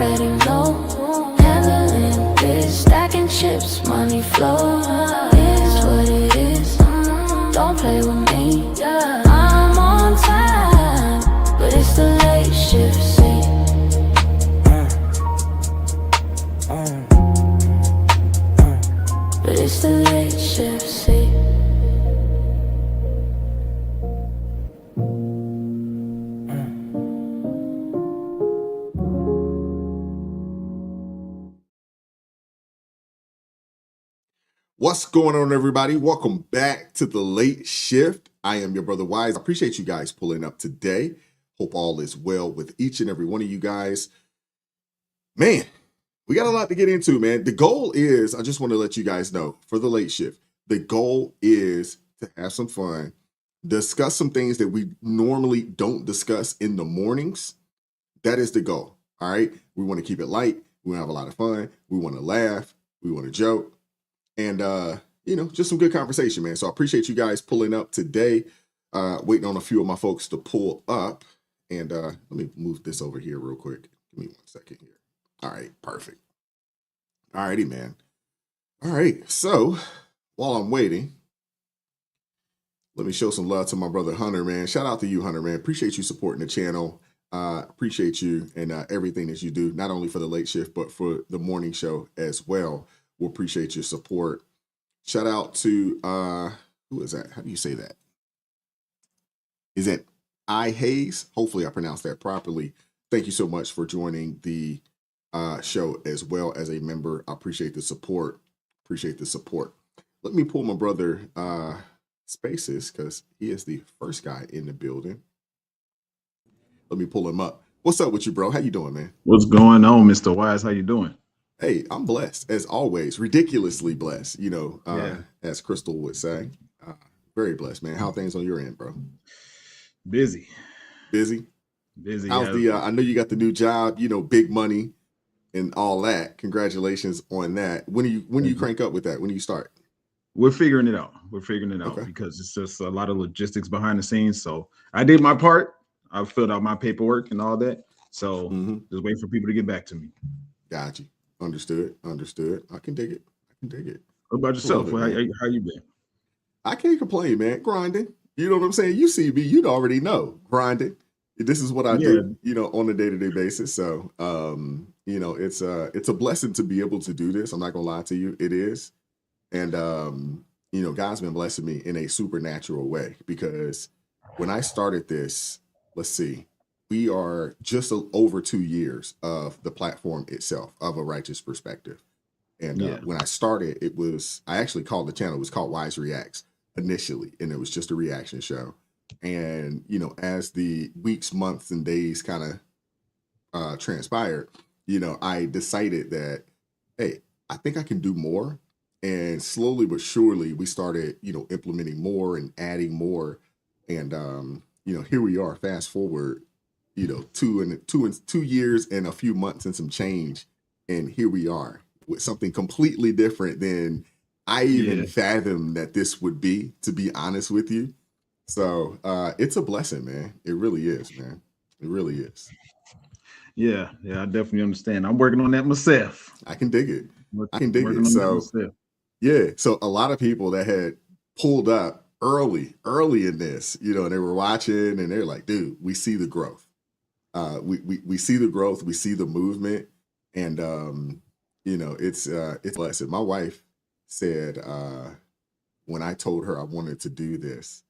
already know. Handling this, stacking chips, money flow. Is what it is. Don't play with me. I'm on time, but it's the late shift. See. But it's the late shift. See. What's going on, everybody? Welcome back to the Late Shift. I am your brother Wise. I appreciate you guys pulling up today. Hope all is well with each and every one of you guys. Man, we got a lot to get into, man. The goal is, I just want to let you guys know, for the Late Shift, the goal is to have some fun, discuss some things that we normally don't discuss in the mornings. That is the goal, all right? We want to keep it light. We want to have a lot of fun. We want to laugh. We want to joke. And, just some good conversation, man. So I appreciate you guys pulling up today. Waiting on a few of my folks to pull up. And let me move this over here real quick. Give me 1 second here. All right, perfect. All righty, man. All right, so while I'm waiting, let me show some love to my brother Hunter, man. Shout out to you, Hunter, man. Appreciate you supporting the channel. Appreciate you and everything that you do, not only for the Late Shift, but for the morning show as well. We'll appreciate your support. Shout out to, who is that? How do you say that? Is that I Hayes? Hopefully I pronounced that properly. Thank you so much for joining the show as well as a member. I appreciate the support. Appreciate the support. Let me pull my brother Spaces, because he is the first guy in the building. Let me pull him up. What's up with you, bro? How you doing, man? What's going on, Mr. Wise? How you doing? Hey, I'm blessed, as always, ridiculously blessed, as Crystal would say. Very blessed, man. How things on your end, bro? Busy. Busy? How's yeah. I know you got the new job, big money and all that. Congratulations on that. When do you crank up with that? When do you start? We're figuring it out. Okay. Because it's just a lot of logistics behind the scenes. So I did my part. I filled out my paperwork and all that. So just wait for people to get back to me. Got you. Understood. I can dig it. What about yourself? How you been? I can't complain, man. Grinding. You know what I'm saying? You see me, you'd already know. Grinding. This is what I do, on a day-to-day basis. So, it's a blessing to be able to do this. I'm not gonna lie to you, it is. And God's been blessing me in a supernatural way, because when I started this, let's see, we are just over 2 years of the platform itself, of A Righteous Perspective. And when I started, I actually called the channel, it was called Wise Reacts initially, and it was just a reaction show. And, as the weeks, months, and days kind of transpired, I decided that, hey, I think I can do more. And slowly but surely, we started, implementing more and adding more. And, here we are, fast forward, 2 years and a few months and some change. And here we are with something completely different than I even fathomed that this would be, to be honest with you. So it's a blessing, man. It really is, man. It really is. Yeah, I definitely understand. I'm working on that myself. I can dig it. So a lot of people that had pulled up early in this, and they were watching and they're like, dude, we see the growth. We see the growth, we see the movement, and it's a blessing. My wife said when I told her I wanted to do this,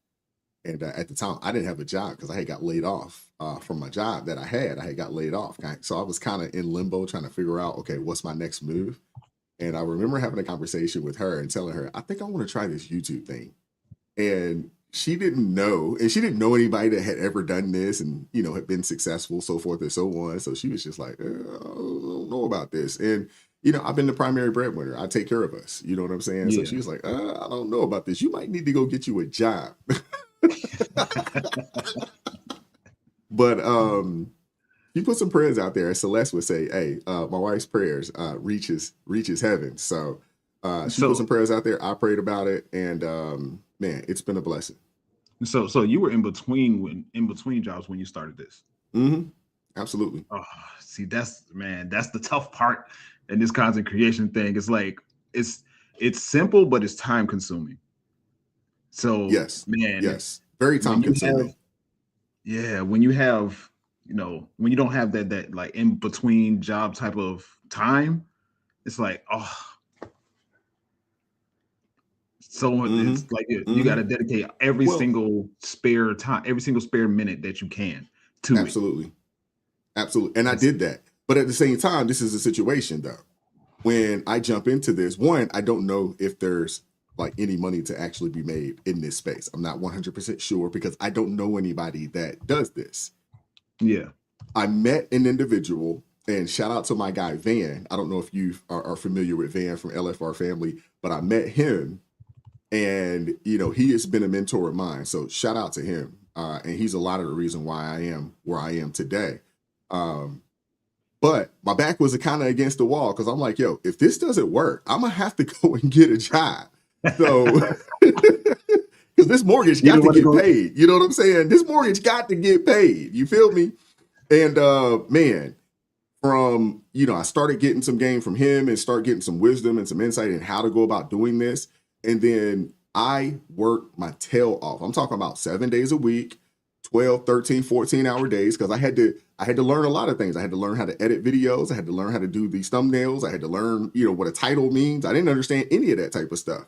and at the time I didn't have a job because I had got laid off from my job that I had got laid off. So I was kind of in limbo trying to figure out, okay, what's my next move? And I remember having a conversation with her and telling her, I think I want to try this YouTube thing. And she didn't know anybody that had ever done this and, had been successful, so forth and so on. So she was just like, I don't know about this. And, I've been the primary breadwinner. I take care of us. You know what I'm saying? Yeah. So she was like, I don't know about this. You might need to go get you a job. But you put some prayers out there. Celeste would say, hey, my wife's prayers reaches heaven. So she put some prayers out there. I prayed about it. And man, it's been a blessing. So you were in between jobs when you started this. Absolutely. Oh, see, that's the tough part in this content creation thing. It's like it's simple, but it's time consuming. So, Yes. man, Yes. Very when time you have consuming. when you have, when you don't have that like in between job type of time, it's like, oh, so Hmm. it's like you got Hmm. to dedicate every Well, single spare time, every single spare minute that you can to it. absolutely. Absolutely. And I It's did that. But at the same time, this is a situation though. When I jump into this, one, I don't know if there's like any money to actually be made in this space. I'm not 100% sure because I don't know anybody that does this. yeah. I met an individual, and shout out to my guy Van. I don't know if you are familiar with Van from LFR Family, but I met him, and he has been a mentor of mine. So shout out to him, and he's a lot of the reason why I am where I am today. Um, but my back was kind of against the wall because I'm like, yo, if this doesn't work, I'm gonna have to go and get a job. So, because this mortgage You got don't to want to get go. paid. You know what I'm saying? This mortgage got to get paid. You feel me? And man, from I started getting some game from him and start getting some wisdom and some insight in how to go about doing this. And then I worked my tail off. I'm talking about 7 days a week, 12, 13, 14-hour days, because I had to learn a lot of things. I had to learn how to edit videos. I had to learn how to do these thumbnails. I had to learn, what a title means. I didn't understand any of that type of stuff.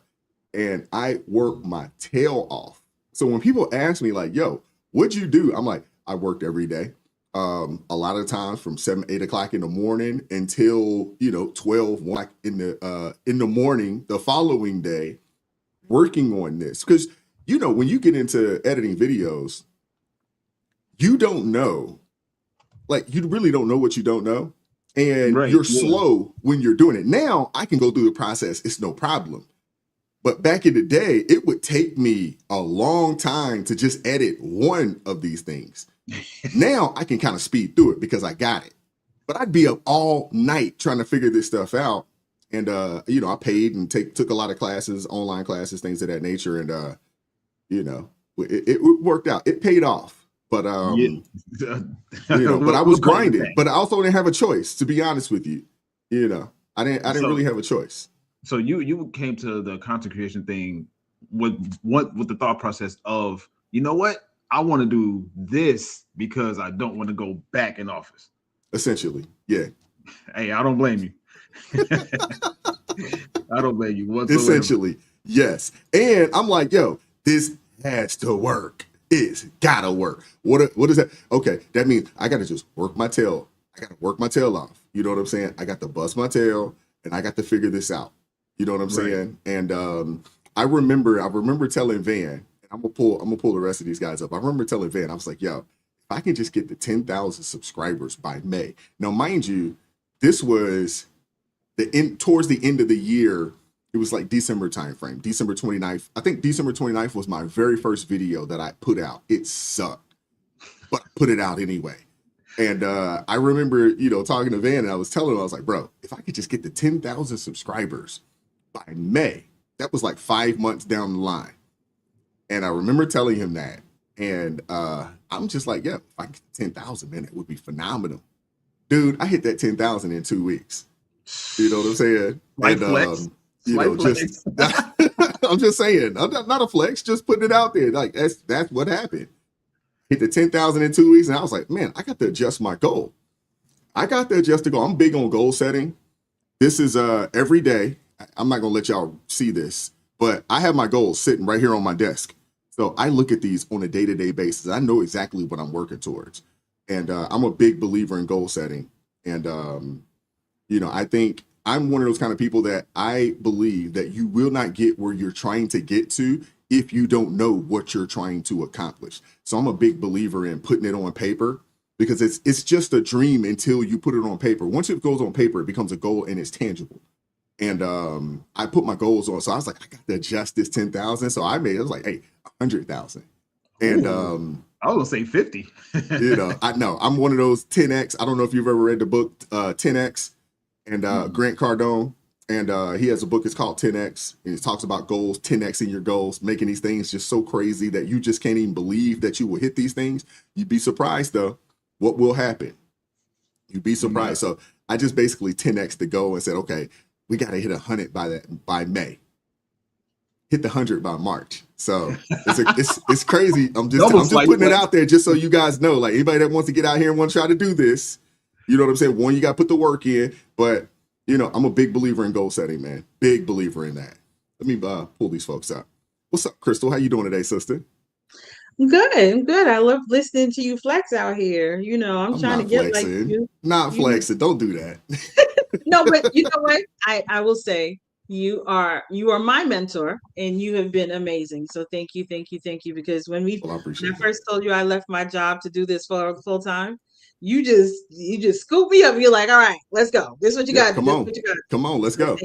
And I worked my tail off. So when people ask me like, yo, what'd you do? I'm like, I worked every day. A lot of times from 7, 8 o'clock in the morning until 12, 1 o'clock in the morning the following day, working on this. Because when you get into editing videos, you don't know, like you really don't know what you don't know, and Right. you're Yeah. slow when you're doing it. Now I can go through the process; it's no problem. But back in the day, it would take me a long time to just edit one of these things. Now I can kind of speed through it because I got it. But I'd be up all night trying to figure this stuff out. And I paid and took a lot of classes, online classes, things of that nature. And it worked out. It paid off. But Yeah. but I was We'll call it grinding. that. But I also didn't have a choice, to be honest with you. I didn't So- really have a choice. So you came to the content creation thing with the thought process of, you know what, I want to do this because I don't want to go back in office. Essentially, yeah. Hey, I don't blame you. I don't blame you whatsoever. Essentially, yes. And I'm like, yo, this has to work. It's gotta work. What is that? Okay, that means I gotta just work my tail. I gotta work my tail off. You know what I'm saying? I got to bust my tail and I got to figure this out. You know what I'm Right. saying? And I remember telling Van, and I'm gonna pull the rest of these guys up. I remember telling Van, I was like, yo, if I can just get to 10,000 subscribers by May. Now, mind you, this was towards the end of the year. It was like December timeframe, December 29th. I think December 29th was my very first video that I put out. It sucked, but I put it out anyway. And I remember, talking to Van, and I was telling him, I was like, bro, if I could just get to 10,000 subscribers by May, that was like 5 months down the line. And I remember telling him that. And I'm just like, yeah, if I get to 10,000, man, it would be phenomenal. Dude, I hit that 10,000 in 2 weeks. You know what I'm saying? Slight And, flex. you Slight know, just I'm just saying, I'm not a flex, just putting it out there. Like that's what happened. Hit the 10,000 in 2 weeks, and I was like, man, I got to adjust my goal. I got to adjust the goal. I'm big on goal setting. This is every day. I'm not gonna let y'all see this, but I have my goals sitting right here on my desk. So I look at these on a day-to-day basis. I know exactly what I'm working towards. And I'm a big believer in goal setting. And I think I'm one of those kind of people that I believe that you will not get where you're trying to get to if you don't know what you're trying to accomplish. So I'm a big believer in putting it on paper because it's just a dream until you put it on paper. Once it goes on paper, it becomes a goal and it's tangible. And I put my goals on. So I was like, I got to adjust this 10,000. So I was like, hey, 100,000. And I was gonna say 50. I know I'm one of those 10X. I don't know if you've ever read the book 10X and Grant Cardone. And he has a book, it's called 10X. And it talks about goals, 10Xing your goals, making these things just so crazy that you just can't even believe that you will hit these things. You'd be surprised though, what will happen. You'd be surprised. So I just basically 10x the goal and said, okay, we got to hit 100 by May. Hit the 100 by March. So it's crazy. I'm just putting it out there just so you guys know. Like anybody that wants to get out here and want to try to do this, you know what I'm saying? One, you got to put the work in, but you know, I'm a big believer in goal setting, man. Big believer in that. Let me pull these folks up. What's up, Crystal? How you doing today, sister? I'm good. I love listening to you flex out here. You know, I'm trying to get flexing. like you. Not flexing. Don't do that. No, but you know what? I will say you are my mentor and you have been amazing. So thank you. Because when I first told you I left my job to do this for full time, you just scoop me up. You're like, all right, let's go. This is what you got. Come on, let's go.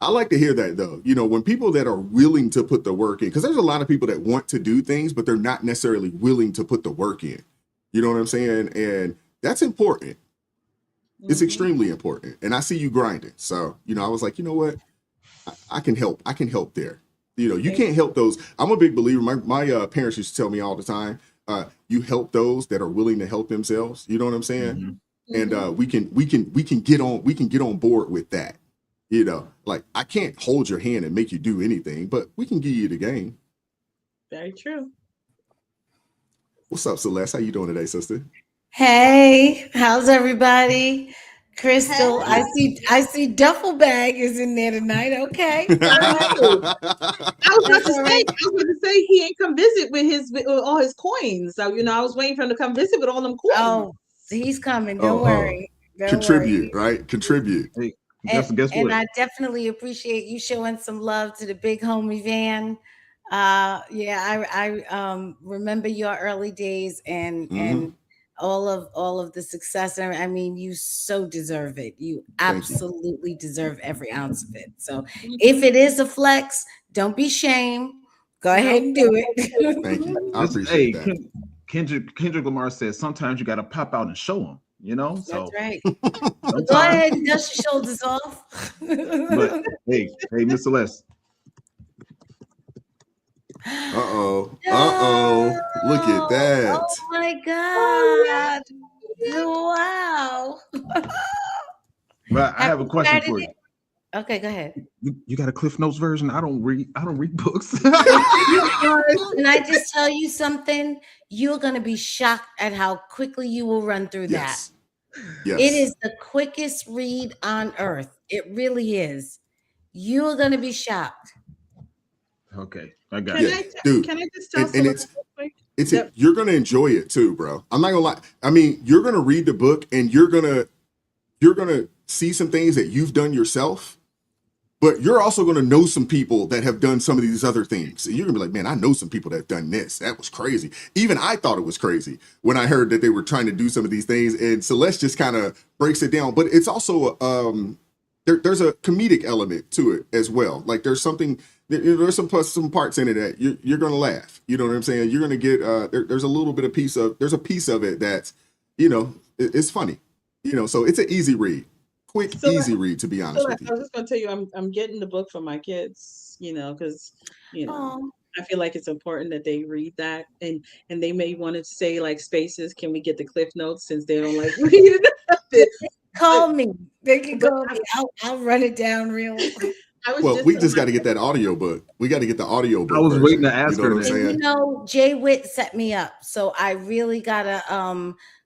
I like to hear that though. You know, when people that are willing to put the work in, because there's a lot of people that want to do things, but they're not necessarily willing to put the work in. You know what I'm saying? And that's important. It's extremely important. And I see you grinding. So, you know, I was like, you know what? I can help. I can help there. You know, you can't help those. I'm a big believer. My parents used to tell me all the time, you help those that are willing to help themselves. You know what I'm saying? And we can get on board with that. You know, like I can't hold your hand and make you do anything, but we can give you the game. Very true. What's up, Celeste? How you doing today, sister? Hey, how's everybody? Crystal, hey. I see duffel bag is in there tonight. Okay. I was about to say he ain't come visit with all his coins. So you know, I was waiting for him to come visit with all them coins. Oh, he's coming. Don't worry. Contribute, right? Contribute. Hey, guess what? And I definitely appreciate you showing some love to the big homie Van. I remember your early days and all of the success. I mean, you so deserve it. You absolutely deserve every ounce of it. So if it is a flex, don't be ashamed. Go ahead and do it. Thank you. I appreciate that. Kendrick Lamar says sometimes you got to pop out and show them. You know, that's right. Go ahead and dust your shoulders off. But hey, Miss Celeste. Look at that. Oh my God. Wow. But I have a question for you. Okay, go ahead. You got a Cliff Notes version? I don't read books. Can I just tell you something? You're gonna be shocked at how quickly you will run through that. Yes. It is the quickest read on earth. It really is. You're gonna be shocked. Okay, I got it. Can I just tell someone you're gonna enjoy it too, bro. I'm not gonna lie. I mean, you're gonna read the book and you're gonna see some things that you've done yourself, but you're also gonna know some people that have done some of these other things. And you're gonna be like, man, I know some people that have done this. That was crazy. Even I thought it was crazy when I heard that they were trying to do some of these things. And Celeste just kind of breaks it down. But it's also there's a comedic element to it as well. Like there's some parts in it that you're gonna laugh. You know what I'm saying? You're gonna get there's a little bit of piece of it that's, you know, it's funny. You know, so it's an easy read. Easy read, to be honest with you. I was just gonna tell you, I'm getting the book for my kids, you know, because I feel like it's important that they read that, and they may want to say like Spaces. Can we get the Cliff Notes since they don't like reading it? Call me. They can call me. I'll run it down real. We just got to get that audio book. We got to get the audio book. I was waiting to ask her. You know, Jay Witt set me up, so I really gotta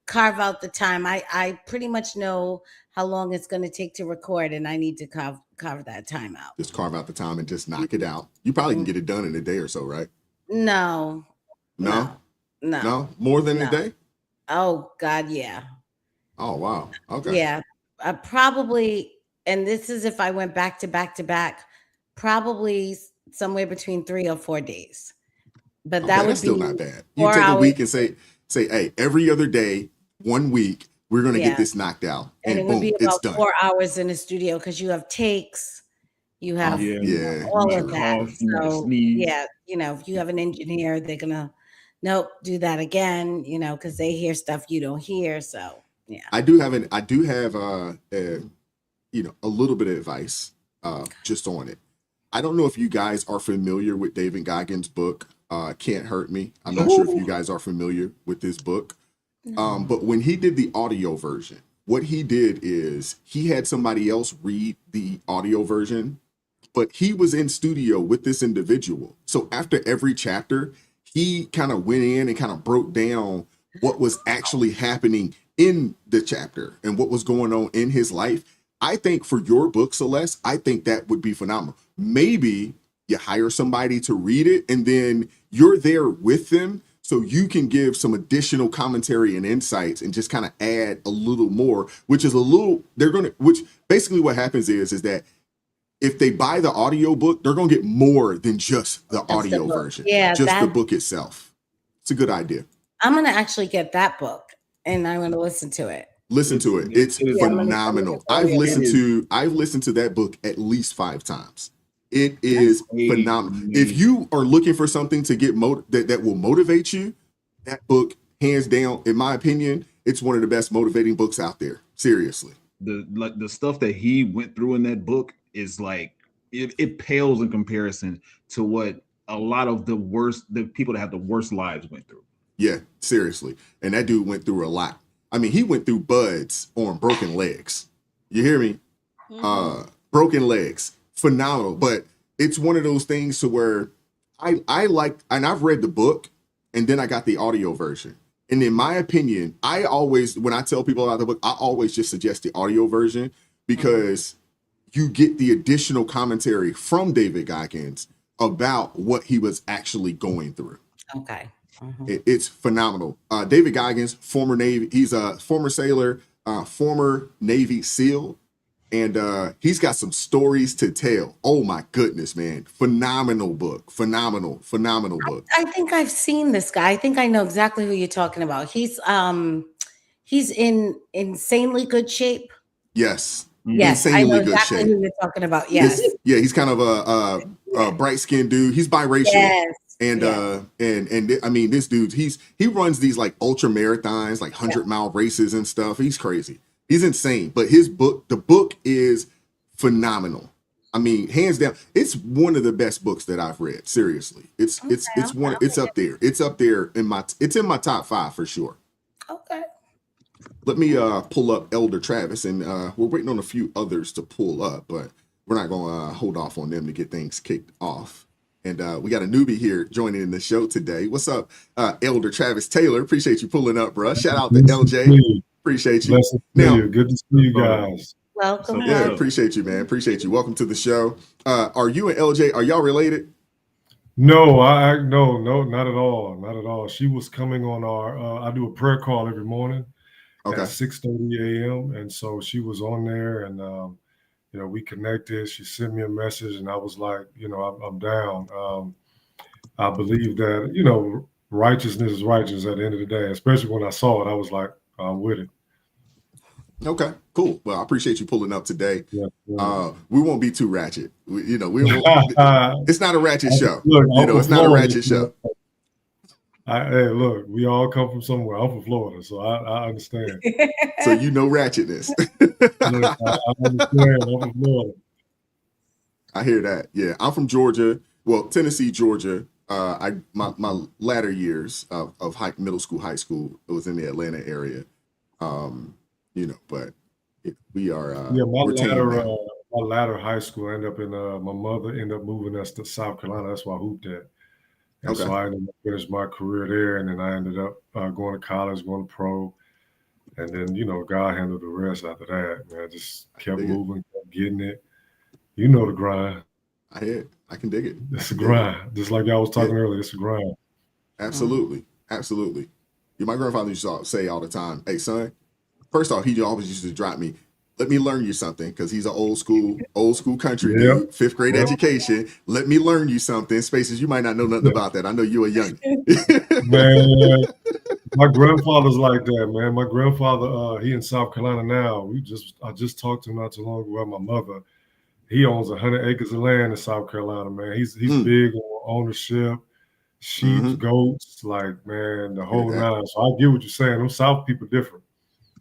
carve out the time. I pretty much know how long it's going to take to record, and I need to carve that time out. Just carve out the time and just knock it out. You probably can get it done in a day or so, right? No. More than a day? Oh God, yeah. Oh wow. Okay. Yeah, probably. And this is if I went back to back, probably somewhere between 3 or 4 days. But that would be still not bad. You take a week and say, hey, every other day, 1 week, we're going to get this knocked out. And it would be about 4 hours in the studio because you have takes, you have all of that. So yeah, you know, if you have an engineer, they're going to, do that again, you know, because they hear stuff you don't hear. So yeah. I do have you know, a little bit of advice just on it. I don't know if you guys are familiar with David Goggins' book, Can't Hurt Me. I'm not sure if you guys are familiar with this book. But when he did the audio version, what he did is he had somebody else read the audio version, but he was in studio with this individual. So after every chapter, he kind of went in and kind of broke down what was actually happening in the chapter and what was going on in his life. I think for your book, Celeste, I think that would be phenomenal. Maybe you hire somebody to read it and then you're there with them so you can give some additional commentary and insights and just kind of add a little more, which is a little, which basically what happens is that if they buy the audio book, they're going to get more than just the audio version. Yeah, just the book itself. It's a good idea. I'm going to actually get that book and I'm going to listen to it. Listen to it. It's phenomenal. I've listened to that book at least 5 times. It is phenomenal. If you are looking for something to get that will motivate you, that book, hands down, in my opinion, it's one of the best motivating books out there. Seriously. The stuff that he went through in that book is like it pales in comparison to what a lot of the people that have the worst lives went through. Yeah, seriously. And that dude went through a lot. I mean, he went through buds on broken legs. You hear me? Broken legs. Phenomenal. But it's one of those things to where I like, and I've read the book and then I got the audio version. And in my opinion, I always, when I tell people about the book, I always just suggest the audio version because you get the additional commentary from David Goggins about what he was actually going through. Okay. It's phenomenal. David Goggins, former Navy, he's a former sailor, former Navy SEAL, and he's got some stories to tell. Oh my goodness, man. Phenomenal book. Phenomenal book. I think I've seen this guy. I think I know exactly who you're talking about. He's in insanely good shape. Yes. Yes, insanely I know good exactly shape. who you're talking about. Yes. Yeah, he's kind of a bright-skinned dude. He's biracial. Yes. And I mean, this dude, he runs these like ultra marathons, like 100-mile races and stuff. He's crazy. He's insane. But the book is phenomenal. I mean, hands down, it's one of the best books that I've read. Seriously, it's up there. It's up there in my top 5 for sure. Okay. Let me pull up Elder Travis, and we're waiting on a few others to pull up, but we're not going to hold off on them to get things kicked off. And we got a newbie here joining in the show today. What's up, Elder Travis Taylor? Appreciate you pulling up, bro. Shout out to LJ. Appreciate you. Good to see you guys. Welcome. Yeah, appreciate you, man. Appreciate you. Welcome to the show. Are you and LJ, are y'all related? No, no, not at all. Not at all. She was coming on our, I do a prayer call every morning at 6:30 a.m. And so she was on there and, we connected. She sent me a message and I was like, I'm down. I believe that, righteousness is righteous at the end of the day, especially when I saw it, I was like, I'm with it. Okay, cool. Well, I appreciate you pulling up today. Yeah. We won't be too ratchet. It's not a ratchet show. Look, it's not a ratchet show. Hey, look, we all come from somewhere. I'm from Florida, so I understand. So ratchetness. Look, I understand. I'm from Florida. I hear that. Yeah, I'm from Georgia. Well, Tennessee, Georgia. My latter years of middle school, high school, it was in the Atlanta area. But we are. My latter high school ended up in. My mother ended up moving us to South Carolina. That's why I hooped at. And so I ended up finished my career there, and then I ended up going to college, going to pro, and then God handled the rest after that. Man, I just kept moving, kept getting it. You know the grind. I hear it. I can dig it. It's a grind, just like y'all was talking earlier. It's a grind. Absolutely. My grandfather used to say all the time, "Hey, son." First off, he always used to drop me. Let me learn you something, because he's an old school country dude, 5th grade education. Let me learn you something. Spaces, you might not know nothing about that. I know you a young. Man, my grandfather's like that, man. My grandfather, he in South Carolina now. I just talked to him not too long ago about my mother. He owns 100 acres of land in South Carolina, man. He's big on ownership, sheep, goats, like, man, the whole nine. So I get what you're saying. Them South people different.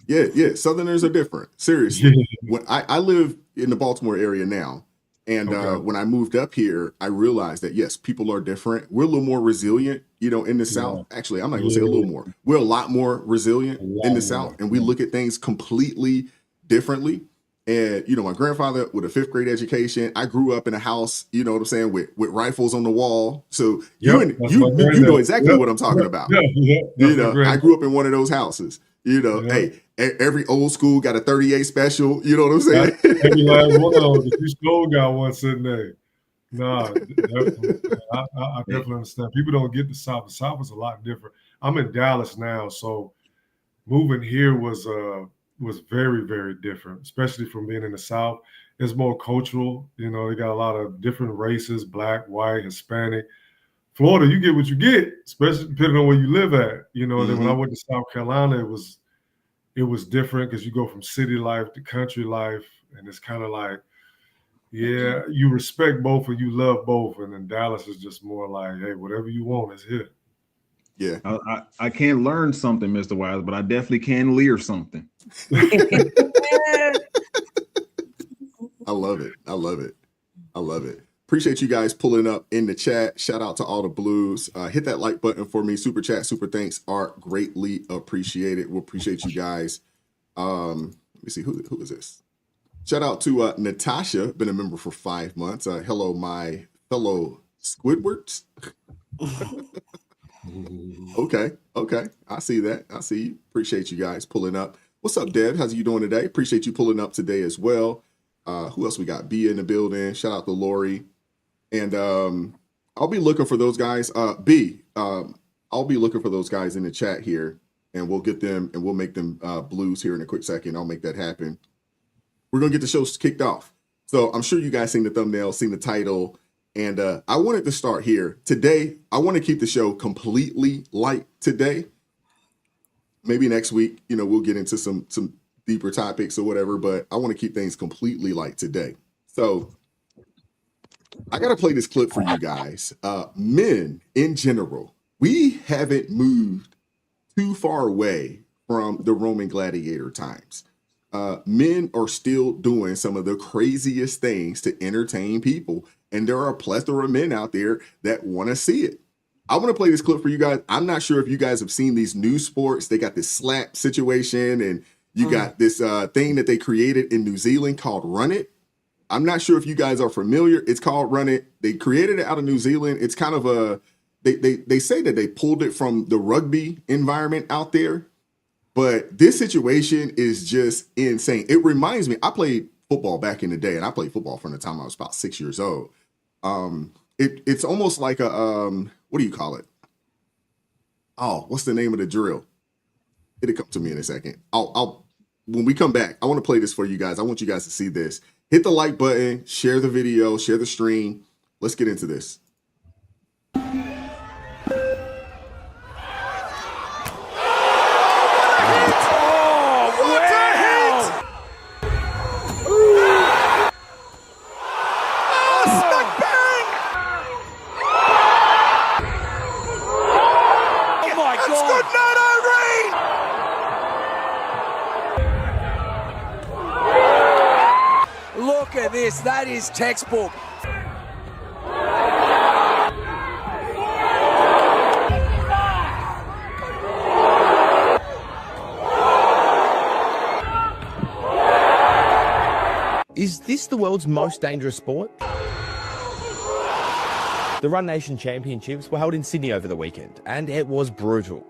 Yeah. Southerners are different. Seriously. When I live in the Baltimore area now, And when I moved up here, I realized that, yes, people are different. We're a little more resilient, you know, in the South. Actually, I'm not going to say a little more. We're a lot more resilient in the South, and we look at things completely differently. And, you know, my grandfather with a 5th grade education, I grew up in a house, you know what I'm saying, with rifles on the wall. So you know exactly what I'm talking about. You know, I grew up in one of those houses. You know, hey, every old school got a 38 special. You know what I'm saying? Every last one of those. You still got one sitting there. No, I definitely understand. People don't get the South. The South is a lot different. I'm in Dallas now, so moving here was very, very different, especially from being in the South. It's more cultural. You know, they got a lot of different races, Black, white, Hispanic. Florida, you get what you get, especially depending on where you live at. You know, and then when I went to South Carolina, it was different because you go from city life to country life, and it's kind of like, yeah, you respect both and you love both. And then Dallas is just more like, hey, whatever you want is here. Yeah. I can't learn something, Mr. Wise, but I definitely can lear something. I love it. I love it. I love it. Appreciate you guys pulling up in the chat. Shout out to all the blues. Hit that like button for me. Super chat, super thanks are greatly appreciated. We appreciate you guys. Let me see, who is this? Shout out to Natasha, been a member for 5 months. Hello, my fellow Squidwards. Okay. I see that. I see you. Appreciate you guys pulling up. What's up, Deb? How's you doing today? Appreciate you pulling up today as well. Who else we got? B in the building. Shout out to Lori. And I'll be looking for those guys. I'll be looking for those guys in the chat here, and we'll get them and we'll make them blues here in a quick second. I'll make that happen. We're going to get the show kicked off. So I'm sure you guys seen the thumbnail, seen the title, and I wanted to start here. Today, I want to keep the show completely light today. Maybe next week, you know, we'll get into some deeper topics or whatever, but I want to keep things completely light today. So I got to play this clip for you guys. Men in general, we haven't moved too far away from the Roman gladiator times. Men are still doing some of the craziest things to entertain people, and there are a plethora of men out there that want to see it. I want to play this clip for you guys. I'm not sure if you guys have seen these new sports. They got this slap situation, and you got this thing that they created in New Zealand called Run It. I'm not sure if you guys are familiar. It's called Run It. They created it out of New Zealand. It's kind of a, they say that they pulled it from the rugby environment out there. But this situation is just insane. It reminds me, I played football back in the day, and I played football from the time I was about 6 years old. It's almost like a, what do you call it? Oh, what's the name of the drill? It'll come to me in a second. When we come back, I want to play this for you guys. I want you guys to see this. Hit the like button, share the video, share the stream. Let's get into this. That is textbook. Is this the world's most dangerous sport? The Run Nation Championships were held in Sydney over the weekend, and it was brutal.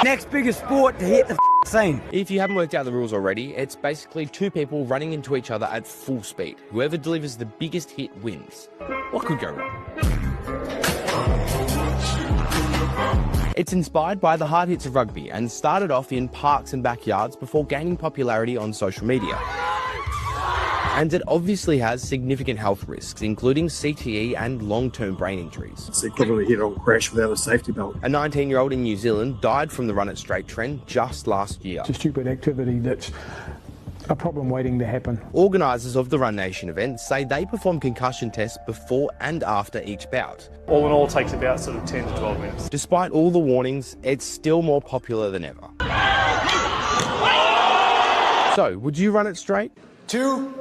Next biggest sport to hit the scene. If you haven't worked out the rules already, it's basically two people running into each other at full speed. Whoever delivers the biggest hit wins. What could go wrong? It's inspired by the hard hits of rugby and started off in parks and backyards before gaining popularity on social media. And it obviously has significant health risks, including CTE and long-term brain injuries. It's equivalent to hit or crash without a safety belt. A 19-year-old in New Zealand died from the Run It Straight trend just last year. It's a stupid activity that's a problem waiting to happen. Organisers of the Run Nation event say they perform concussion tests before and after each bout. All in all, it takes about sort of 10 to 12 minutes. Despite all the warnings, it's still more popular than ever. So, would you run it straight? 2.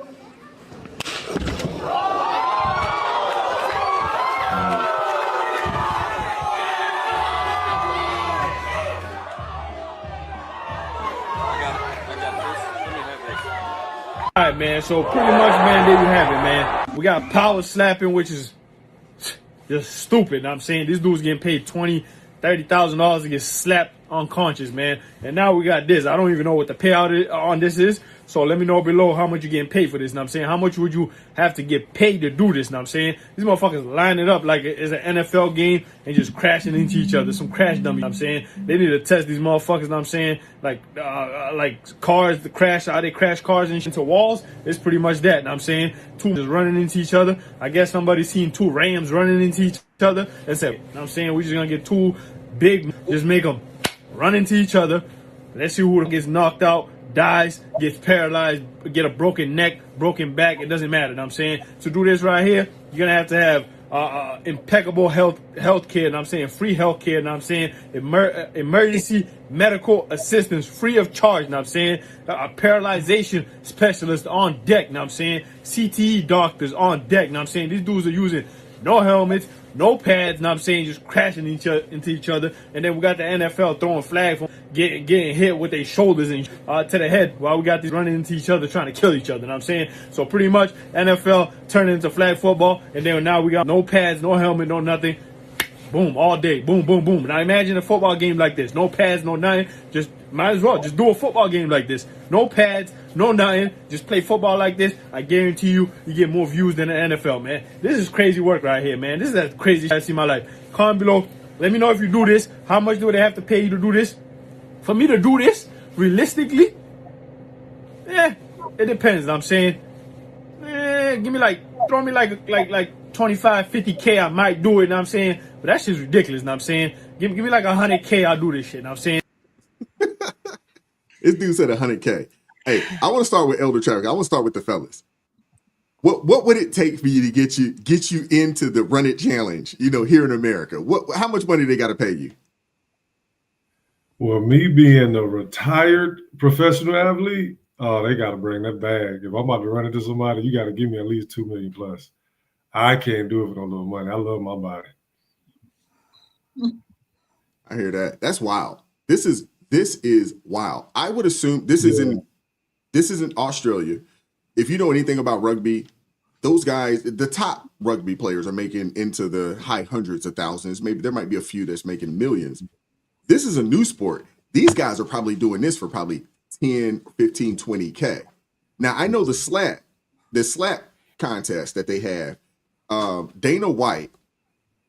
All right, man. So pretty much, man, there you have it, man. We got power slapping, which is just stupid. I'm saying this dude's getting paid $20,000, $30,000 to get slapped unconscious, man. And now we got this. I don't even know what the payout on this is. So let me know below how much you're getting paid for this. Know what I'm saying? How much would you have to get paid to do this? Know what I'm saying? These motherfuckers lining up like it's an NFL game and just crashing into each other. Some crash dummies. Know what I'm saying? They need to test these motherfuckers. Know what I'm saying? Like cars, the crash, how they crash cars into walls. It's pretty much that. Know what I'm saying? Two just running into each other. I guess somebody's seen two Rams running into each other and said, know what I'm saying? We're just going to get two big, just make them run into each other. Let's see who gets knocked out, dies, gets paralyzed, get a broken neck, broken back. It doesn't matter. Know what I'm saying? To do this right here, you're going to have impeccable health care. Know what I'm saying? Free health care. Know what I'm saying? Emergency medical assistance free of charge. Know what I'm saying? A paralyzation specialist on deck. Know what I'm saying? CTE doctors on deck. Know what I'm saying? These dudes are using no helmets, no pads, know what I'm saying, just crashing into each other. And then we got the NFL throwing flags for getting hit with their shoulders and to the head while we got these running into each other, trying to kill each other, know what I'm saying? So pretty much NFL turning into flag football, and then now we got no pads, no helmet, no nothing. Boom, all day. Boom, boom, boom. Now imagine a football game like this. No pads, no nothing. Just might as well just do a football game like this. No pads, no nothing. Just play football like this. I guarantee you get more views than the NFL, man. This is crazy work right here, man. This is the craziest I've seen in my life. Comment below. Let me know if you do this. How much do they have to pay you to do this? For me to do this, realistically, it depends. I'm saying, give me throw me like 25, 50K, I might do it. Know what I'm saying? But that shit's ridiculous. Know what I'm saying? Give me like 100K, I'll do this shit. Know what I'm saying? This dude said 100K. Hey, I want to start with Elder Traffic. I want to start with the fellas. What would it take for you to get you into the Run It Challenge? You know, here in America, how much money they got to pay you? Well, me being a retired professional athlete, they got to bring that bag. If I'm about to run into somebody, you got to give me at least $2 million plus. I can't do it for no little money. I love my body. I hear that. That's wild. This is wild. I would assume this isn't Australia. If you know anything about rugby, those guys, the top rugby players are making into the high hundreds of thousands. Maybe there might be a few that's making millions. This is a new sport. These guys are probably doing this for probably 10, 15, 20K. Now, I know the slap contest that they have, Dana White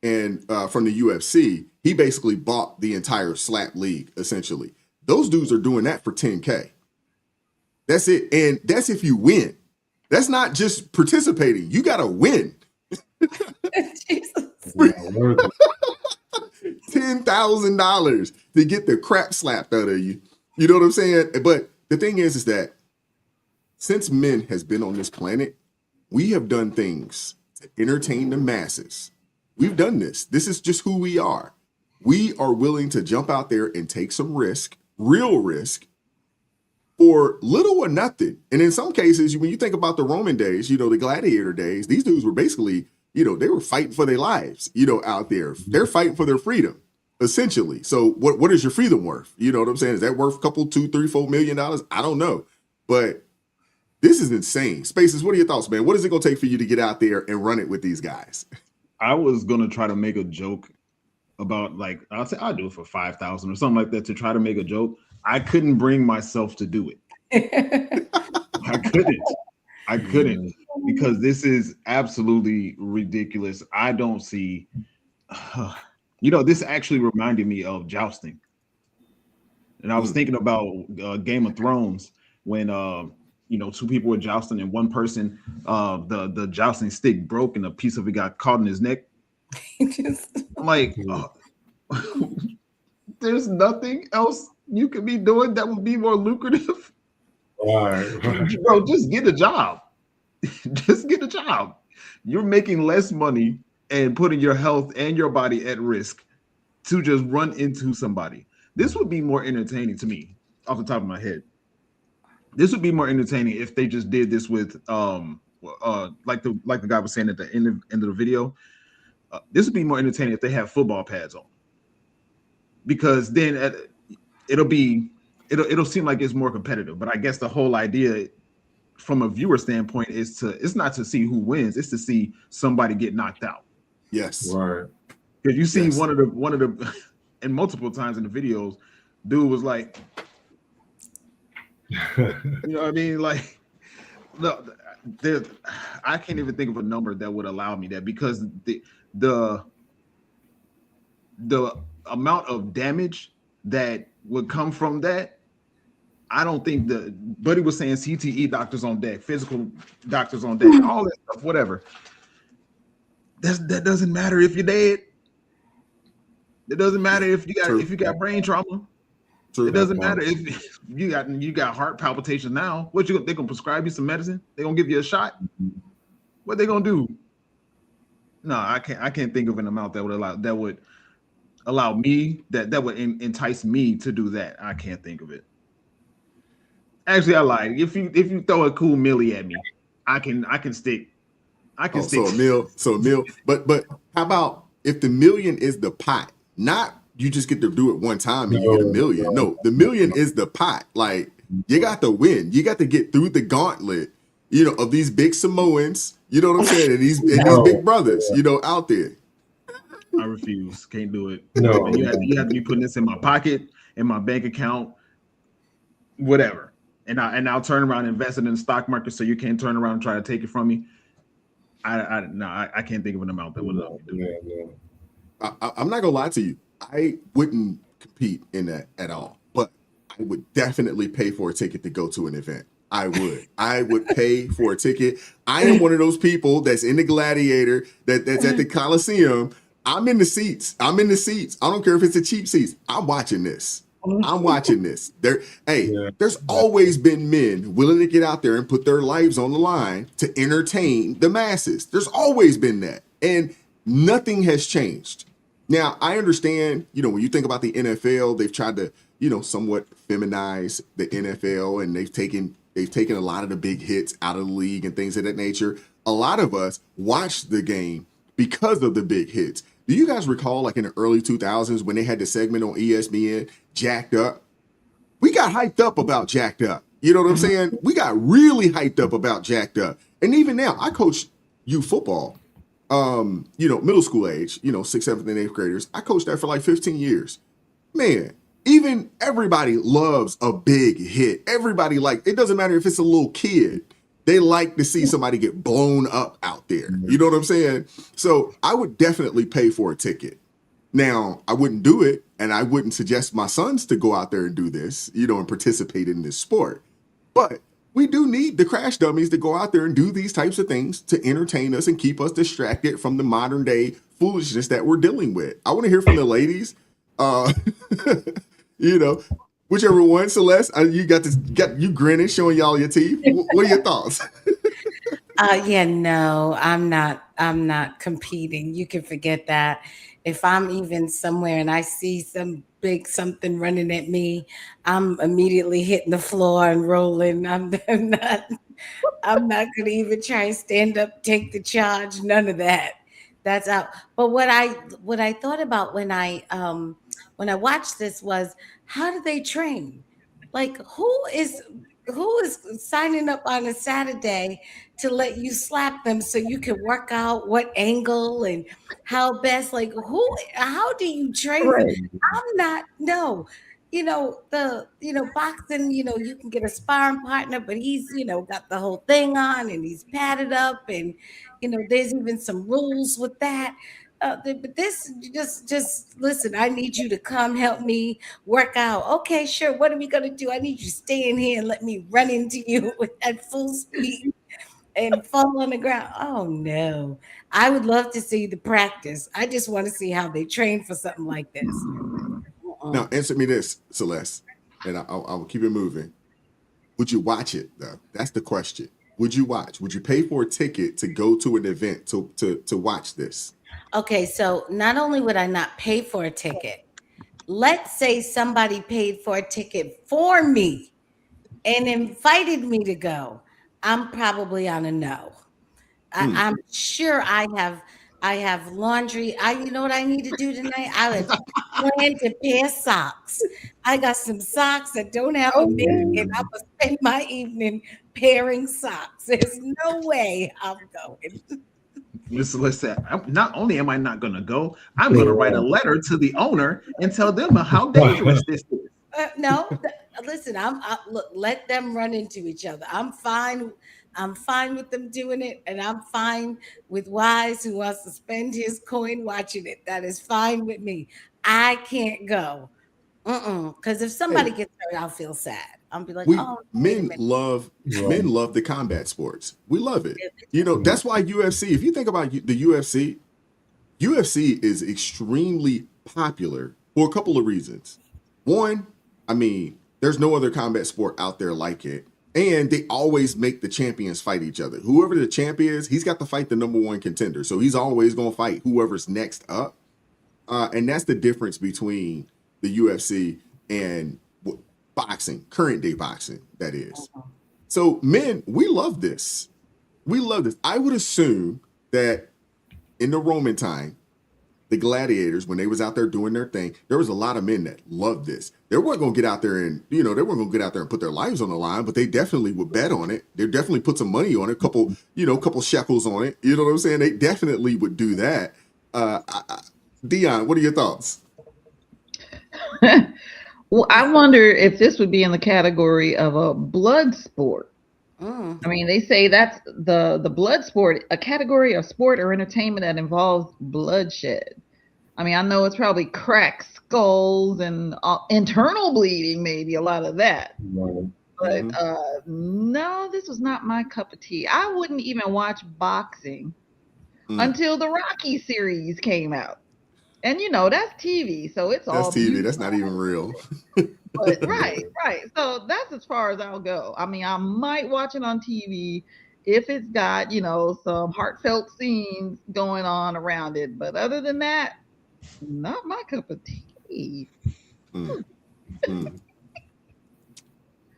and from the UFC, he basically bought the entire slap league, essentially. Those dudes are doing that for 10K. That's it. And that's if you win. That's not just participating. You got to win. $10,000 to get the crap slapped out of you. You know what I'm saying? But the thing is that since men has been on this planet, we have done things to entertain the masses. We've done this. This is just who we are. We are willing to jump out there and take some risk, real risk, for little or nothing. And in some cases, when you think about the Roman days, you know, the gladiator days, these dudes were basically, you know, they were fighting for their lives, you know, out there. They're fighting for their freedom, essentially. So what is your freedom worth? You know what I'm saying? Is that worth a couple, $2, $3, $4 million? I don't know. But this is insane. Spaces, what are your thoughts, man? What is it going to take for you to get out there and run it with these guys? I was going to try to make a joke about, like, I'll say I'll do it for 5,000 or something like that, to try to make a joke. I couldn't bring myself to do it. I couldn't because this is absolutely ridiculous. I don't see, this actually reminded me of jousting. And I was thinking about Game of Thrones when, two people were jousting and one person, the jousting stick broke and a piece of it got caught in his neck. I'm like, there's nothing else you could be doing that would be more lucrative. Right. Bro, just get a job. Just get a job. You're making less money and putting your health and your body at risk to just run into somebody. This would be more entertaining to me off the top of my head. This would be more entertaining if they just did this with like the guy was saying at the end of the video. This would be more entertaining if they have football pads on, because then it'll seem like it's more competitive. But I guess the whole idea from a viewer standpoint it's not to see who wins, it's to see somebody get knocked out. Yes. Right. Because you see one of the and multiple times in the videos, dude was like, you know what I mean? Like, I can't even think of a number that would allow me that, because the amount of damage that would come from that, I don't think Buddy was saying CTE doctors on deck, physical doctors on deck, all that stuff, whatever. That doesn't matter if you're dead. It doesn't matter if you got brain trauma. True. It doesn't matter if you got heart palpitations now. They gonna prescribe you some medicine? They gonna give you a shot? What they gonna do? No, I can't think of an amount that would allow me that would entice me to do that. I can't think of it. Actually, I lied. If you throw a cool milli at me, I can stick. So a meal. But how about if the million is the pot, not you just get to do it one time and you get $1 million. No, the $1 million is the pot. Like, you got to win. You got to get through the gauntlet, of these big Samoans, you know what I'm saying? And these big brothers, out there. I refuse. Can't do it. No. You have to be putting this in my pocket, in my bank account, whatever. And I'll turn around and invest it in the stock market so you can't turn around and try to take it from me. I can't think of an amount that would allow me to do that. I'm not gonna lie to you. I wouldn't compete in that at all, but I would definitely pay for a ticket to go to an event. I would pay for a ticket. I am one of those people that's in the Gladiator, that's at the Coliseum. I'm in the seats. I don't care if it's the cheap seats. I'm watching this. There's always been men willing to get out there and put their lives on the line to entertain the masses. There's always been that. And nothing has changed. Now, I understand, when you think about the NFL, they've tried to, somewhat feminize the NFL, and they've taken a lot of the big hits out of the league and things of that nature. A lot of us watched the game because of the big hits. Do you guys recall, like in the early 2000s, when they had the segment on ESPN, Jacked Up? We got hyped up about Jacked Up. You know what I'm saying? We got really hyped up about Jacked Up. And even now, I coach youth football. Middle school age, 6th, 7th, and 8th graders. I coached that for like 15 years. Man, even everybody loves a big hit. Everybody it doesn't matter if it's a little kid. They like to see somebody get blown up out there. You know what I'm saying? So I would definitely pay for a ticket. Now, I wouldn't do it, and I wouldn't suggest my sons to go out there and do this, and participate in this sport. But we do need the crash dummies to go out there and do these types of things to entertain us and keep us distracted from the modern day foolishness that we're dealing with. I want to hear from the ladies. Whichever one, Celeste, you grinning, showing y'all your teeth. What are your thoughts? No, I'm not competing. You can forget that. If I'm even somewhere and I see some big something running at me, I'm immediately hitting the floor and rolling. I'm not going to even try and stand up, take the charge. None of that. That's out. But what I thought about when I watched this was, how do they train? Like, who is signing up on a Saturday to let you slap them so you can work out what angle and how best, how do you train? Right. Boxing, you can get a sparring partner, but he's, got the whole thing on and he's padded up and, there's even some rules with that. But this just listen, I need you to come help me work out. Okay, sure. What are we going to do? I need you to stay in here and let me run into you with that full speed and fall on the ground. Oh, no. I would love to see the practice. I just want to see how they train for something like this. Now, answer me this, Celeste, and I'll keep it moving. Would you watch it, though? That's the question. Would you watch? Would you pay for a ticket to go to an event to watch this? Okay, so not only would I not pay for a ticket, let's say somebody paid for a ticket for me and invited me to go, I'm probably on a no. I'm sure I have laundry. You know what I need to do tonight? I was planning to pair socks. I got some socks that don't have a mate, and I'm gonna spend my evening pairing socks. There's no way I'm going. Listen, not only am I not going to go, I'm going to write a letter to the owner and tell them how dangerous this is. No, listen, look, let them run into each other. I'm fine with them doing it, and I'm fine with Wise who wants to spend his coin watching it. That is fine with me. I can't go. Because if somebody gets hurt, I'll feel sad. I'll be like, men love the combat sports. We love it. You know, that's why UFC, if you think about the UFC is extremely popular for a couple of reasons. One, I mean, there's no other combat sport out there like it. And they always make the champions fight each other. Whoever the champ is, he's got to fight the number one contender. So he's always going to fight whoever's next up. And that's the difference between the UFC and boxing, current day boxing, that is. So men, we love this. We love this. I would assume that in the Roman time, the gladiators, when they was out there doing their thing, there was a lot of men that loved this. They weren't going to get out there and, they weren't going to get out there and put their lives on the line, but they definitely would bet on it. They definitely put some money on it, couple shekels on it. You know what I'm saying? They definitely would do that. Dion, what are your thoughts? Well, I wonder if this would be in the category of a blood sport. I mean, they say that's the blood sport, a category of sport or entertainment that involves bloodshed. I mean, I know it's probably cracked skulls and internal bleeding, maybe a lot of that. But no, this was not my cup of tea. I wouldn't even watch boxing until the Rocky series came out. And that's TV, so it's all TV. That's not even real. But right. So that's as far as I'll go. I mean, I might watch it on TV if it's got, some heartfelt scenes going on around it. But other than that, not my cup of tea.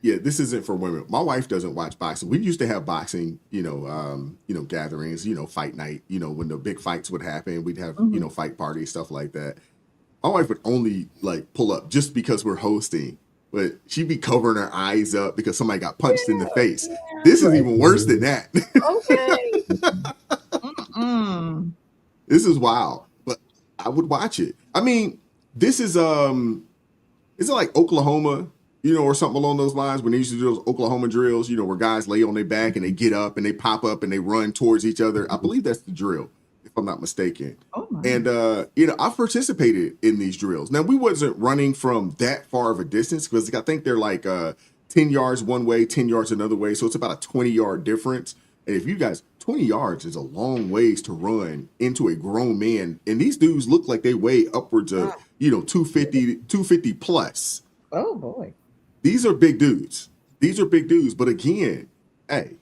Yeah, this isn't for women. My wife doesn't watch boxing. We used to have boxing, gatherings, fight night, when the big fights would happen, we'd have, fight parties, stuff like that. My wife would only pull up just because we're hosting, but she'd be covering her eyes up because somebody got punched in the face. This is even worse than that. Okay. This is wild, but I would watch it. I mean, this is it like Oklahoma, or something along those lines when they used to do those Oklahoma drills, where guys lay on their back and they get up and they pop up and they run towards each other. I believe that's the drill, if I'm not mistaken. And, I've participated in these drills. Now, we wasn't running from that far of a distance because I think they're 10 yards one way, 10 yards another way. So it's about a 20-yard difference. And if you guys, 20 yards is a long ways to run into a grown man. And these dudes look like they weigh upwards of, 250 plus. Oh, boy. These are big dudes. But again, hey,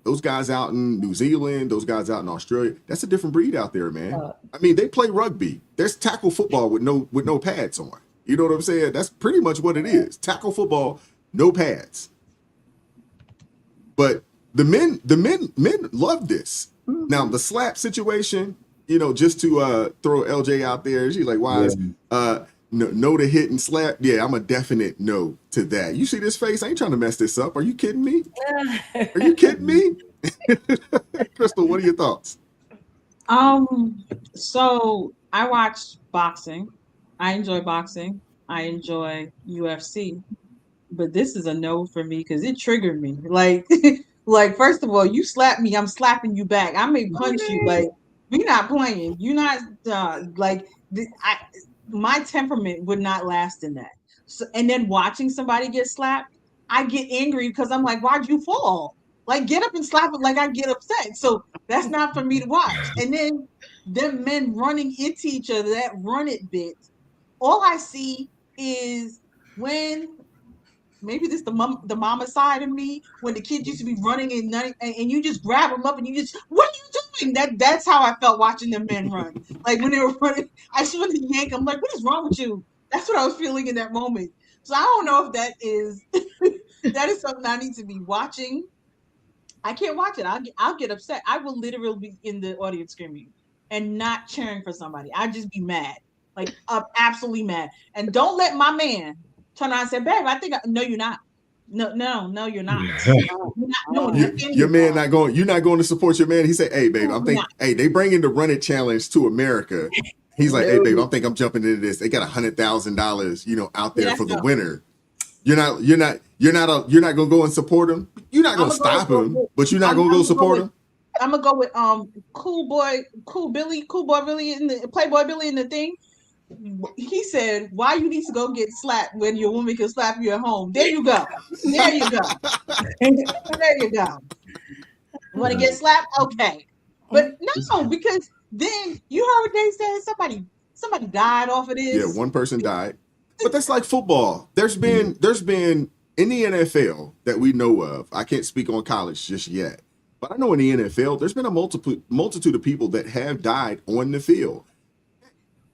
those guys out in New Zealand, those guys out in Australia, that's a different breed out there, man. I mean, they play rugby. There's tackle football with no pads on. You know what I'm saying? That's pretty much what it is. Tackle football, no pads. But the men love this. Now, the slap situation, just to throw LJ out there, she's like, Wise, no to hit and slap. Yeah, I'm a definite no to that. You see this face? I ain't trying to mess this up. Are you kidding me? Crystal, what are your thoughts? So I watch boxing. I enjoy boxing. I enjoy UFC. But this is a no for me because it triggered me. Like first of all, you slap me, I'm slapping you back. I may punch you. Like, we're not playing. You're not my temperament would not last in that. So, and then watching somebody get slapped, I get angry because I'm like, why'd you fall? Like, get up and slap it. Like, I get upset. So that's not for me to watch. And then them men running into each other, that run it bit. All I see is when maybe this the mama side of me, when the kids used to be running and you just grab them up and you just, what are you doing? That's how I felt watching them men run. Like when they were running, I just wanted to yank them. Like, what is wrong with you? That's what I was feeling in that moment. So I don't know if that is That is something I need to be watching. I can't watch it. I'll get upset. I will literally be in the audience screaming and not cheering for somebody. I'd just be mad, like absolutely mad. And don't let my man turn around and say, "Babe, I think no, you're not. No, you're not. Your man not going. You're not going to support your man." He said, "Hey, babe, I'm thinking. Hey, they bringing the Run It Challenge to America." He's like, "Hey, babe, I think I'm jumping into this. They got $100,000, out there for the winner. You're not gonna go and support him. You're not gonna stop him, but you're not gonna go support him." I'm gonna go with Cool Boy Billy in the Playboy Billy in the thing. He said, "Why you need to go get slapped when your woman can slap you at home?" There you go. There you go. There you go. Want to get slapped? Okay, but no, because then you heard what they said. Somebody died off of this. Yeah, one person died. But that's like football. There's been in the NFL that we know of. I can't speak on college just yet, but I know in the NFL there's been a multitude of people that have died on the field.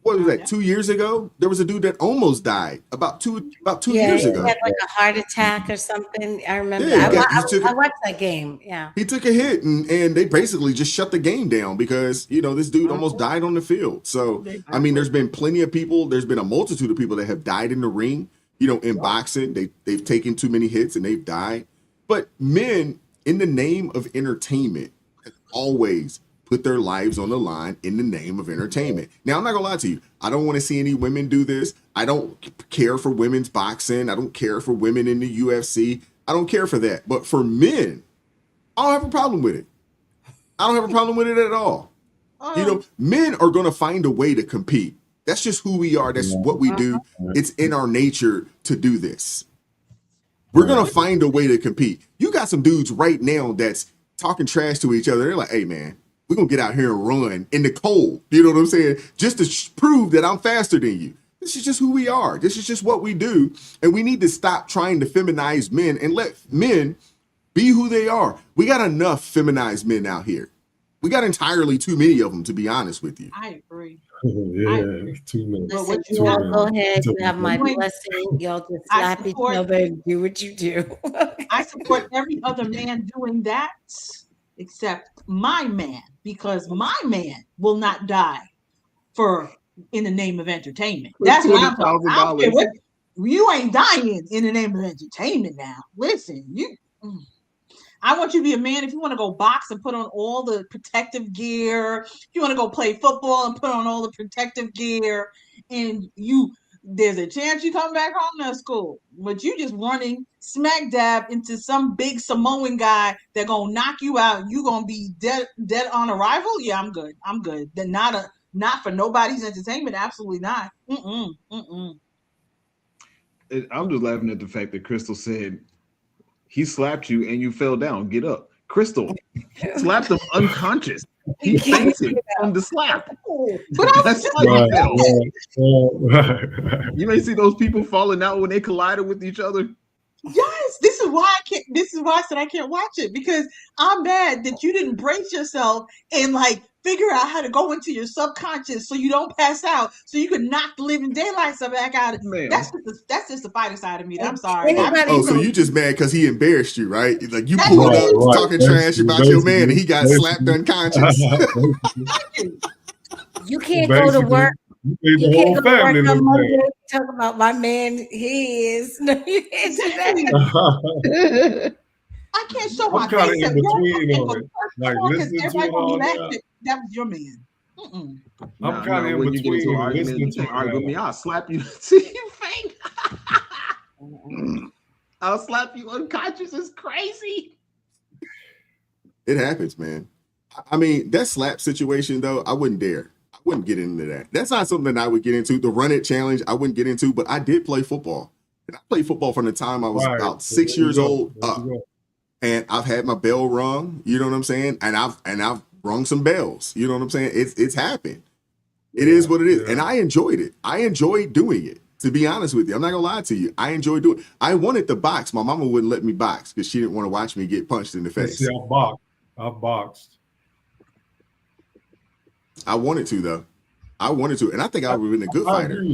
What was that? 2 years ago, there was a dude that almost died about two years ago. He had like a heart attack or something. I remember. Yeah, I watched that game. Yeah, he took a hit, and they basically just shut the game down because this dude almost died on the field. So I mean, there's been plenty of people. There's been a multitude of people that have died in the ring. In boxing, they've taken too many hits and they've died. But men, in the name of entertainment, have always put their lives on the line in the name of entertainment. Now, I'm not gonna lie to you. I don't want to see any women do this. I don't care for women's boxing. I don't care for women in the UFC. I don't care for that. But for men, I don't have a problem with it. I don't have a problem with it at all. Men are gonna find a way to compete. That's just who we are. That's what we do. It's in our nature to do this. We're gonna find a way to compete. You got some dudes right now that's talking trash to each other. They're like, "Hey, man, we're going to get out here and run in the cold." You know what I'm saying? Just to prove that I'm faster than you. This is just who we are. This is just what we do. And we need to stop trying to feminize men and let men be who they are. We got enough feminized men out here. We got entirely too many of them, to be honest with you. I agree. Yeah, too many. Listen, you all go ahead. You have my blessing. Y'all just slap each other and do what you do. I support every other man doing that except my man, because my man will not die in the name of entertainment. That's what I'm talking about. You ain't dying in the name of entertainment now. Listen, I want you to be a man. If you want to go box and put on all the protective gear, if you want to go play football and put on all the protective gear, and there's a chance you come back home, that's cool. But you just running smack dab into some big Samoan guy that gonna knock you out. You gonna be dead on arrival. Yeah, I'm good. Then not for nobody's entertainment. Absolutely not. I'm just laughing at the fact that Crystal said he slapped you and you fell down. Get up. Crystal slapped him unconscious. He fainted from the slap. That's you may see those people falling out when they collided with each other. Yes, this is why I can't. This is why I said I can't watch it, because I'm mad that you didn't brace yourself and figure out how to go into your subconscious so you don't pass out, so you can knock the living daylights back out of it. That's just the fighter side of me. I'm sorry. So you just mad because he embarrassed you, right? Like you pulled up talking trash about your man and he got slapped unconscious. You can't go to work. You can't go to work on Monday. Talk about my man. He is. No, you can't do that. I can't show my face. In between on it. Like listening to it all that was your man. I'm kind of in between listening to argue with me. I'll slap you till you faint. I'll slap you unconscious. It's crazy. It happens, man. I mean, that slap situation though, I wouldn't dare. I wouldn't get into that. That's not something that I would get into. The Run It Challenge, I wouldn't get into, but I did play football. And I played football from the time I was about 6 years old up. And I've had my bell rung, you know what I'm saying? And I've rung some bells, you know what I'm saying? It's happened. It is what it is. And I enjoyed it. I enjoyed doing it, to be honest with you. I'm not gonna lie to you. I enjoyed doing it. I wanted to box. My mama wouldn't let me box because she didn't want to watch me get punched in the face. See, I boxed. I wanted to though. I wanted to, and I think I would have been a good fighter.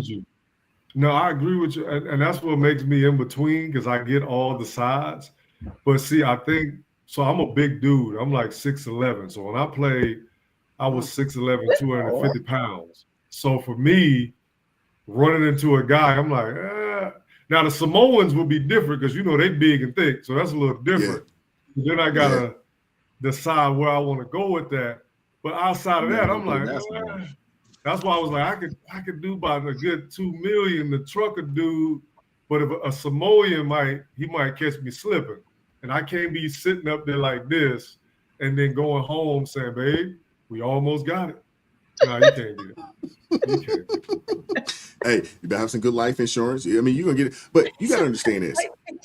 No, I agree with you, and that's what makes me in between because I get all the sides. But see, I think so. I'm a big dude. I'm like 6'11". So when I played, I was 6'11", 250 pounds. So for me, running into a guy, I'm like, Now the Samoans would be different because they big and thick, so that's a little different. Yeah. Then I gotta decide where I want to go with that. But outside of that, I'm like, that's why I was like, I could do about a good $2 million. The trucker dude, but if a Samoan might catch me slipping, and I can't be sitting up there like this and then going home saying, "Babe, we almost got it." No, you can't do that. You can't do that. Hey, you better have some good life insurance. I mean, you're gonna get it, but you gotta understand this.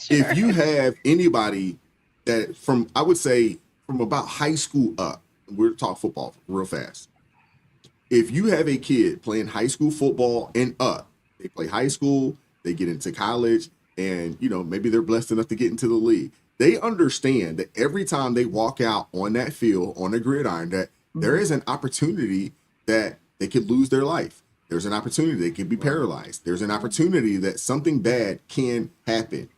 If you have anybody that I would say from about high school up, we're talking football real fast. If you have a kid playing high school football and up, they play high school, they get into college, and maybe they're blessed enough to get into the league. They understand that every time they walk out on that field, on the gridiron, that there is an opportunity that they could lose their life. There's an opportunity they could be paralyzed. There's an opportunity that something bad can happen.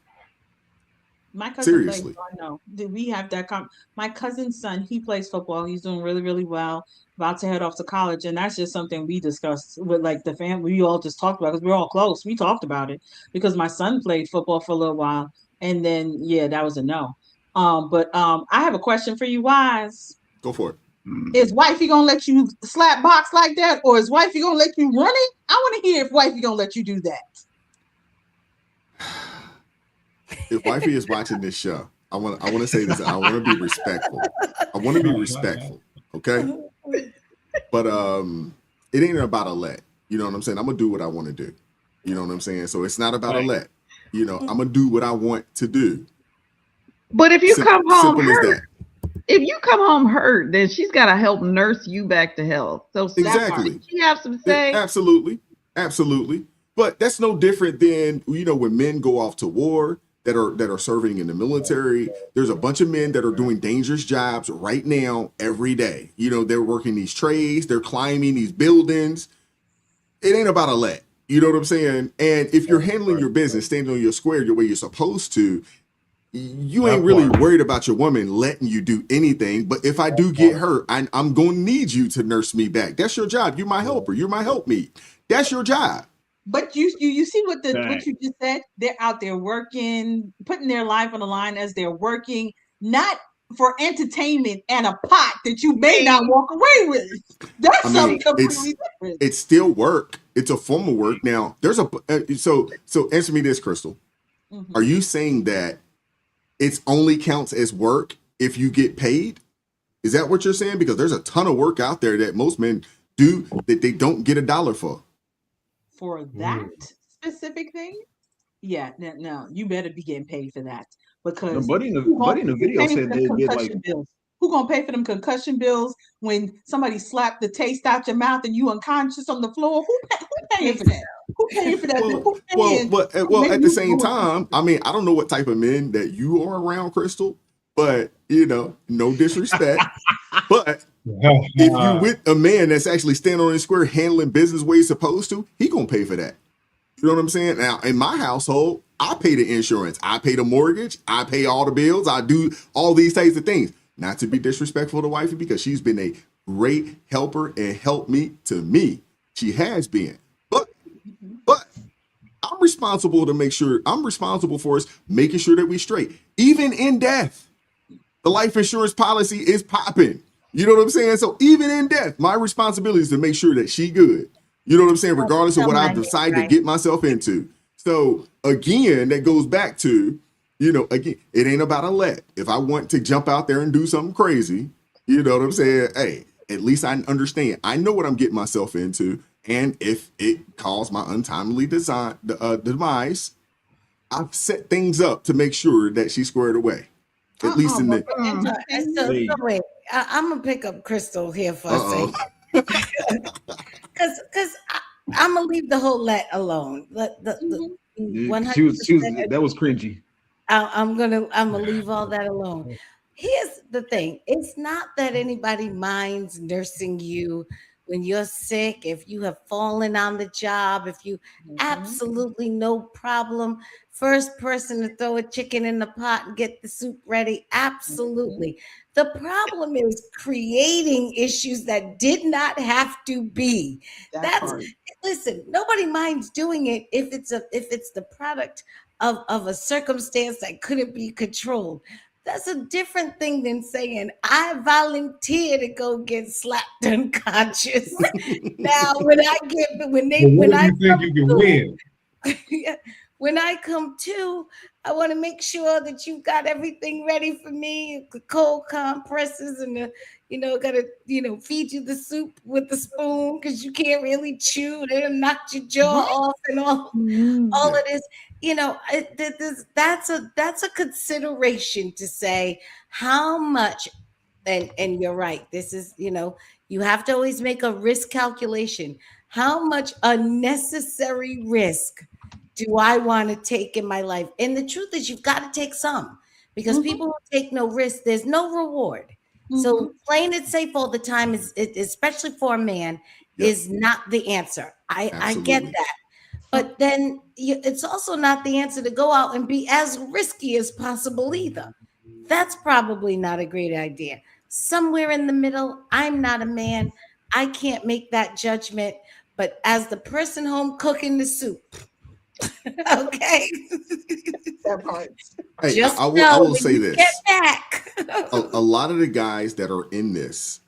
My cousin Seriously. plays, I know. Did we have that? My cousin's son, he plays football. He's doing really, really well. About to head off to college, and that's just something we discussed with the family. We all just talked about because we're all close. We talked about it because my son played football for a little while, and then that was a no. But I have a question for you, Wise. Go for it. Is wifey gonna let you slap box like that, or is wifey gonna let you run it? I want to hear if wifey gonna let you do that. If wifey is watching this show, I want to say this. I want to be respectful. Okay. But it ain't about a let. You know what I'm saying? I'm gonna do what I want to do. You know what I'm saying? So it's not about a let. I'm gonna do what I want to do. But if you come home hurt, then she's got to help nurse you back to health. So exactly, she have some say. Absolutely. But that's no different than when men go off to war that are serving in the military. There's a bunch of men that are doing dangerous jobs right now every day. They're working these trades, they're climbing these buildings. It ain't about a let. You know what I'm saying? And if you're handling your business, standing on your square the way you're supposed to, you ain't really worried about your woman letting you do anything. But if I do get hurt, I'm going to need you to nurse me back. That's your job. You're my helper. You're my helpmeet. That's your job. But you see what you just said? They're out there working, putting their life on the line as they're working, not for entertainment and a pot that you may not walk away with. That's something completely different. It's still work. It's a form of work. Now, there's so answer me this, Crystal. Mm-hmm. Are you saying that it only counts as work if you get paid? Is that what you're saying? Because there's a ton of work out there that most men do that they don't get $1 for. For that specific thing? Yeah, no, you better be getting paid for that. Because buddy in the video said they did like bills. Who gonna pay for them concussion bills when somebody slapped the taste out your mouth and you unconscious on the floor? Who paying for that? Who paying for that? Well, at the same time, I mean, I don't know what type of men that you are around, Crystal, but no disrespect. But if you with a man that's actually standing on his square handling business where he's supposed to, he gonna pay for that. You know what I'm saying? Now, in my household, I pay the insurance, I pay the mortgage, I pay all the bills, I do all these types of things. Not to be disrespectful to wifey, because she's been a great helper and helpmeet to me. She has been. But I'm responsible for us making sure that we straight. Even in death, the life insurance policy is popping. You know what I'm saying? So even in death, my responsibility is to make sure that she good. You know what I'm saying? Regardless of what I decide to get myself into. So again, that goes back to, again, it ain't about a let. If I want to jump out there and do something crazy, you know what I'm saying? Hey, at least I understand. I know what I'm getting myself into. And if it caused my untimely demise, I've set things up to make sure that she's squared away. At least in the... So wait, I'm going to pick up Crystal here for a second. Because I'm going to leave the whole let alone. That was cringy. I'm gonna leave all that alone. Here's the thing: it's not that anybody minds nursing you when you're sick, if you have fallen on the job, if you absolutely no problem. First person to throw a chicken in the pot and get the soup ready. Absolutely. The problem is creating issues that did not have to be. Listen, nobody minds doing it if it's the product of a circumstance that couldn't be controlled. That's a different thing than saying I volunteer to go get slapped unconscious. Now, when I come to, I want to make sure that you've got everything ready for me. The cold compresses and gotta feed you the soup with the spoon because you can't really chew. They'll knock your jaw off and all of this. That's a consideration to say how much, and you're right. This is, you have to always make a risk calculation. How much unnecessary risk do I want to take in my life? And the truth is, you've got to take some, because people who take no risk, there's no reward. So playing it safe all the time is, especially for a man, is not the answer. I get that. But then it's also not the answer to go out and be as risky as possible either. That's probably not a great idea. Somewhere in the middle, I'm not a man. I can't make that judgment. But as the person home cooking the soup, okay. That part. Hey, I will say this. Get back. a lot of the guys that are in this,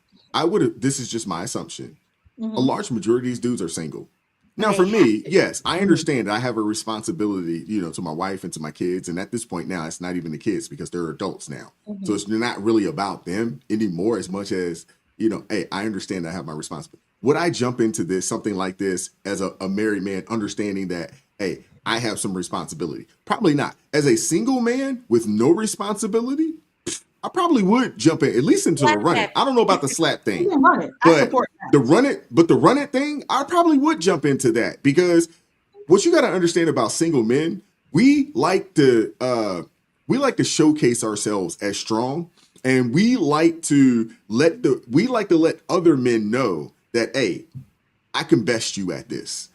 this is just my assumption. A large majority of these dudes are single. Now, for me, yes, I understand that I have a responsibility, to my wife and to my kids. And at this point now, it's not even the kids because they're adults now. So it's not really about them anymore as much as, hey, I understand that I have my responsibility. Would I jump into this, something like this, as a married man, understanding that, hey, I have some responsibility? Probably not. As a single man with no responsibility, I probably would jump in, at least into the run it. I don't know about the slap thing, but the run it thing, I probably would jump into that, because what you got to understand about single men, we like to showcase ourselves as strong, and we like to let other men know that, hey, I can best you at this.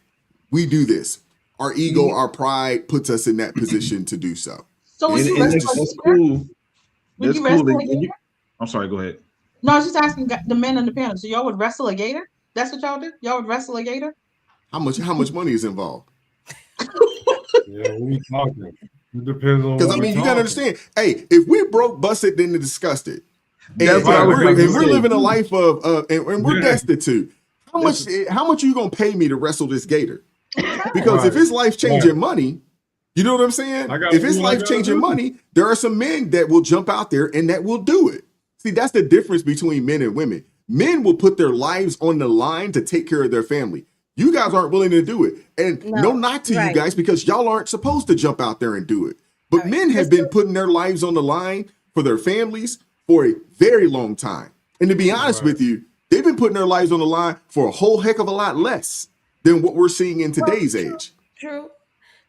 We do this. Our ego, our pride puts us in that position to do so. So that's cool. That's cool. I'm sorry, go ahead. No, I was just asking the men on the panel. So y'all would wrestle a gator? That's what y'all do? Y'all would wrestle a gator? How much money is involved? Yeah, we talking. It depends on. Because you gotta understand. Hey, if we broke, busted, then disgusted, and we're living a life of and we're destitute. How much are you gonna pay me to wrestle this gator? Because if it's life changing money, you know what I'm saying? If it's life changing money, there are some men that will jump out there and that will do it. See, that's the difference between men and women. Men will put their lives on the line to take care of their family. You guys aren't willing to do it. And no knock to you guys, because y'all aren't supposed to jump out there and do it. But men have been putting their lives on the line for their families for a very long time. And to be honest with you, they've been putting their lives on the line for a whole heck of a lot less than what we're seeing in today's age. True.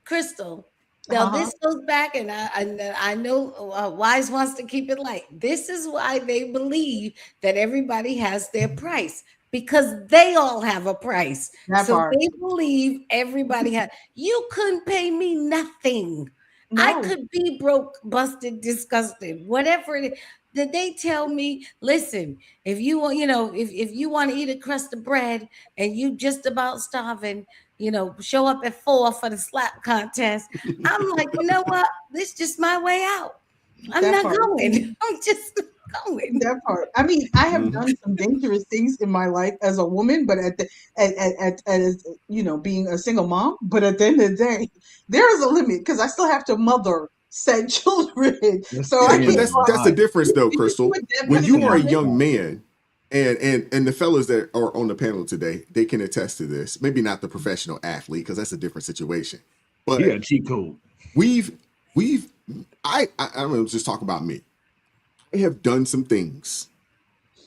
Crystal. Now this goes back, and I know Wise wants to keep it light. This is why they believe that everybody has their price, because they all have a price. They believe everybody has. You couldn't pay me nothing. No. I could be broke, busted, disgusted, whatever it is. Did they tell me, listen, if you want, if you want to eat a crust of bread and you just about starving, show up at 4 for the slap contest. I'm like, you know what? This is just my way out. I'm not going. I'm just going. That part. I mean, I have done some dangerous things in my life as a woman, but as being a single mom. But at the end of the day, there is a limit, because I still have to mother said children. So that's the difference, though, Crystal. When you are a young man. And the fellas that are on the panel today, they can attest to this. Maybe not the professional athlete, because that's a different situation. But yeah, cheat code. I'm gonna just talk about me. I have done some things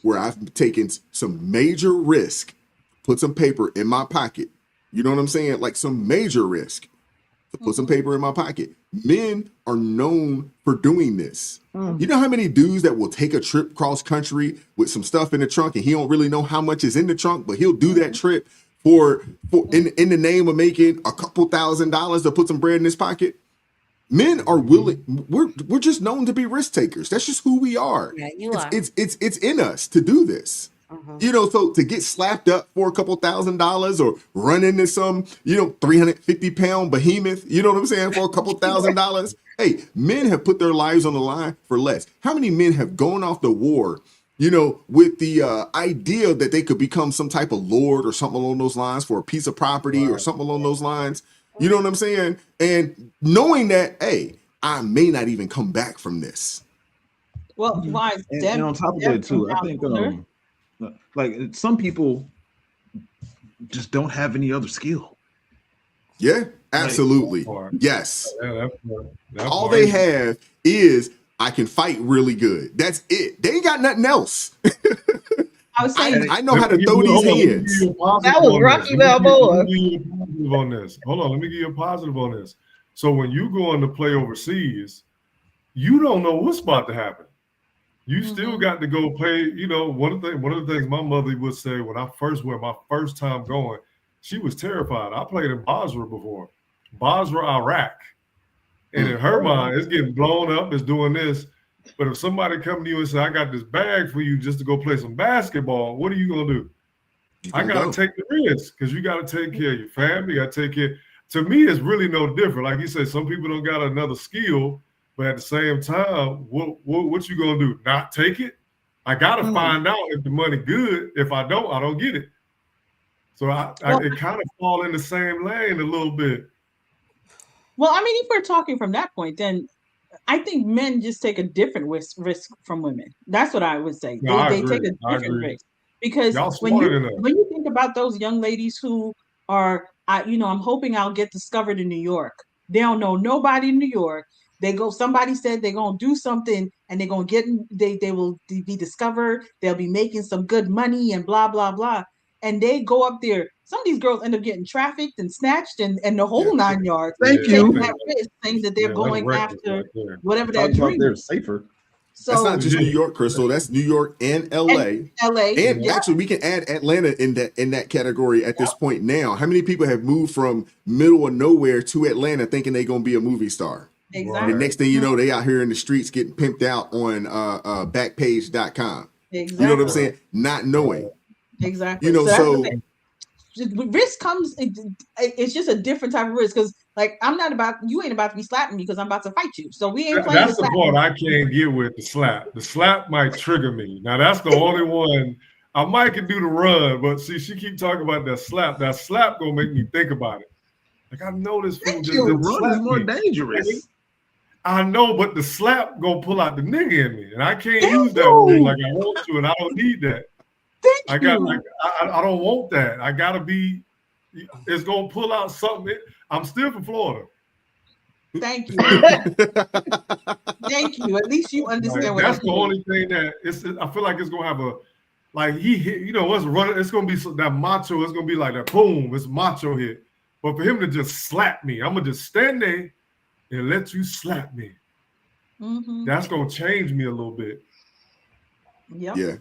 where I've taken some major risk, put some paper in my pocket. You know what I'm saying? Like some major risk to put some paper in my pocket. Men are known for doing this. You know how many dudes that will take a trip cross country with some stuff in the trunk and he don't really know how much is in the trunk, but he'll do that trip for in the name of making a couple $1,000s to put some bread in his pocket? Men are willing. We're just known to be risk takers. That's just who we are. Yeah, you are. It's in us to do this. You know, so to get slapped up for a couple $1,000s or run into some, 350-pound behemoth, you know what I'm saying, for a couple $1,000s. Hey, men have put their lives on the line for less. How many men have gone off the war, with the idea that they could become some type of lord or something along those lines for a piece of property or something along those lines? You know what I'm saying? And knowing that, hey, I may not even come back from this. Well, why? And on top of that too, I think like some people just don't have any other skill. Yeah, absolutely. Yes. All they have is I can fight really good. That's it. They ain't got nothing else. I was saying, I know how to throw these hands. That was Rocky Balboa. Let me give you a positive on this. Hold on, let me give you a positive on this. So when you go on to play overseas, you don't know what's about to happen. You still got to go play. One of the things my mother would say when I first went, my first time going, she was terrified. I played in Basra before, Basra, Iraq, and in her mind, it's getting blown up. It's doing this. But if somebody come to you and say, I got this bag for you just to go play some basketball, what are you going to do? I got to take the risk because you got to take care of your family. You got to take care. To me, it's really no different. Like you said, some people don't got another skill, but at the same time, what you going to do? Not take it? I got to find out if the money good. If I don't get it. So it kind of fall in the same lane a little bit. Well, I mean, if we're talking from that point, then I think men just take a different risk from women. That's what I would say. No, they take a different risk because when you think about those young ladies who are, I'm hoping I'll get discovered in New York. They don't know nobody in New York. Somebody said they're gonna do something and they're gonna they will be discovered. They'll be making some good money and blah blah blah. And they go up there. Some of these girls end up getting trafficked and snatched and the whole 9 yards. Thank you. That risk, saying that they're going after whatever that dream. They're safer. So that's not just New York, Crystal. That's New York and LA. And actually, we can add Atlanta in that category at this point now. How many people have moved from middle of nowhere to Atlanta thinking they're gonna be a movie star? Exactly. And the next thing you know, they out here in the streets getting pimped out on Backpage.com. Exactly. You know what I'm saying? Not knowing. Exactly. So risk comes. It's just a different type of risk because, like, you ain't about to be slapping me because I'm about to fight you. So we ain't playing. That's the part I can't get with the slap. The slap might trigger me. Now that's the only one. I might can do the run, but see, she keep talking about that slap. That slap gonna make me think about it. Like I know this fool just the run is more dangerous. I know, but the slap gonna pull out the nigga in me, and I can't use that word like I want to, and I don't need that. I don't want that. I gotta be. It's gonna pull out something. I'm still from Florida. Thank you. Thank you. At least you understand what that's the only thing that I feel like it's gonna have a he hit. What's running? It's gonna be that macho. It's gonna be like that. Boom! It's macho hit. But for him to just slap me, I'm gonna just stand there and let you slap me. That's gonna change me a little bit. Yep. Yeah.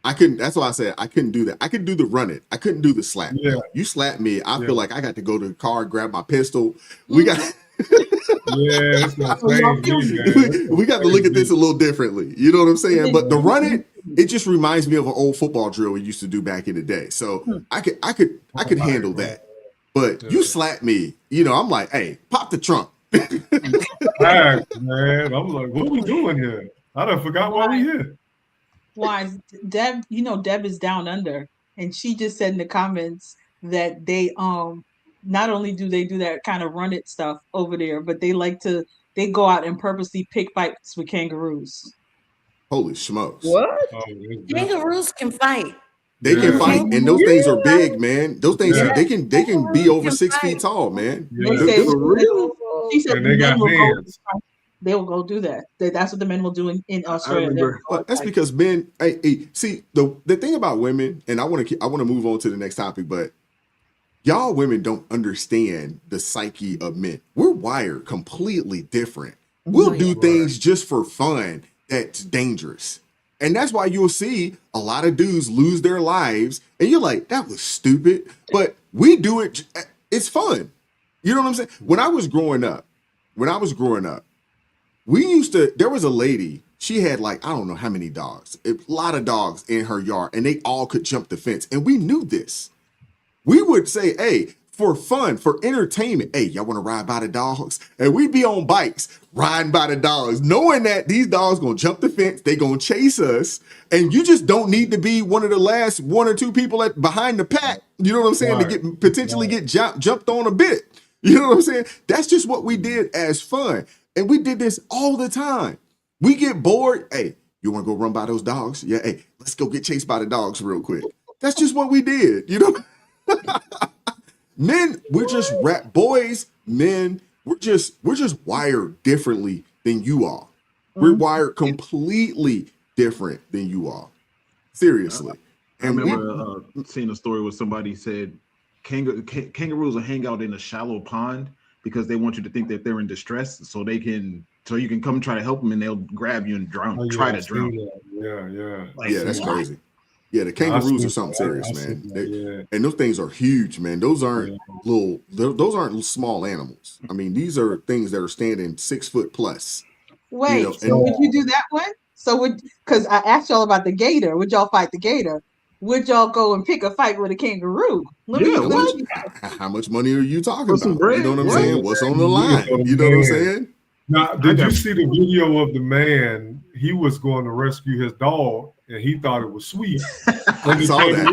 I couldn't. That's why I said I couldn't do that. I could do the run it. I couldn't do the slap. Yeah. You slap me. I feel like I got to go to the car, grab my pistol. We got. It's gonna change me, we got to look at this a little differently. You know what I'm saying? But the run it just reminds me of an old football drill we used to do back in the day. So I could handle that. But you slap me. I'm like, hey, pop the trunk. Man, I'm like, what are we doing here? I done forgot why we here. Why, Deb? Deb is down under, and she just said in the comments that they not only do they do that kind of run it stuff over there, but they go out and purposely pick fights with kangaroos. Holy smokes! What? Kangaroos can fight. They can fight, and those things are big, man. Those things they can be over 6 feet tall, man. She said they got hands. They will go do that. That's what the men will do in Australia. But that's because men. Hey, see the thing about women, and I want to move on to the next topic, but Y'all women don't understand the psyche of men. We're wired completely different. We'll do things just for fun that's dangerous. And that's why you'll see a lot of dudes lose their lives. And you're like, that was stupid. But we do it. It's fun. You know what I'm saying? When I was growing up, we used to, there was a lady, she had like, I don't know how many dogs, a lot of dogs in her yard, and they all could jump the fence. And we knew this. We would say, hey, for fun, for entertainment, hey, y'all want to ride by the dogs? And we'd be on bikes riding by the dogs, knowing that these dogs going to jump the fence, they going to chase us, and you just don't need to be one of the last one or two people behind the pack, you know what I'm saying, to get potentially get jumped on a bit. You know what I'm saying? That's just what we did as fun. And we did this all the time. We get bored. Hey, you want to go run by those dogs? Yeah, hey, let's go get chased by the dogs real quick. That's just what we did, you know? Men, we're just boys, men, we're just wired differently than you are. We're wired completely different than you are. Seriously. I remember seeing a story where somebody said kangaroos will hang out in a shallow pond because they want you to think that they're in distress, so you can come try to help them, and they'll grab you and drown. Try to drown. Yeah, that's crazy. Yeah, the kangaroos are something serious, man. And those things are huge, man. Those aren't those aren't small animals. I mean, these are things that are standing 6 foot plus. Wait, you know, so would you do that one? So because I asked y'all about the gator, would y'all fight the gator? Would y'all go and pick a fight with a kangaroo? How much money are you talking about? You know what I'm saying? What's on the line? You know what I'm saying? Now, did you see the video of the man? He was going to rescue his dog, and he thought it was sweet. I saw that.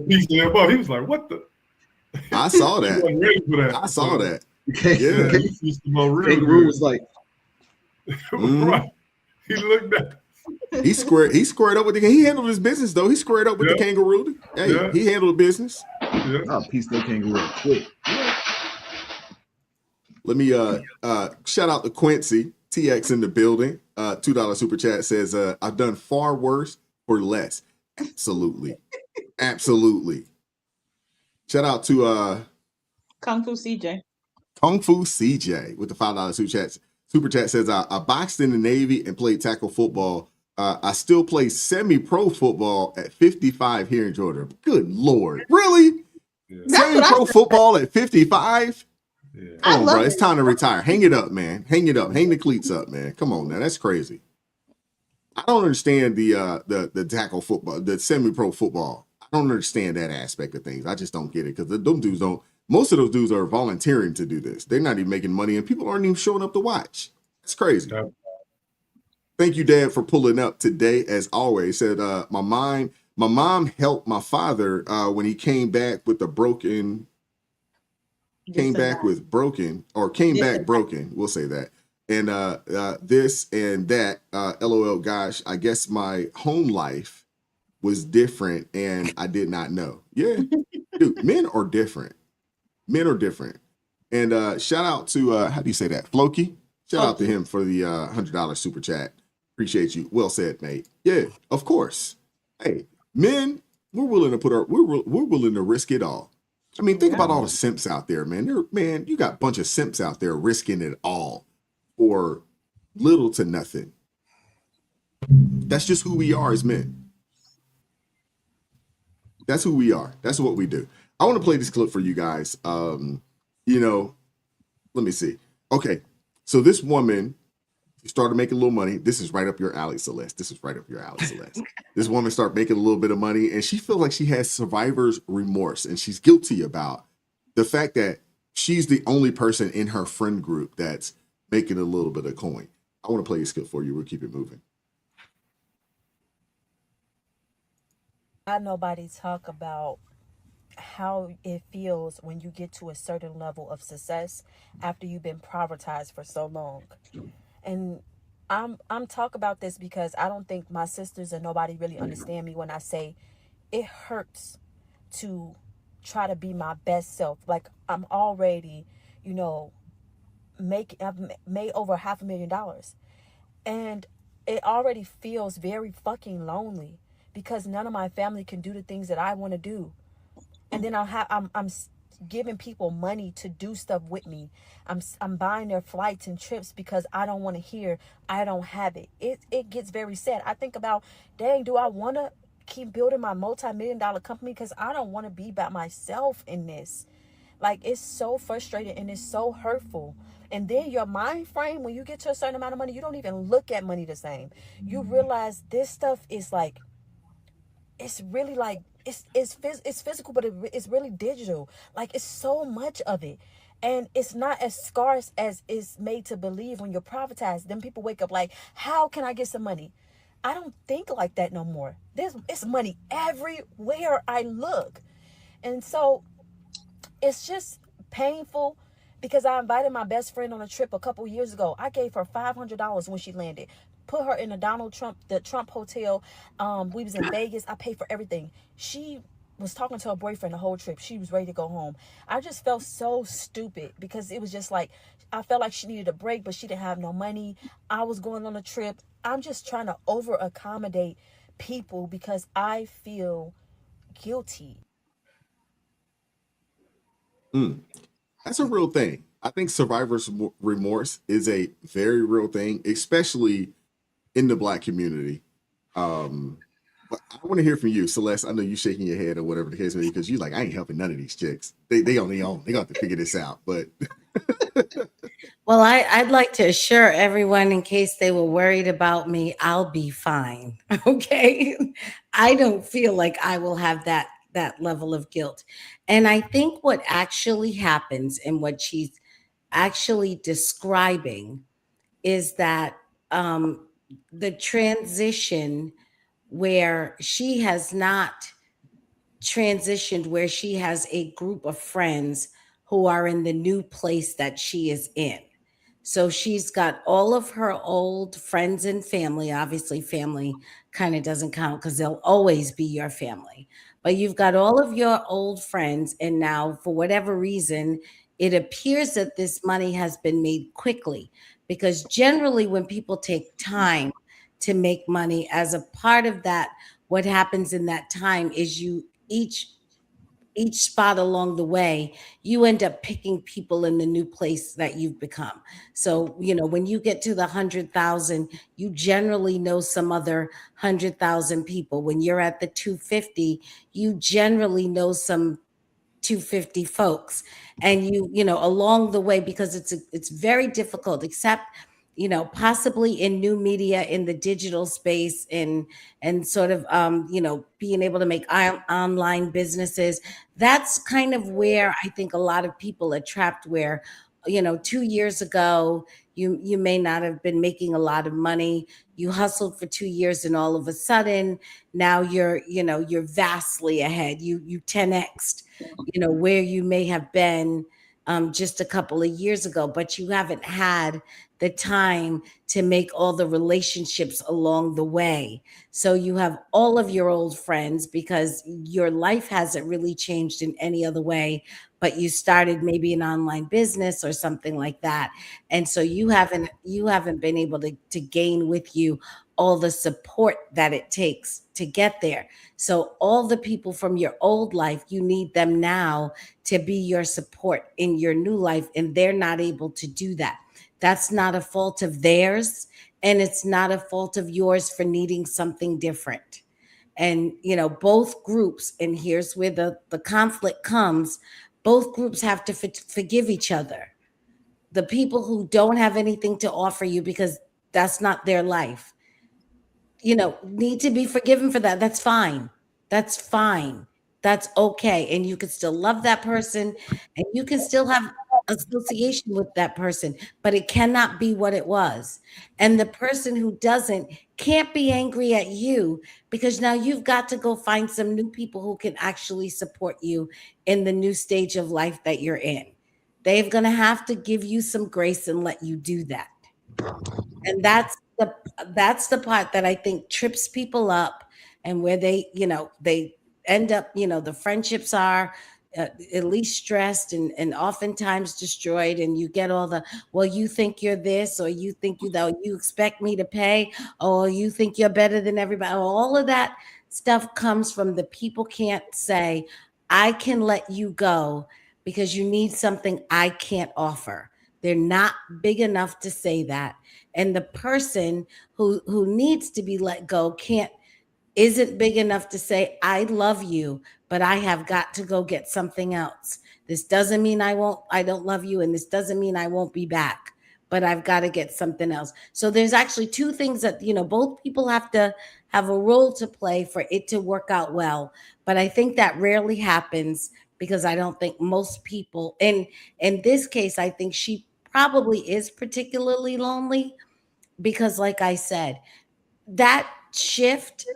He was like, "What the?" I saw that. He wasn't ready for that. I saw that. Yeah, kangaroo was like, right. He looked at. He squared up with he handled his business though. He squared up with the kangaroo. Hey, he handled business. Yeah. I'll piece that kangaroo quick. Let me shout out to Quincy TX in the building. $2 super chat says I've done far worse for less. Absolutely. Absolutely. Shout out to Kung Fu CJ. Kung Fu CJ with the $5 super chat. Super chat says I boxed in the Navy and played tackle football. I still play semi-pro football at 55 here in Georgia. Good Lord. Really? Yeah. Semi-pro football at 55? Yeah. Come on, bro. It's time to retire. Hang it up, man. Hang it up. Hang the cleats up, man. Come on now. That's crazy. I don't understand the tackle football, the semi-pro football. I don't understand that aspect of things. I just don't get it because them dudes don't. Most of those dudes are volunteering to do this. They're not even making money, and people aren't even showing up to watch. It's crazy. Yeah. Thank you, Dad, for pulling up today. As always, said my mom helped my father when he came back with a broken. Came back broken. We'll say that. And this and that. LOL. Gosh, I guess my home life was different, and I did not know. Yeah, dude, men are different. Men are different. And shout out to how do you say that? Floki. Shout out to him for the $100 super chat. Appreciate you. Well said, mate. Yeah, of course. Hey, men, we're willing to we're willing to risk it all. I mean, think about all the simps out there, man. You got a bunch of simps out there risking it all for little to nothing. That's just who we are as men. That's who we are. That's what we do. I want to play this clip for you guys. Let me see. Okay, so this woman started making a little money. This is right up your alley, Celeste. This woman started making a little bit of money, and she feels like she has survivor's remorse, and she's guilty about the fact that she's the only person in her friend group that's making a little bit of coin. I want to play this clip for you. We'll keep it moving. Nobody talk about how it feels when you get to a certain level of success after you've been prioritized for so long. And I'm talk about this because I don't think my sisters and nobody really understand me when I say it hurts to try to be my best self. Like I'm already, I've made over $500,000, and it already feels very fucking lonely because none of my family can do the things that I want to do. And then I'm giving people money to do stuff with me. I'm buying their flights and trips because I don't want to hear I don't have it. It gets very sad. I think about, dang, do I want to keep building my multi-million-dollar company? Because I don't want to be by myself in this. Like, it's so frustrating and it's so hurtful. And then your mind frame, when you get to a certain amount of money, you don't even look at money the same. You realize this stuff is like, it's really like, it's physical, but it's really digital. Like, it's so much of it. And it's not as scarce as it's made to believe when you're privatized. Then people wake up like, how can I get some money? I don't think like that no more. It's money everywhere I look. And so it's just painful, because I invited my best friend on a trip a couple years ago. I gave her $500 when she landed. Put her in the Trump hotel. We was in Vegas. I paid for everything. She was talking to her boyfriend the whole trip. She was ready to go home. I just felt so stupid, because it was just like, I felt like she needed a break, but she didn't have no money. I was going on a trip. I'm just trying to over accommodate people because I feel guilty. That's a real thing. I think survivor's remorse is a very real thing, especially in the Black community. But I want to hear from you, Celeste. I know you shaking your head or whatever the case may be, because you're like, I ain't helping none of these chicks. They on their own. They got to figure this out. But well, I'd like to assure everyone, in case they were worried about me, I'll be fine. Okay. I don't feel like I will have that level of guilt. And I think what actually happens, and what she's actually describing, is that the transition where she has not transitioned, where she has a group of friends who are in the new place that she is in. So she's got all of her old friends and family. Obviously, family kind of doesn't count because they'll always be your family. But you've got all of your old friends. And now, for whatever reason, it appears that this money has been made quickly, because generally when people take time to make money, as a part of that, what happens in that time is you each spot along the way, you end up picking people in the new place that you've become. So, when you get to the 100,000, you generally know some other 100,000 people. When you're at the 250, you generally know some 250 folks. And along the way, because it's very difficult, except possibly in new media, in the digital space, and sort of being able to make online businesses. That's kind of where I think a lot of people are trapped, where 2 years ago you may not have been making a lot of money. You hustled for 2 years, and all of a sudden now you're vastly ahead. You 10x'd where you may have been just a couple of years ago, but you haven't had the time to make all the relationships along the way. So you have all of your old friends, because your life hasn't really changed in any other way, but you started maybe an online business or something like that. And so you haven't been able to gain with you all the support that it takes to get there. So all the people from your old life, you need them now to be your support in your new life, and they're not able to do that. That's not a fault of theirs, and it's not a fault of yours for needing something different. And both groups, and here's where the conflict comes, both groups have to forgive each other. The people who don't have anything to offer you, because that's not their life, need to be forgiven for that. That's fine. That's fine. That's okay. And you can still love that person, and you can still have association with that person, but it cannot be what it was. And the person who doesn't can't be angry at you, because now you've got to go find some new people who can actually support you in the new stage of life that you're in. They're going to have to give you some grace and let you do that. And that's the part that I think trips people up, and where they end up, the friendships are at least stressed and oftentimes destroyed. And you get all the, well, you think you're this, or you think you expect me to pay, or you think you're better than everybody. All of that stuff comes from the people can't say, I can let you go because you need something I can't offer. They're not big enough to say that. And the person who needs to be let go isn't big enough to say, I love you, but I have got to go get something else. This doesn't mean I don't love you, and this doesn't mean I won't be back, but I've got to get something else. So there's actually two things that, both people have to have a role to play for it to work out well. But I think that rarely happens, because I don't think most people, and in this case, I think she probably is particularly lonely, because like I said, that shift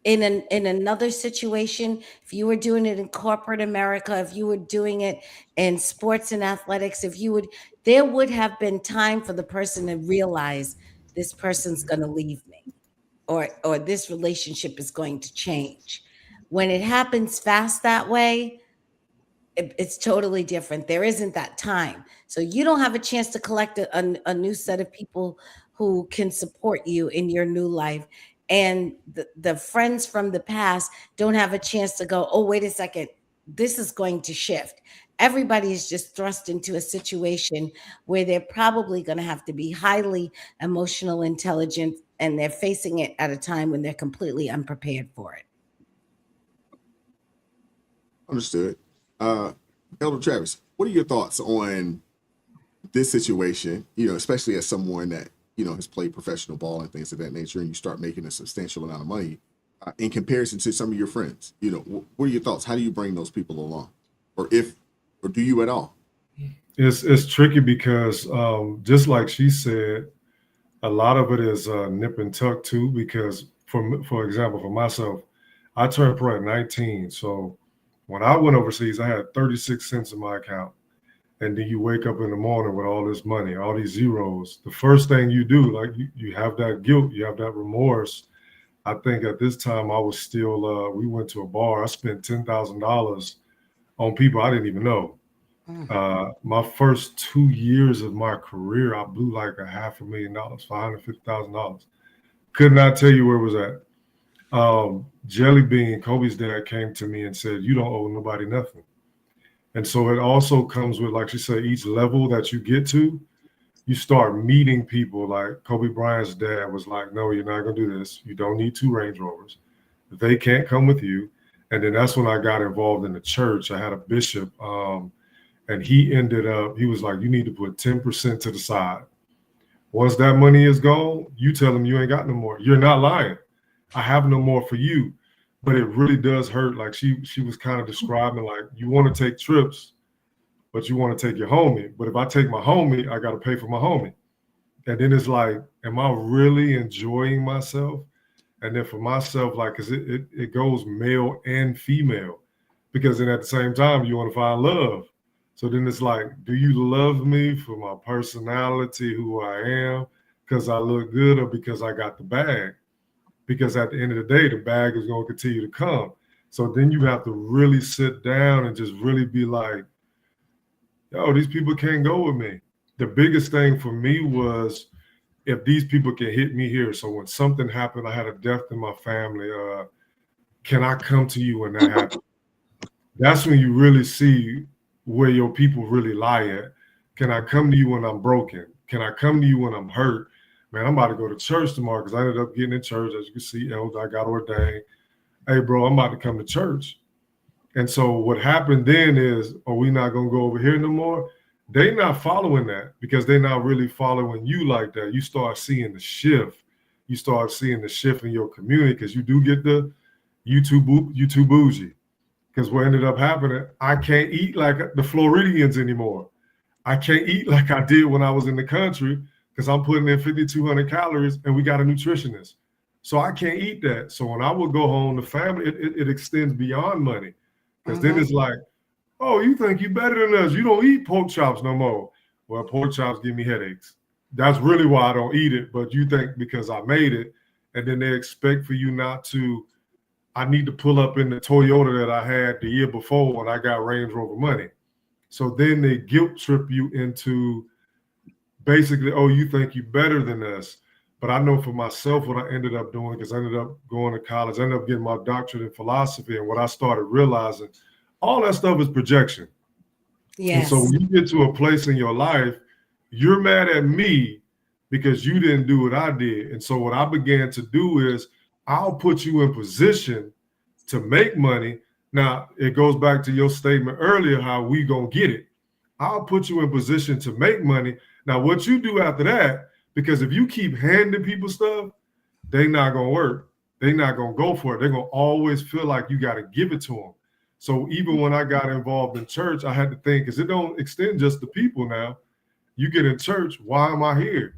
in another situation, if you were doing it in corporate America, if you were doing it in sports and athletics, there would have been time for the person to realize this person's going to leave me, or this relationship is going to change. When it happens fast that way, it's totally different. There isn't that time. So you don't have a chance to collect a new set of people who can support you in your new life. And the friends from the past don't have a chance to go, oh, wait a second, this is going to shift. Everybody is just thrust into a situation where they're probably going to have to be highly emotional intelligent, and they're facing it at a time when they're completely unprepared for it. Understood. Elder Travis, what are your thoughts on this situation, especially as someone that, has played professional ball and things of that nature, and you start making a substantial amount of money in comparison to some of your friends? What are your thoughts? How do you bring those people along? Or do you at all? It's tricky because just like she said, a lot of it is nip and tuck too, because for example, for myself, I turned pro at 19. So when I went overseas, I had 36 cents in my account. And then you wake up in the morning with all this money, all these zeros. The first thing you do, like you have that guilt, you have that remorse. I think at this time I was still, we went to a bar. I spent $10,000 on people I didn't even know. My first 2 years of my career, I blew like $500,000, $550,000. Could not tell you where it was at. Jelly Bean, Kobe's dad, came to me and said, you don't owe nobody nothing. And so it also comes with, like she said, each level that you get to, you start meeting people. Like Kobe Bryant's dad was like, no, you're not going to do this. You don't need 2 Range Rovers. They can't come with you. And then that's when I got involved in the church. I had a bishop, and he was like, you need to put 10% to the side. Once that money is gone, you tell him you ain't got no more. You're not lying. I have no more for you. But it really does hurt. Like she was kind of describing, like, you want to take trips, but you want to take your homie. But if I take my homie, I got to pay for my homie. And then it's like, am I really enjoying myself? And then for myself, like, cause it goes male and female, because then at the same time, you want to find love. So then it's like, do you love me for my personality, who I am, because I look good, or because I got the bag? Because at the end of the day, the bag is going to continue to come. So then you have to really sit down and just really be like, yo, these people can't go with me. The biggest thing for me was, if these people can hit me here. So when something happened, I had a death in my family. Can I come to you when that happens? That's when you really see where your people really lie at. Can I come to you when I'm broken? Can I come to you when I'm hurt? Man, I'm about to go to church tomorrow, because I ended up getting in church. As you can see, I got ordained. Hey, bro, I'm about to come to church. And so what happened then is, are we not going to go over here no more? They're not following that, because they're not really following you like that. You start seeing the shift. You start seeing the shift in your community, because you do get the YouTube bougie. Because what ended up happening, I can't eat like the Floridians anymore. I can't eat like I did when I was in the country, because I'm putting in 5,200 calories and we got a nutritionist. So I can't eat that. So when I would go home, the family, it extends beyond money. Because then it's like, oh, you think you better than us. You don't eat pork chops no more. Well, pork chops give me headaches. That's really why I don't eat it. But you think because I made it, and then they expect for you not to, I need to pull up in the Toyota that I had the year before when I got Range Rover money. So then they guilt trip you into basically, oh, you think you better than us. But I know for myself what I ended up doing, because I ended up going to college, I ended up getting my doctorate in philosophy. And what I started realizing, all that stuff is projection. Yes. And so when you get to a place in your life, you're mad at me because you didn't do what I did. And so what I began to do is I'll put you in position to make money. Now, it goes back to your statement earlier, how we gonna get it. I'll put you in position to make money. Now, what you do after that, because if you keep handing people stuff, they not gonna work. They not gonna go for it. They're gonna always feel like you got to give it to them. So even when I got involved in church, I had to think, because it don't extend just to people now. You get in church, why am I here?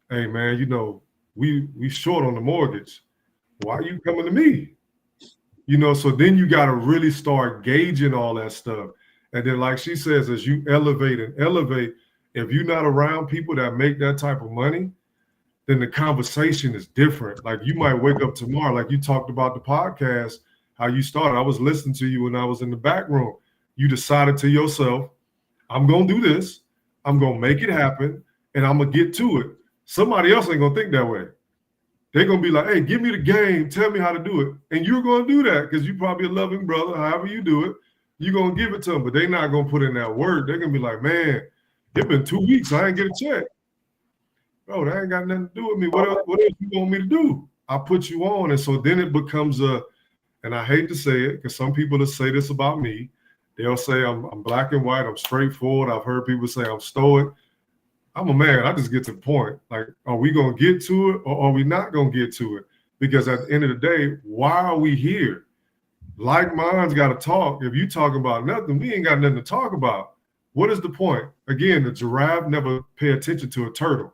Hey man, you know, we short on the mortgage. Why are you coming to me? You know, so then you got to really start gauging all that stuff. And then, like she says, as you elevate, if you're not around people that make that type of money, then the conversation is different. Like you might wake up tomorrow, like you talked about the podcast, how you started. I was listening to you when I was in the back room. You decided to yourself, I'm going to do this. I'm going to make it happen, and I'm going to get to it. Somebody else ain't going to think that way. They're going to be like, hey, give me the game. Tell me how to do it. And you're going to do that because you're probably a loving brother. However you do it, you're going to give it to them. But they're not going to put in that work. They're going to be like, man, it's been 2 weeks. I ain't get a check. Bro, that ain't got nothing to do with me. What else you want me to do? I put you on. And so then it becomes and I hate to say it because some people will say this about me. They'll say I'm black and white. I'm straightforward. I've heard people say I'm stoic. I'm a man. I just get to the point. Like, are we going to get to it or are we not going to get to it? Because at the end of the day, why are we here? Like minds got to talk. If you talking about nothing, we ain't got nothing to talk about. What is the point? Again, the giraffe never pay attention to a turtle.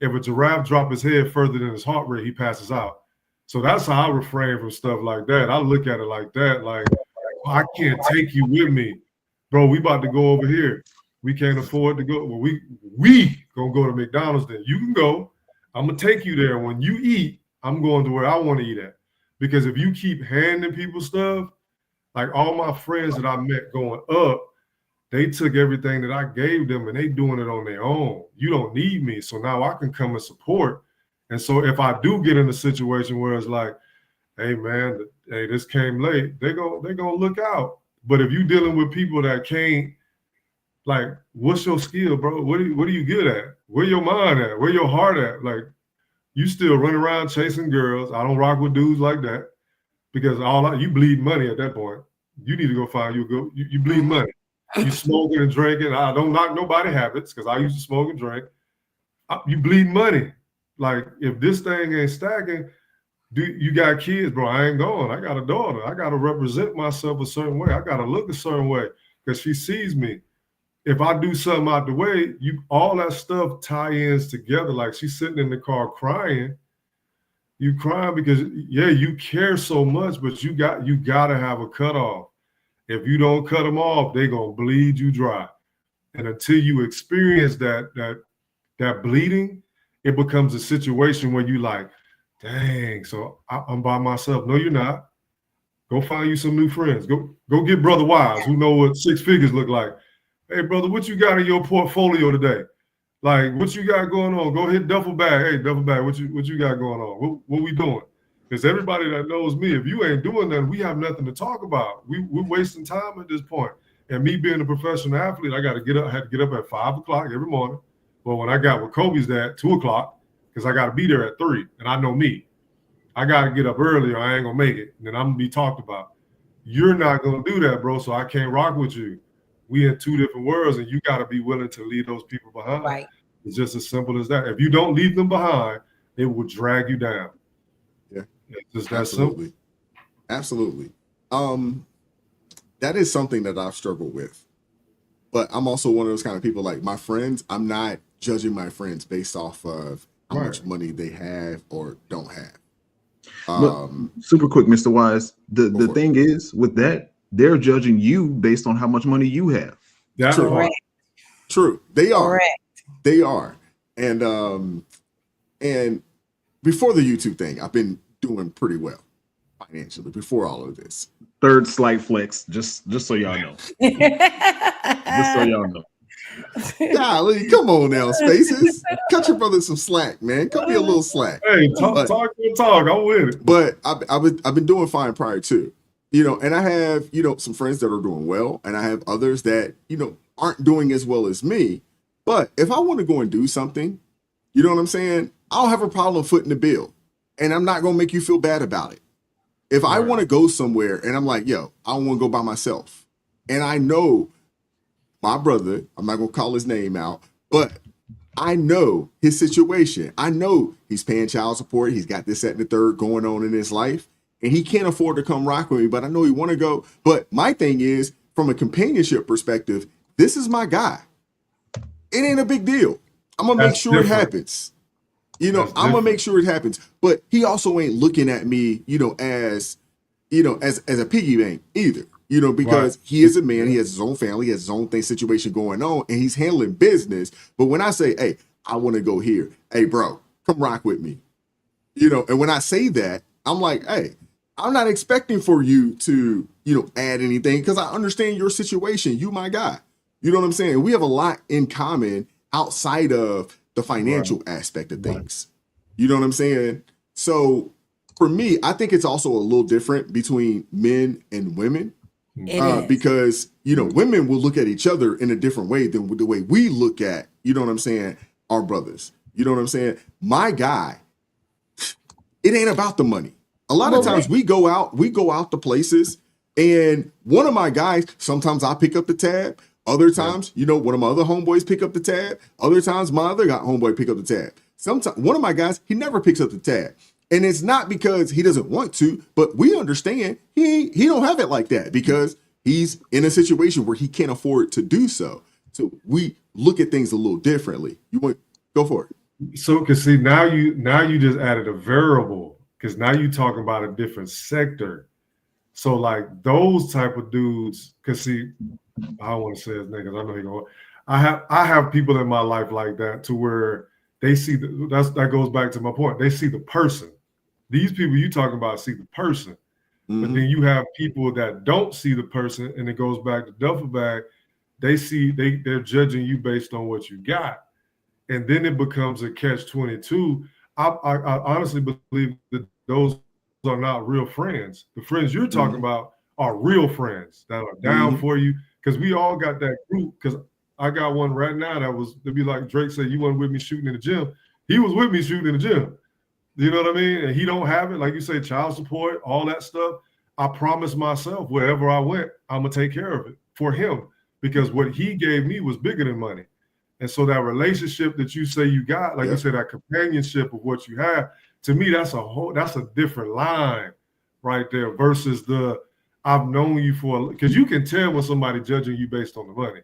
If a giraffe drop his head further than his heart rate, he passes out. So that's how I refrain from stuff like that. I look at it like that, like, I can't take you with me. Bro, we about to go over here. We can't afford to go. Well, we gonna go to McDonald's then. You can go. I'm gonna take you there. When you eat, I'm going to where I want to eat at. Because if you keep handing people stuff, like all my friends that I met going up, they took everything that I gave them and they doing it on their own. You don't need me. So now I can come and support. And so if I do get in a situation where it's like, hey man, hey, this came late, they're gonna look out. But if you dealing with people that can't, like, what's your skill, bro? What are you good at? Where your mind at? Where your heart at? Like, you still run around chasing girls. I don't rock with dudes like that because you bleed money at that point. You need to go find you bleed money. You smoking and drinking. I don't knock nobody habits because I used to smoke and drink. You bleed money. Like, if this thing ain't stacking, you got kids, bro. I ain't going. I got a daughter. I got to represent myself a certain way. I got to look a certain way because she sees me. If I do something out the way, all that stuff tie-ins together. Like, she's sitting in the car crying. You crying because, yeah, you care so much, but you got to have a cutoff. If you don't cut them off, they're going to bleed you dry. And until you experience that bleeding, it becomes a situation where you like, dang, so I'm by myself. No, you're not. Go find you some new friends. Go get Brother Wise, who know what 6 figures look like. Hey, brother, what you got in your portfolio today? Like, what you got going on? Go hit Duffel Bag. Hey, Duffel Bag, what you got going on? What we doing? Because everybody that knows me, if you ain't doing nothing, we have nothing to talk about. We're wasting time at this point. And me being a professional athlete, I got to get up. I had to get up at 5 o'clock every morning. Well, when I got with Kobe's dad, 2 o'clock, because I got to be there at 3. And I know me. I got to get up early or I ain't going to make it. And then I'm going to be talked about. You're not going to do that, bro, so I can't rock with you. We in 2 different worlds, and you got to be willing to leave those people behind. Right. It's just as simple as that. If you don't leave them behind, it will drag you down. Yeah. It's just that simple. Absolutely. That is something that I've struggled with. But I'm also one of those kind of people, like my friends, I'm not judging my friends based off of how much money they have or don't have. Super quick, Mr. Wise. The thing is with that, they're judging you based on how much money you have. That's true. True. They are. Correct. They are. And before the YouTube thing, I've been doing pretty well financially before all of this. Third slight flex, just so y'all know. Just so y'all know. Golly, come on now, Spaces. Cut your brother some slack, man. Cut me a little slack. Hey, talk. I'm with it. But I've been doing fine prior to. And I have, some friends that are doing well, and I have others that, aren't doing as well as me. But if I want to go and do something, you know what I'm saying? I don't have a problem footing the bill, and I'm not going to make you feel bad about it. If I want to go somewhere and I'm like, yo, I want to go by myself, and I know my brother, I'm not going to call his name out, but I know his situation. I know he's paying child support. He's got this, that, and the third going on in his life, and he can't afford to come rock with me, but I know he want to go. But my thing is, from a companionship perspective, this is my guy. It ain't a big deal. I'm going to make sure it happens. You know, I'm going to make sure it happens. But he also ain't looking at me, as a piggy bank either, because he is a man. He has his own family, he has his own situation going on, and he's handling business. But when I say, hey, I want to go here, hey, bro, come rock with me, and when I say that, I'm like, hey, I'm not expecting for you to, add anything, because I understand your situation. You my guy. You know what I'm saying? We have a lot in common outside of the financial aspect of things. You know what I'm saying? So for me, I think it's also a little different between men and women, because, women will look at each other in a different way than the way we look at, our brothers. You know what I'm saying? My guy, it ain't about the money. A lot of times we go out to places, and one of my guys, sometimes I pick up the tab. Other times, one of my other homeboys pick up the tab. Other times, my other homeboy pick up the tab. Sometimes, one of my guys, he never picks up the tab. And it's not because he doesn't want to, but we understand he don't have it like that because he's in a situation where he can't afford to do so. So we look at things a little differently. You want go for it. So, because see, now you just added a variable, because now you're talking about a different sector. So like those type of dudes, because see, I don't want to say his name because I know he going. I have people in my life like that, to where they see that goes back to my point. They see the person. These people you talking about see the person, but then you have people that don't see the person, and it goes back to duffel bag. They're judging you based on what you got, and then it becomes a catch-22. I honestly believe that those are not real friends. The friends you're talking about are real friends that are down for you. Because we all got that group. Because I got one right now they'd be like Drake said, you weren't with me shooting in the gym. He was with me shooting in the gym. You know what I mean? And he don't have it. Like you say, child support, all that stuff. I promised myself wherever I went, I'm going to take care of it for him. Because what he gave me was bigger than money. And so that relationship that you say you got, like you said, that companionship of what you have, to me, that's a different line right there versus I've known you because you can tell when somebody judging you based on the money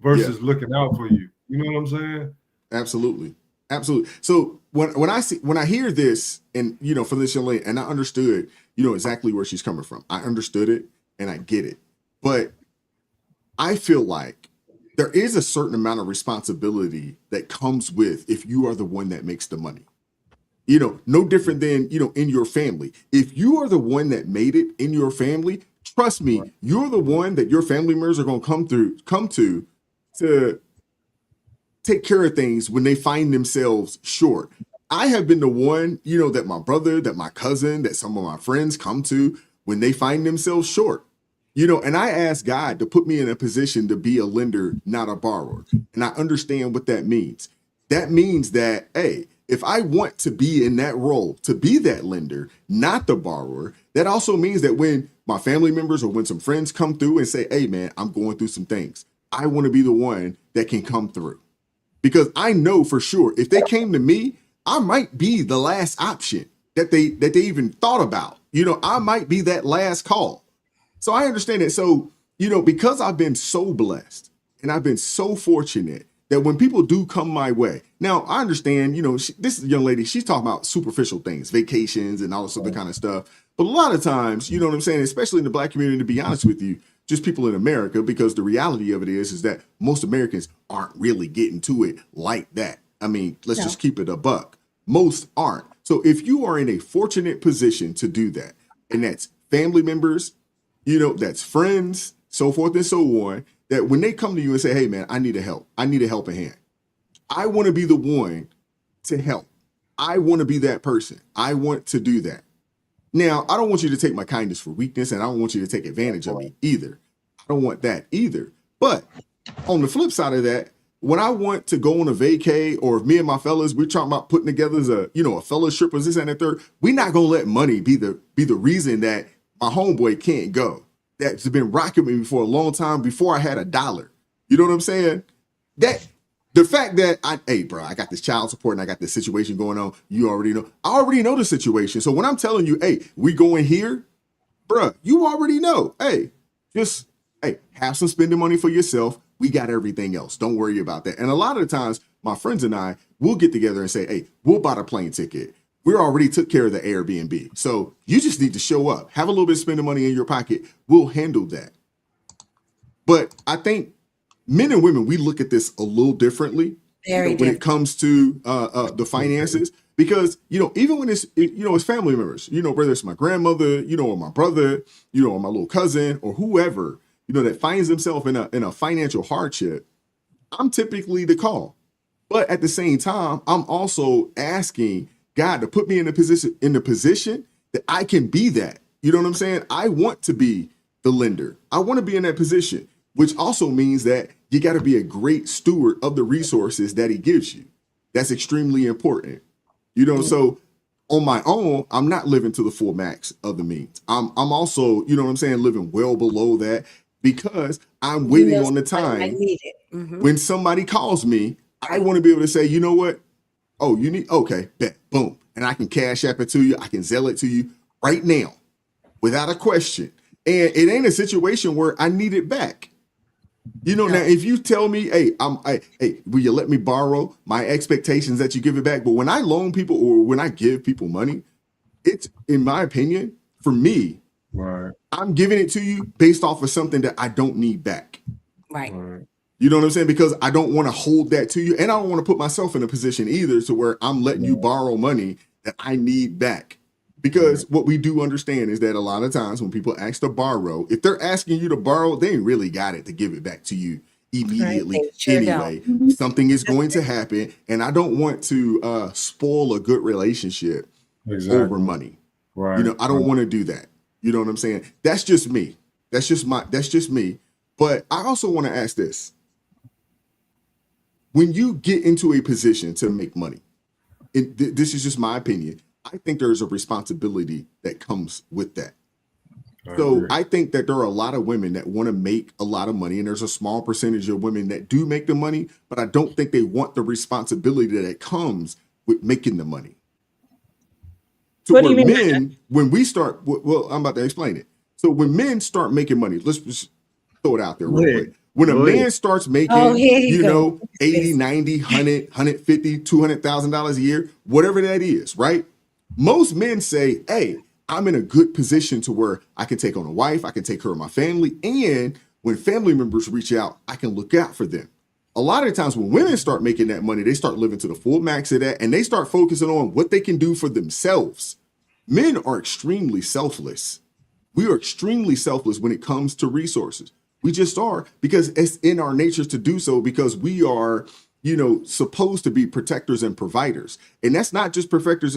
versus looking out for you. You know what I'm saying? Absolutely. So when I hear this, and from this young lady, and I understood, exactly where she's coming from. I understood it and I get it. But I feel like there is a certain amount of responsibility that comes with if you are the one that makes the money. No different than, in your family. If you are the one that made it in your family, trust me, you're the one that your family members are going to come to take care of things when they find themselves short. I have been the one, that my brother, that my cousin, that some of my friends come to when they find themselves short. And I ask God to put me in a position to be a lender, not a borrower. And I understand what that means. That means that, hey, if I want to be in that role, to be that lender, not the borrower, that also means that when my family members or when some friends come through and say, hey, man, I'm going through some things, I want to be the one that can come through. Because I know for sure if they came to me, I might be the last option that they even thought about. I might be that last call. So I understand it. So, because I've been so blessed and I've been so fortunate that when people do come my way, now I understand, this young lady, she's talking about superficial things, vacations and all this other kind of stuff. But a lot of times, you know what I'm saying, especially in the Black community, to be honest with you, just people in America, because the reality of it is that most Americans aren't really getting to it like that. I mean, let's just keep it a buck. Most aren't. So if you are in a fortunate position to do that, and that's family members, that's friends, so forth and so on, that when they come to you and say, hey, man, I need a helping hand. I want to be the one to help. I want to be that person. I want to do that. Now, I don't want you to take my kindness for weakness, and I don't want you to take advantage of me either. I don't want that either. But on the flip side of that, when I want to go on a vacay, or if me and my fellas, we're talking about putting together a fellowship or this and that third, we're not gonna let money be the reason that my homeboy can't go. That's been rocking with me for a long time before I had $1. You know what I'm saying? That the fact that hey bro, I got this child support and I got this situation going on. You already know. I already know the situation. So when I'm telling you, hey, we going here, bro, you already know. Hey, just have some spending money for yourself. We got everything else. Don't worry about that. And a lot of the times, my friends and I will get together and say, hey, we'll buy the plane ticket. We already took care of the Airbnb. So you just need to show up. Have a little bit of spending money in your pocket. We'll handle that. But I think men and women, we look at this a little differently when it comes to the finances. Because, even when it's family members, whether it's my grandmother, or my brother, or my little cousin or whoever, that finds themselves in a financial hardship, I'm typically the call. But at the same time, I'm also asking God to put me in the position that I can be that. You know what I'm saying? I want to be the lender. I want to be in that position, which also means that you got to be a great steward of the resources that he gives you. That's extremely important. So on my own, I'm not living to the full max of the means. I'm also, living well below that, because I'm waiting on the time when somebody calls me. I want to be able to say, you know what? Oh, you need, okay, bet, boom. And I can cash app it to you. I can Zelle it to you right now without a question. And it ain't a situation where I need it back. Now if you tell me, hey, will you let me borrow? My expectations that you give it back. But when I loan people or when I give people money, it's, in my opinion, for me, right, I'm giving it to you based off of something that I don't need back. Right. You know what I'm saying? Because I don't want to hold that to you. And I don't want to put myself in a position either to where I'm letting you borrow money that I need back. Because what we do understand is that a lot of times when people ask to borrow, if they're asking you to borrow, they ain't really got it to give it back to you immediately. Right, sure anyway. Something is going to happen. And I don't want to spoil a good relationship over money. Right. I don't want to do that. You know what I'm saying? That's just me. That's just me. But I also want to ask this. When you get into a position to make money, this is just my opinion, I think there's a responsibility that comes with that. I think that there are a lot of women that want to make a lot of money, and there's a small percentage of women that do make the money, but I don't think they want the responsibility that comes with making the money. So what do you mean men, when we start, well, I'm about to explain it. So when men start making money, let's just throw it out there real quick. When a man starts making, 80, 90, 100, 150, $200,000 a year, whatever that is, right? Most men say, hey, I'm in a good position to where I can take on a wife, I can take care of my family, and when family members reach out, I can look out for them. A lot of times when women start making that money, they start living to the full max of that, and they start focusing on what they can do for themselves. Men are extremely selfless. We are extremely selfless when it comes to resources. We just are, because it's in our nature to do so, because we are, supposed to be protectors and providers. And that's not just protectors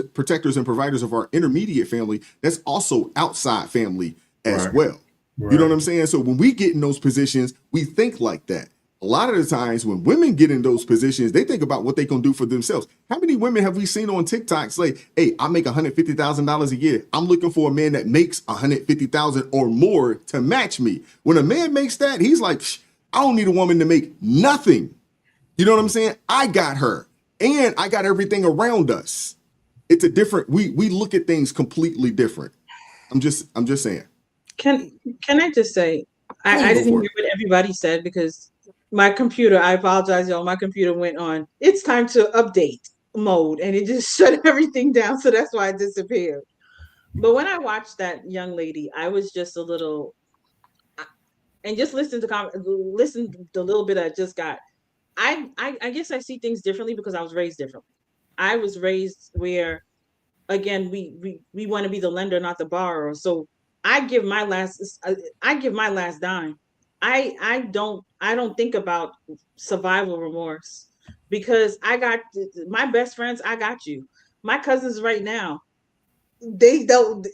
and providers of our intermediate family. That's also outside family as well. Right. You know what I'm saying? So when we get in those positions, we think like that. A lot of the times when women get in those positions, they think about what they can do for themselves. How many women have we seen on TikTok say, hey, I make $150,000 a year. I'm looking for a man that makes $150,000 or more to match me. When a man makes that, he's like, I don't need a woman to make nothing. You know what I'm saying? I got her, and I got everything around us. It's a different, we look at things completely different. I'm just saying. Can I just say, I didn't hear what everybody said because my computer, I apologize, y'all, my computer went on, it's time to update mode, and it just shut everything down. So that's why it disappeared. But when I watched that young lady, I was just a little, and just listen to a little bit I just got. I guess I see things differently because I was raised differently. I was raised where, again, we want to be the lender, not the borrower. So I give my last dime. I don't think about survival remorse because I got my best friends. I got you. My cousins right now, they don't,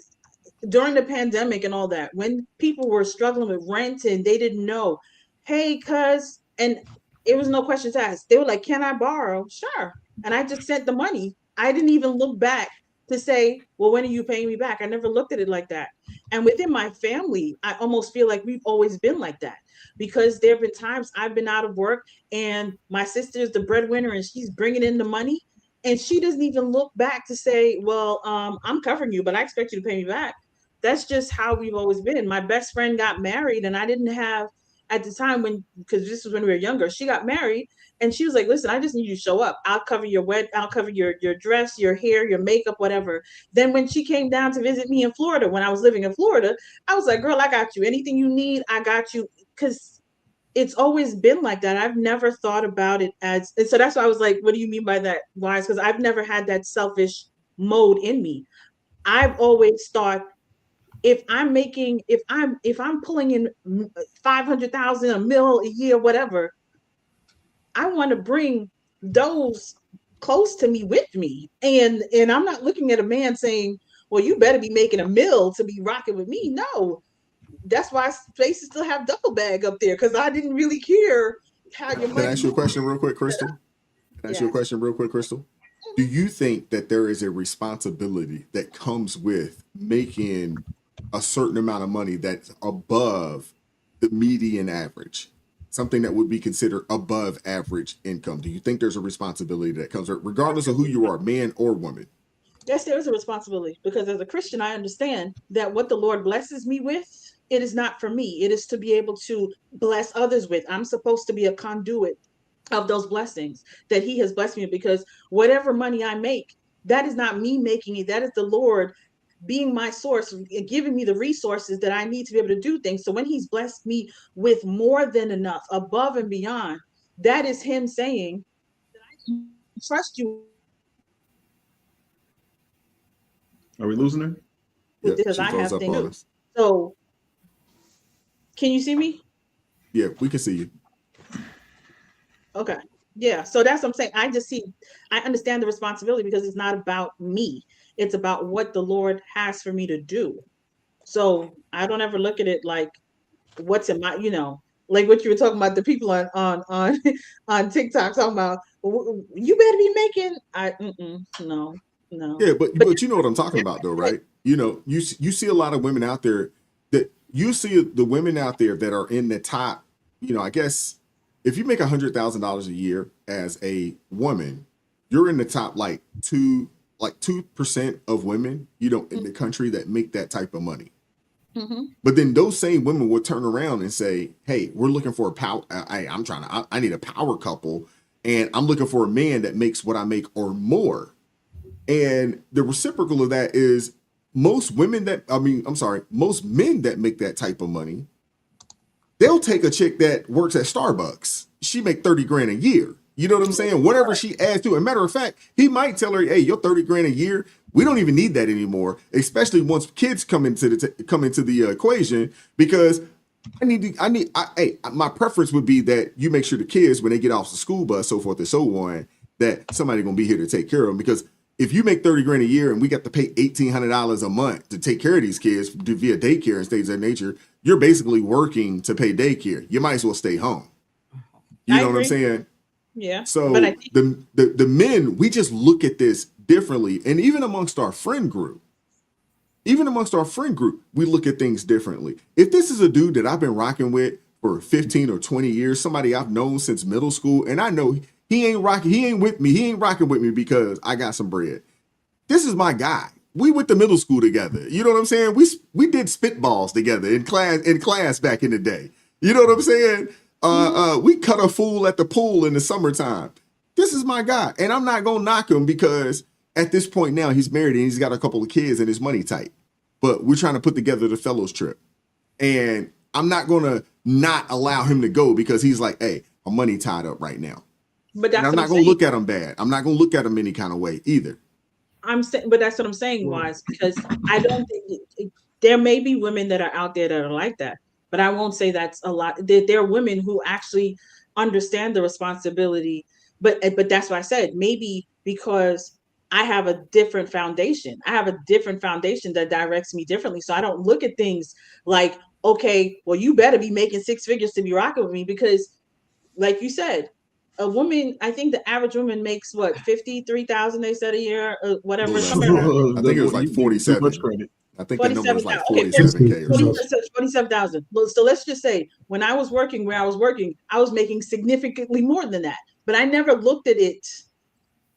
during the pandemic and all that, when people were struggling with rent and they didn't know, hey, cuz, And it was no questions asked. They were like, can I borrow? Sure. And I just sent the money. I didn't even look back to say, well, when are you paying me back? I never looked at it like that. And within my family, I almost feel like we've always been like that, because there have been times I've been out of work and my sister is the breadwinner and she's bringing in the money. And she doesn't even look back to say, well, I'm covering you, but I expect you to pay me back. That's just how we've always been. My best friend got married and I didn't have, at the time, when, because this was when we were younger, she got married and she was like, listen, I just need you to show up. I'll cover your I'll cover your dress, your hair, your makeup, whatever. Then when she came down to visit me in Florida, when I was living in Florida, I was like, girl, I got you. Anything you need, I got you. Because it's always been like that. I've never thought about it as, and so that's why I was like, what do you mean by that, Wise? Because I've never had that selfish mode in me. I've always thought, if I'm pulling in 500,000, a mil a year, whatever, I want to bring those close to me with me. And I'm not looking at a man saying, well, you better be making a mil to be rocking with me. No, that's why places still have duffel bag up there, because I didn't really care how your money. Can I ask you a question real quick, Crystal? Do you think that there is a responsibility that comes with making a certain amount of money that's above the median average, something that would be considered above average income? Do you think there's a responsibility that comes with, regardless of who you are, man or woman? Yes, there is a responsibility, because as a Christian, I understand that what the Lord blesses me with, it is not for me. It is to be able to bless others with. I'm supposed to be a conduit of those blessings that he has blessed me with, because whatever money I make, that is not me making it. That is the Lord being my source, giving me the resources that I need to be able to do things. So when he's blessed me with more than enough, above and beyond, that is him saying that I can trust you. Are we losing her? Because I have things. So can you see me? Yeah, we can see you. Okay. Yeah. So that's what I'm saying. I understand the responsibility, because it's not about me. It's about what the Lord has for me to do. So I don't ever look at it like what's in my, like what you were talking about, the people on on TikTok talking about, you better be making, no. Yeah, but you know what I'm talking about though, right? You see a lot of women out there that you see the women out there that are in the top, I guess if you make $100,000 a year as a woman, you're in the top like 2% of women, in the country that make that type of money. Mm-hmm. But then those same women will turn around and say, hey, we're looking for a power. I need a power couple, and I'm looking for a man that makes what I make or more. And the reciprocal of that is most men that make that type of money, they'll take a chick that works at Starbucks. She make 30 grand a year. You know what I'm saying? Whatever she adds to it. Matter of fact, he might tell her, hey, you're 30 grand a year. We don't even need that anymore, especially once kids come into the equation, because my preference would be that you make sure the kids, when they get off the school bus, so forth and so on, that somebody gonna be here to take care of them. Because if you make 30 grand a year and we got to pay $1,800 a month to take care of these kids via daycare and things of that nature, you're basically working to pay daycare. You might as well stay home. You know what I'm saying? Yeah. So the men, we just look at this differently. And even amongst our friend group, we look at things differently. If this is a dude that I've been rocking with for 15 or 20 years, somebody I've known since middle school, and I know he ain't rocking with me because I got some bread. This is my guy. We went to middle school together. You know what I'm saying? We did spitballs together in class back in the day. You know what I'm saying? We cut a fool at the pool in the summertime. This is my guy. And I'm not going to knock him, because at this point now he's married and he's got a couple of kids and his money tight. But we're trying to put together the fellows trip. And I'm not going to not allow him to go because he's like, hey, my money tied up right now. But I'm not going to look at him bad. I'm not going to look at him any kind of way either. But that's what I'm saying, Wise, because I don't think there may be women that are out there that are like that. But I won't say that's a lot. There are women who actually understand the responsibility. But that's why I said maybe because I have a different foundation. I have a different foundation that directs me differently. So I don't look at things like, okay, well, you better be making six figures to be rocking with me, because like you said, a woman, I think the average woman makes what, 53,000 they said a year, or whatever. I think it was like 47. I think the number was like 47K or something. 47,000. So let's just say when I was working where I was working, I was making significantly more than that. But I never looked at it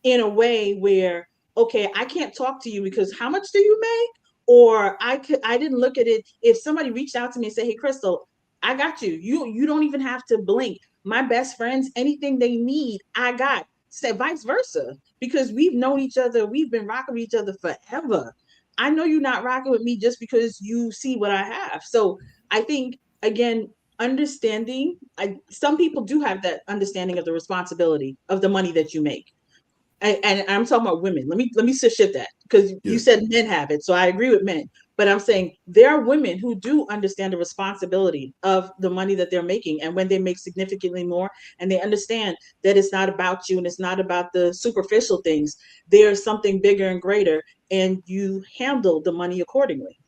in a way where, okay, I can't talk to you because how much do you make? Or I didn't look at it. If somebody reached out to me and said, hey, Crystal, I got you. You don't even have to blink. My best friends, anything they need, I got. Said vice versa, because we've known each other. We've been rocking with each other forever. I know you're not rocking with me just because you see what I have. So I think, again, understanding, some people do have that understanding of the responsibility of the money that you make. And I'm talking about women. Let me shift that, because you said men have it. So I agree with men. But I'm saying there are women who do understand the responsibility of the money that they're making. And when they make significantly more and they understand that it's not about you and it's not about the superficial things, there's something bigger and greater, and you handle the money accordingly.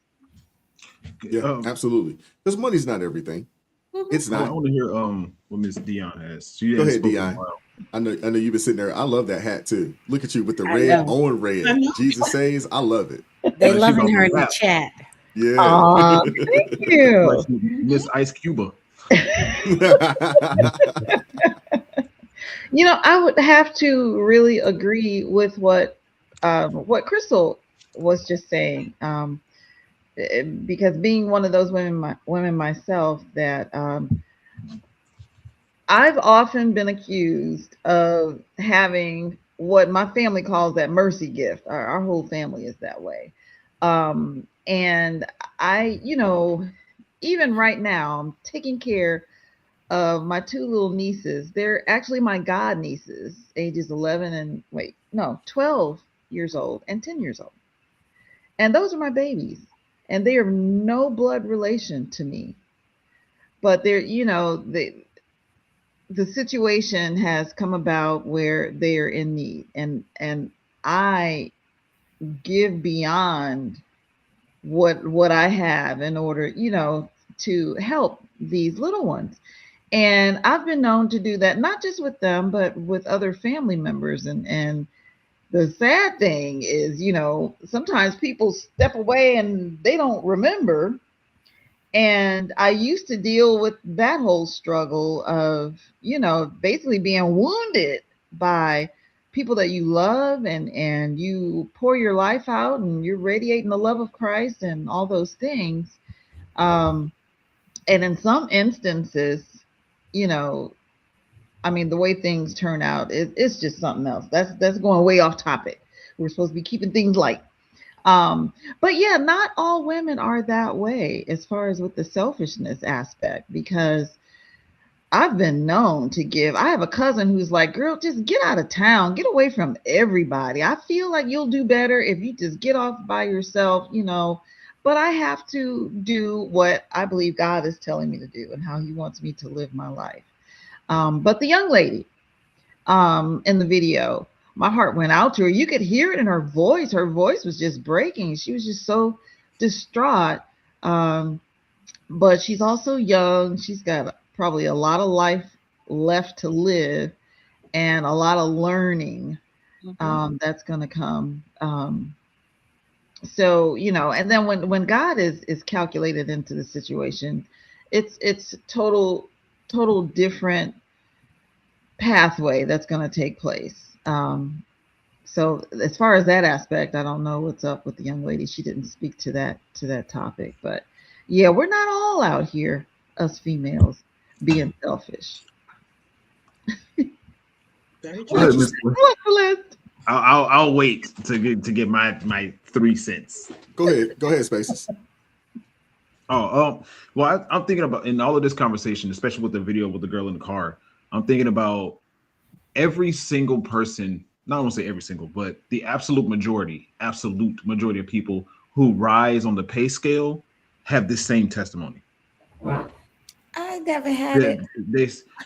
Yeah, absolutely. Because money's not everything. It's not. I want to hear what Miss Dion has. Go ahead, Dion. I know you've been sitting there. I love that hat too. Look at you with the red on red. Jesus says, I love it. They loving her in the chat. Yeah. Thank you. Miss Ice Cuba. You know, I would have to really agree with what Crystal was just saying. Because being one of those women myself, that I've often been accused of having what my family calls that mercy gift. Our whole family is that way. And I, even right now, I'm taking care of my two little nieces. They're actually my god nieces, ages 12 years old and 10 years old. And those are my babies. And they are no blood relation to me. But they're, the situation has come about where they are in need, and I give beyond what I have in order, to help these little ones. And I've been known to do that, not just with them, but with other family members. And the sad thing is, sometimes people step away and they don't remember. And I used to deal with that whole struggle of, basically being wounded by people that you love, and you pour your life out and you're radiating the love of Christ and all those things. And in some instances, the way things turn out, it's just something else. That's going way off topic. We're supposed to be keeping things light. But yeah, not all women are that way as far as with the selfishness aspect, because I've been known to give. I have a cousin who's like, girl, just get out of town, get away from everybody. I feel like you'll do better if you just get off by yourself, but I have to do what I believe God is telling me to do and how he wants me to live my life. But the young lady in the video, my heart went out to her. You could hear it in her voice. Her voice was just breaking. She was just so distraught. But she's also young. She's got probably a lot of life left to live and a lot of learning that's going to come. So, and then when God is calculated into the situation, it's total different pathway that's going to take place. So as far as that aspect, I don't know what's up with the young lady. She didn't speak to that topic, but yeah, we're not all out here, us females, being selfish. I'll wait to get my 3 cents. Go ahead, Spaces. Well, I'm thinking about, in all of this conversation, especially with the video with the girl in the car, I'm thinking about every single person, not want to say every single, but the absolute majority of people who rise on the pay scale have this same testimony. Wow. I never had it.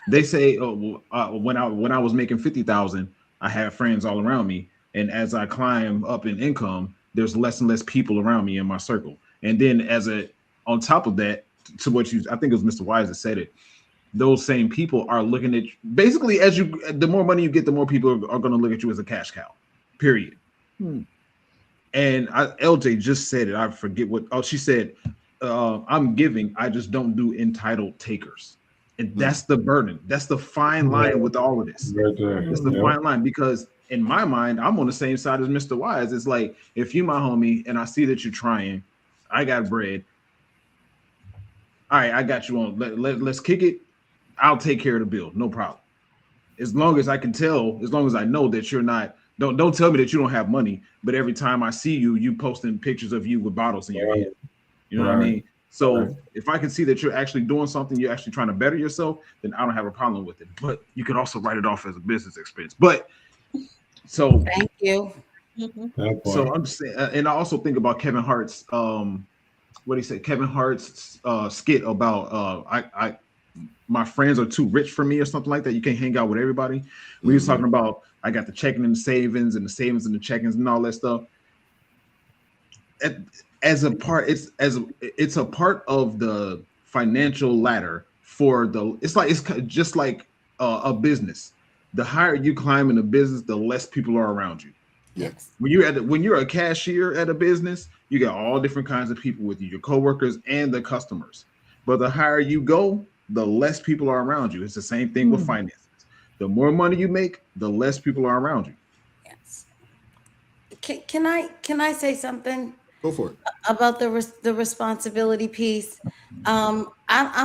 They say, when I was making 50,000, I had friends all around me, and as I climb up in income, there's less and less people around me in my circle. And then on top of that, to what I think it was Mr. Wise that said it, those same people are looking at you. Basically, the more money you get, the more people are going to look at you as a cash cow. Period. And LJ just said it. I forget what. Oh, she said, "I'm giving. I just don't do entitled takers." And that's the burden. That's the fine line with all of this. Right there. That's the fine line, because in my mind, I'm on the same side as Mr. Wise. It's like, if you my homie and I see that you're trying, I got bread. All right, I got you on. Let's kick it. I'll take care of the bill. No problem. As long as I can tell, as long as I know that you're not, don't tell me that you don't have money, but every time I see you, you posting pictures of you with bottles in your hand. You know what I mean? So if I can see that you're actually doing something, you're actually trying to better yourself, then I don't have a problem with it. But you can also write it off as a business expense. But so thank you. So I'm saying, and I also think about Kevin Hart's what he said, Kevin Hart's skit about my friends are too rich for me or something like that. You can't hang out with everybody. We was talking about I got the checking and the savings and the checkings and all that stuff. As a part, it's a part of the financial ladder for it's just like a business. The higher you climb in a business, the less people are around you. Yes. When you're a cashier at a business, you got all different kinds of people with you, your coworkers and the customers. But the higher you go, the less people are around you. It's the same thing with finances. The more money you make, the less people are around you. Yes. Can I say something? Go for it. About the responsibility piece. I'm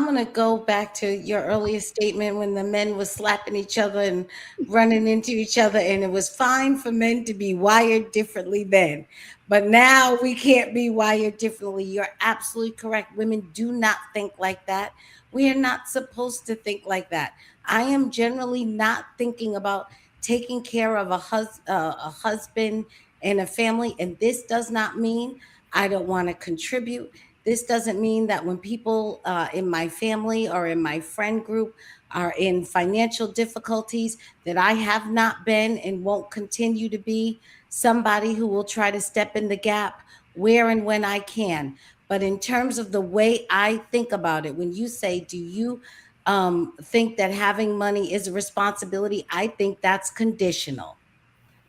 going to go back to your earlier statement when the men were slapping each other and running into each other, and it was fine for men to be wired differently then. But now we can't be wired differently. You're absolutely correct. Women do not think like that. We are not supposed to think like that. I am generally not thinking about taking care of a husband and a family. And this does not mean I don't want to contribute. This doesn't mean that when people in my family or in my friend group are in financial difficulties, that I have not been and won't continue to be somebody who will try to step in the gap where and when I can. But in terms of the way I think about it, when you say, do you think that having money is a responsibility? I think that's conditional.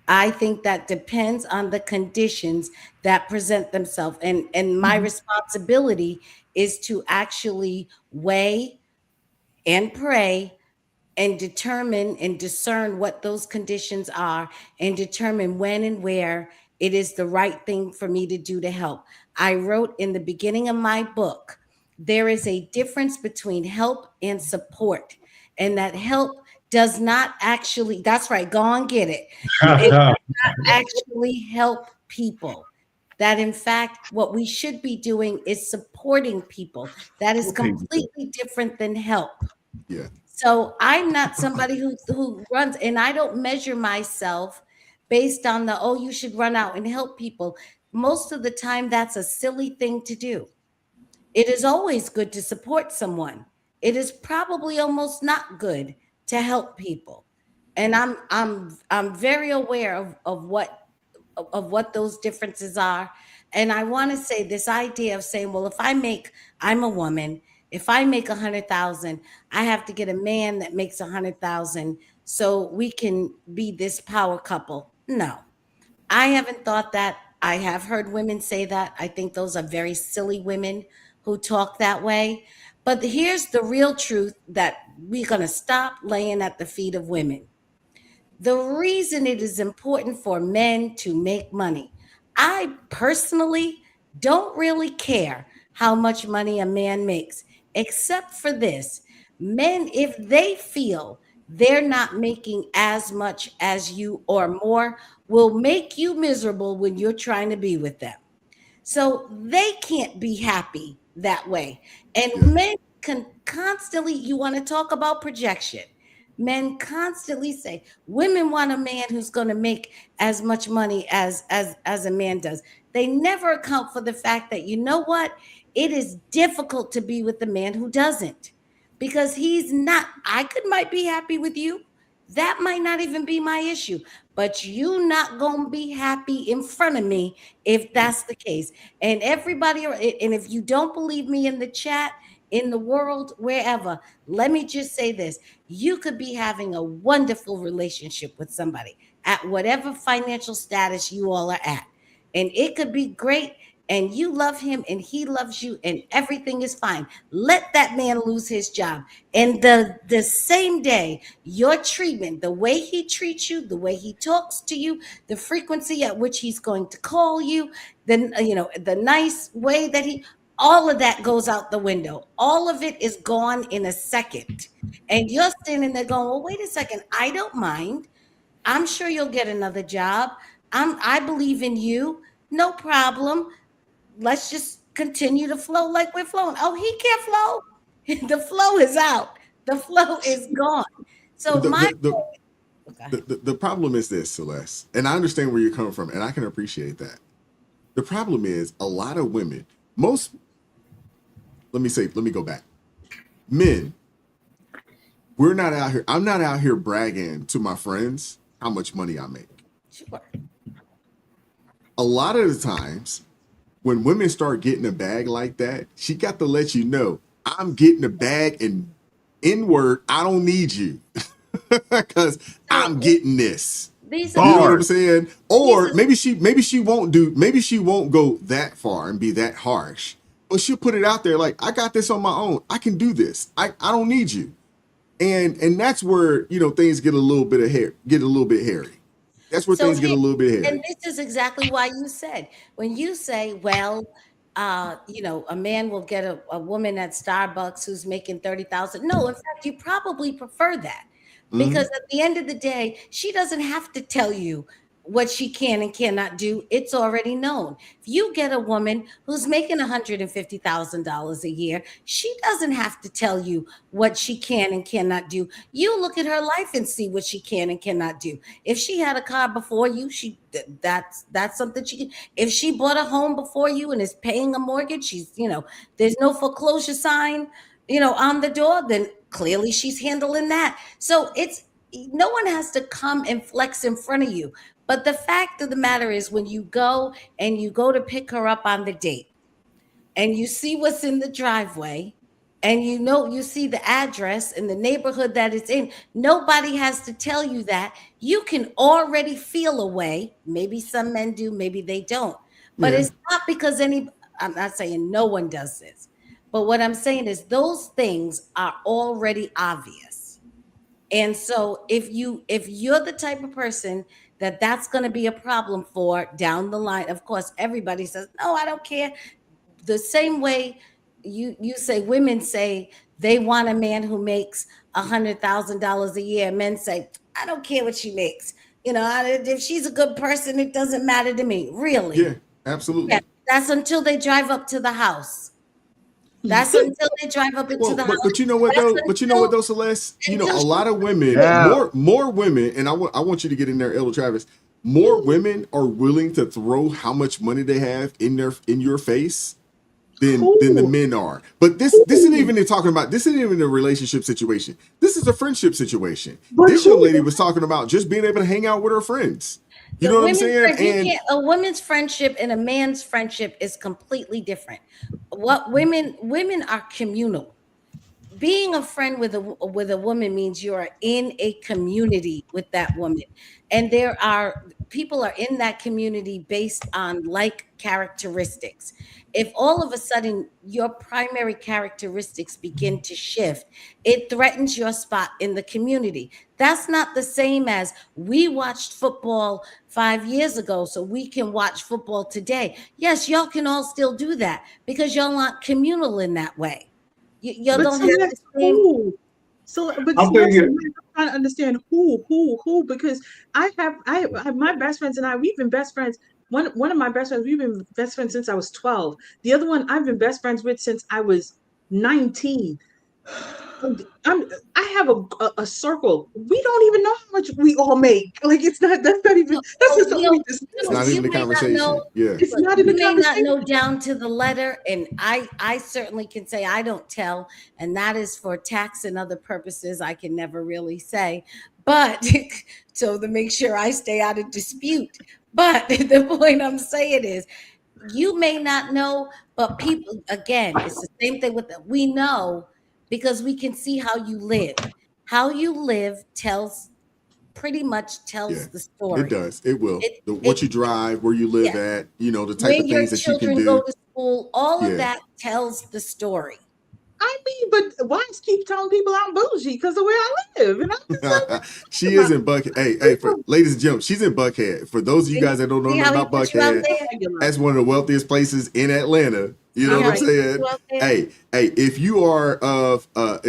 I think that depends on the conditions that present themselves. And my responsibility is to actually weigh and pray and determine and discern what those conditions are and determine when and where it is the right thing for me to do to help. I wrote in the beginning of my book, there is a difference between help and support, and that help does not actually, that's right, go and get it. It does not actually help people. That in fact, what we should be doing is supporting people. That is completely different than help. Yeah. So I'm not somebody who runs, and I don't measure myself based on you should run out and help people. Most of the time, that's a silly thing to do. It is always good to support someone. It is probably almost not good to help people. And I'm very aware of what those differences are. And I want to say this idea of saying, well, I'm a woman, if I make 100,000, I have to get a man that makes 100,000 so we can be this power couple. No, I haven't thought that. I have heard women say that. I think those are very silly women who talk that way. But here's the real truth that we're going to stop laying at the feet of women. The reason it is important for men to make money, I personally don't really care how much money a man makes, except for this. Men, if they feel they're not making as much as you or more, will make you miserable when you're trying to be with them. So they can't be happy that way. And men can constantly, you want to talk about projection. Men constantly say, women want a man who's going to make as much money as a man does. They never account for the fact that, you know what? It is difficult to be with a man who doesn't, because he's not, might be happy with you. That might not even be my issue, but you not going to be happy in front of me if that's the case. And everybody, and if you don't believe me in the chat, in the world, wherever, let me just say this. You could be having a wonderful relationship with somebody at whatever financial status you all are at. And it could be great, and you love him and he loves you and everything is fine. Let that man lose his job. And the same day, your treatment, the way he treats you, the way he talks to you, the frequency at which he's going to call you, then, you know, the nice way that all of that goes out the window. All of it is gone in a second. And you're standing there going, well, wait a second. I don't mind. I'm sure you'll get another job. I believe in you. No problem. Let's just continue to flow like we're flowing. Oh, he can't flow. The flow is out. The flow is gone. So the problem is this, Celeste, and I understand where you're coming from, and I can appreciate that. The problem is a lot of women, let me go back. Men, we're not out here. I'm not out here bragging to my friends how much money I make. Sure. A lot of the times when women start getting a bag like that, she got to let you know, I'm getting a bag, and inward, I don't need you because I'm getting this. You know what I'm saying? Or maybe she won't go that far and be that harsh, but she'll put it out there like, I got this on my own. I can do this. I don't need you. And that's where, you know, things get a little bit hairy. That's where things get a little bit hairy. And this is exactly why you said, when you say, well, you know, a man will get a woman at Starbucks who's making $30,000. No, in fact, you probably prefer that, because at the end of the day, she doesn't have to tell you what she can and cannot do. It's already known. If you get a woman who's making $150,000 a year, she doesn't have to tell you what she can and cannot do. You look at her life and see what she can and cannot do. If she had a car before you, that's something she can. If she bought a home before you and is paying a mortgage, she's, you know, there's no foreclosure sign, you know, on the door, then clearly she's handling that. So no one has to come and flex in front of you. But the fact of the matter is, when you go to pick her up on the date and you see what's in the driveway and you see the address and the neighborhood that it's in, nobody has to tell you that. You can already feel a way. Maybe some men do, maybe they don't. But it's not because I'm not saying no one does this. But what I'm saying is those things are already obvious. And so if you're the type of person that's going to be a problem for down the line, of course, everybody says, no, I don't care. The same way you say, women say they want a man who makes $100,000 a year. Men say, I don't care what she makes. You know, if she's a good person, it doesn't matter to me. Really? Yeah, absolutely. Yeah, that's until they drive up to the house. That's until they drive up into the house. But you know what though? But you know what though, Celeste? You know, a lot of women, more women, and I want you to get in there, Elder Travis. More women are willing to throw how much money they have in your face than the men are. But this isn't even talking about. This isn't even a relationship situation. This is a friendship situation. This young lady was talking about just being able to hang out with her friends. You know what I'm saying? And a woman's friendship and a man's friendship is completely different. What women are communal. Being a friend with a woman means you are in a community with that woman, and people are in that community based on like characteristics. If all of a sudden your primary characteristics begin to shift, it threatens your spot in the community. That's not the same as we watched football 5 years ago, so we can watch football today. Yes, y'all can all still do that because y'all aren't communal in that way. Y'all don't have the same. But I'm trying to understand who, because I have my best friends and we've been best friends. One of my best friends, we've been best friends since I was 12. The other one I've been best friends with since I was 19. I have a circle. We don't even know how much we all make. Like it's not the conversation. It's not even the conversation. Not know down to the letter, and I certainly can say I don't tell, and that is for tax and other purposes. I can never really say, but so to make sure I stay out of dispute. But the point I'm saying is, you may not know, but people, again, it's the same thing with we know because we can see how you live. How you live pretty much tells the story. It does. It will. What you drive, where you live at, you know, the type of things that you can do. Where your children go to school, all of that tells the story. I mean, but why keep telling people I'm bougie because of where I live? And I'm she is in Buckhead. Hey, ladies and gentlemen, she's in Buckhead. For those of you guys that don't know nothing about Buckhead, that's one of the wealthiest places in Atlanta. You know what I'm saying? Hey, if you are of a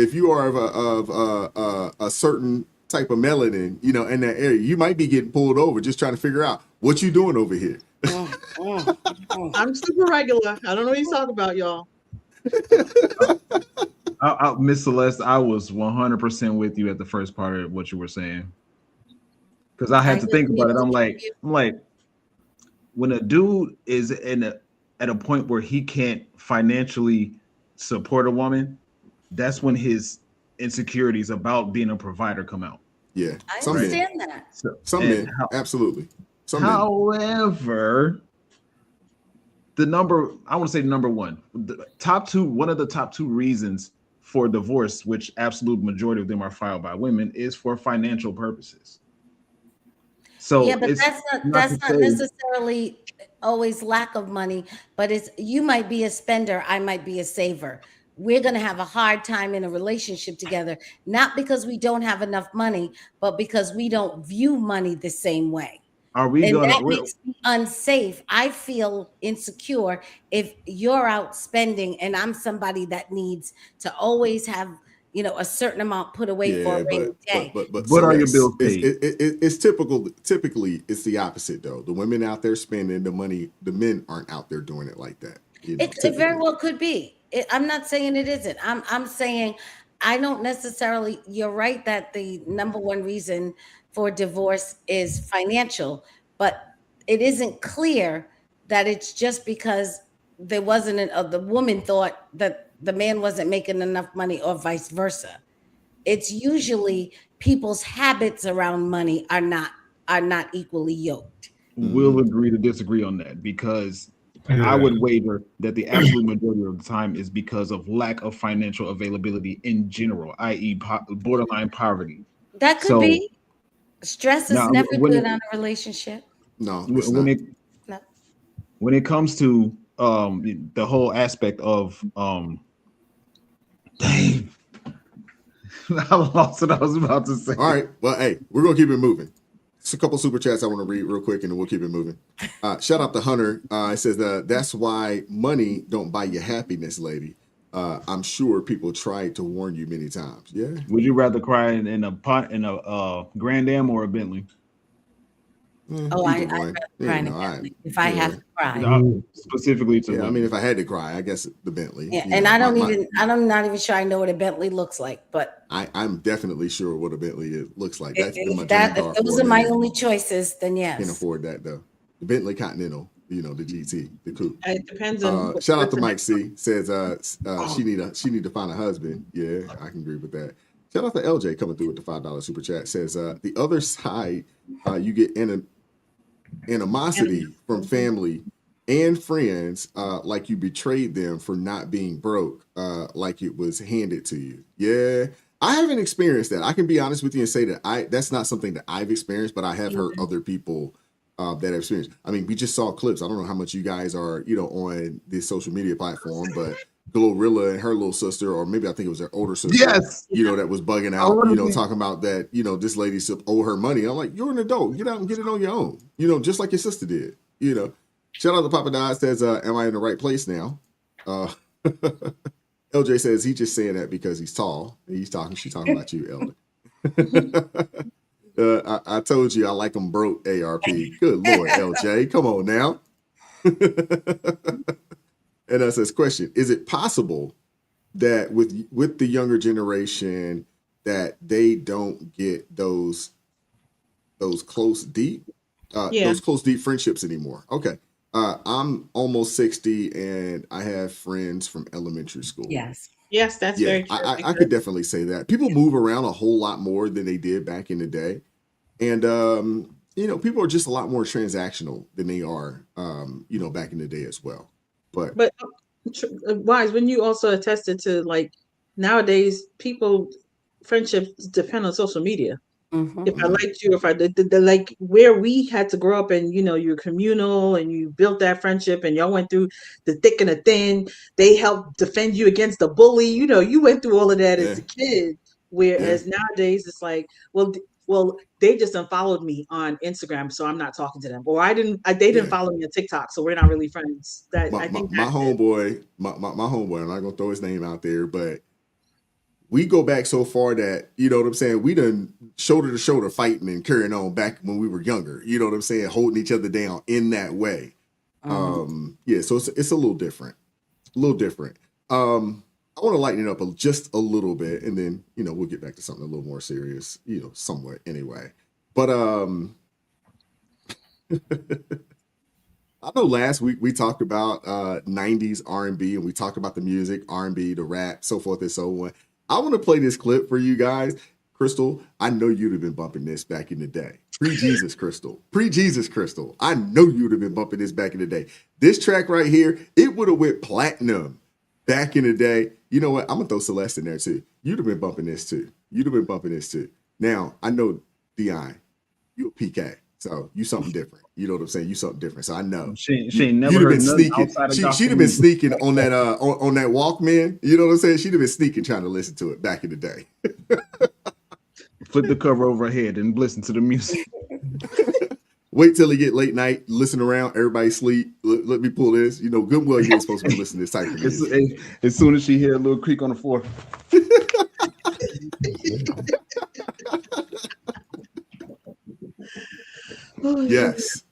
certain type of melanin, you know, in that area, you might be getting pulled over just trying to figure out what you doing over here. I'm super regular. I don't know what you're talking about, y'all. Miss Celeste, I was 100% with you at the first part of what you were saying, because I had to think about it. I'm like, when a dude is at a point where he can't financially support a woman, that's when his insecurities about being a provider come out. Yeah, I understand that. Some men, absolutely. However, I want to say number one, one of the top two reasons for divorce, which absolute majority of them are filed by women, is for financial purposes. So yeah, but that's not necessarily always lack of money, but you might be a spender, I might be a saver. We're going to have a hard time in a relationship together, not because we don't have enough money, but because we don't view money the same way. That makes me unsafe. I feel insecure if you're out spending and I'm somebody that needs to always have, you know, a certain amount put away for a rainy day. But what are your bills paid? It's typically it's the opposite though. The women out there spending the money, the men aren't out there doing it like that. You know, it very well could be. I'm not saying it isn't. I'm saying I don't necessarily. You're right that the number one reason for divorce is financial, but it isn't clear that it's just because there wasn't the woman thought that the man wasn't making enough money or vice versa. It's usually people's habits around money are not equally yoked. We'll agree to disagree on that, because I would wager that the absolute majority of the time is because of lack of financial availability in general, i.e. borderline poverty. That could be. Stress is never good on a relationship. No, when it comes to the whole aspect of dang, I lost what I was about to say. All right, well, hey, we're gonna keep it moving. Just a couple super chats I want to read real quick, and then we'll keep it moving. Shout out to Hunter. It says that's why money don't buy you happiness, lady. I'm sure people tried to warn you many times. Yeah. Would you rather cry in a Grand Am or a Bentley? I'd rather cry in a Bentley if I have to cry. Specifically to I mean, if I had to cry, I guess the Bentley. Yeah, and I'm not even sure I know what a Bentley looks like, but I'm definitely sure what a Bentley looks like. That's if those are my only choices, then yes. Can't afford that though. The Bentley Continental. You know, the GT, the coupe. It depends on. Shout out to Mike C. Says she need to find a husband. Yeah, I can agree with that. Shout out to LJ coming through with the $5 super chat. Says the other side, you get animosity from family and friends, like you betrayed them for not being broke, like it was handed to you. Yeah, I haven't experienced that. I can be honest with you and say that that's not something that I've experienced, but I have heard other people that have experienced. I mean, we just saw clips. I don't know how much you guys are, you know, on this social media platform, but Glorilla and her little sister, or maybe I think it was their older sister, yes, you know, that was bugging out, you know, talking about that, you know, this lady owe her money. I'm like, you're an adult. Get out and get it on your own, you know, just like your sister did, you know. Shout out to Papa Dad says, am I in the right place now? LJ says he's just saying that because he's tall. She's talking about you, Elder. I told you I like them broke, ARP. Good Lord, LJ. Come on now. And that says, question, is it possible that with the younger generation that they don't get those close, deep friendships anymore? Okay. I'm almost 60 and I have friends from elementary school. Yes, that's very true. I could definitely say that. People move around a whole lot more than they did back in the day. And you know, people are just a lot more transactional than they are, you know, back in the day as well. But Wise, when you also attested to like nowadays friendships depend on social media. If I liked you, if I did like where we had to grow up and, you know, you're communal and you built that friendship and y'all went through the thick and the thin, they helped defend you against the bully. You know, you went through all of that as a kid. Whereas nowadays it's like, well, they just unfollowed me on Instagram, so I'm not talking to them. Or they didn't follow me on TikTok, so we're not really friends. That I think my homeboy, my homeboy, I'm not gonna throw his name out there, but we go back so far that, you know what I'm saying, we done shoulder to shoulder fighting and carrying on back when we were younger. You know what I'm saying, holding each other down in that way. Yeah, so it's a little different, I want to lighten it up just a little bit, and then, you know, we'll get back to something a little more serious, you know, somewhat anyway. But I know last week we talked about 90s R&B, and we talked about the music, R&B, the rap, so forth and so on. I want to play this clip for you guys. Crystal, I know you'd have been bumping this back in the day. Pre-Jesus Crystal. I know you'd have been bumping this back in the day. This track right here, it would have went platinum back in the day. You know what? I'm going to throw Celeste in there too. You'd have been bumping this too. Now, I know, Dion, you a PK. So you something different. You know what I'm saying? You something different. So I know. She ain't never heard nothing outside of gospel she'd have been sneaking on that on that Walkman. You know what I'm saying? She'd have been sneaking trying to listen to it back in the day. Flip the cover over her head and listen to the music. Wait till it get late night, listen around, everybody sleep. Let me pull this. You know, good well, you ain't supposed to be listening to this type of music. As soon as she hear a little creak on the floor. Yes.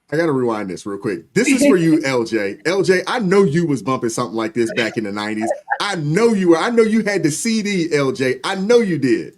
I gotta rewind this real quick. This is for you, LJ. LJ, I know you was bumping something like this back in the 90s. I know you were. I know you had the CD, LJ. I know you did.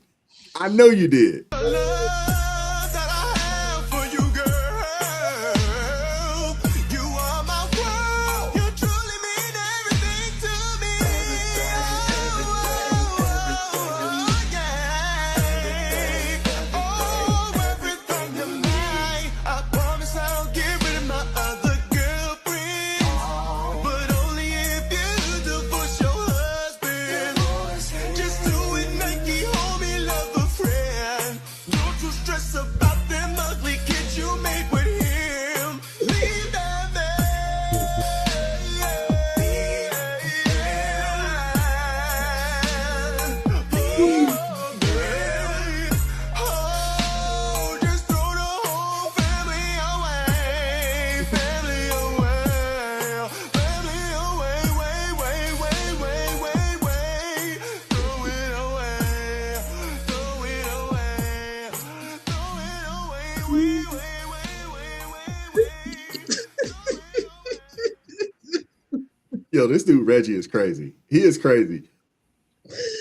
Yo, this dude Reggie is crazy. He is crazy.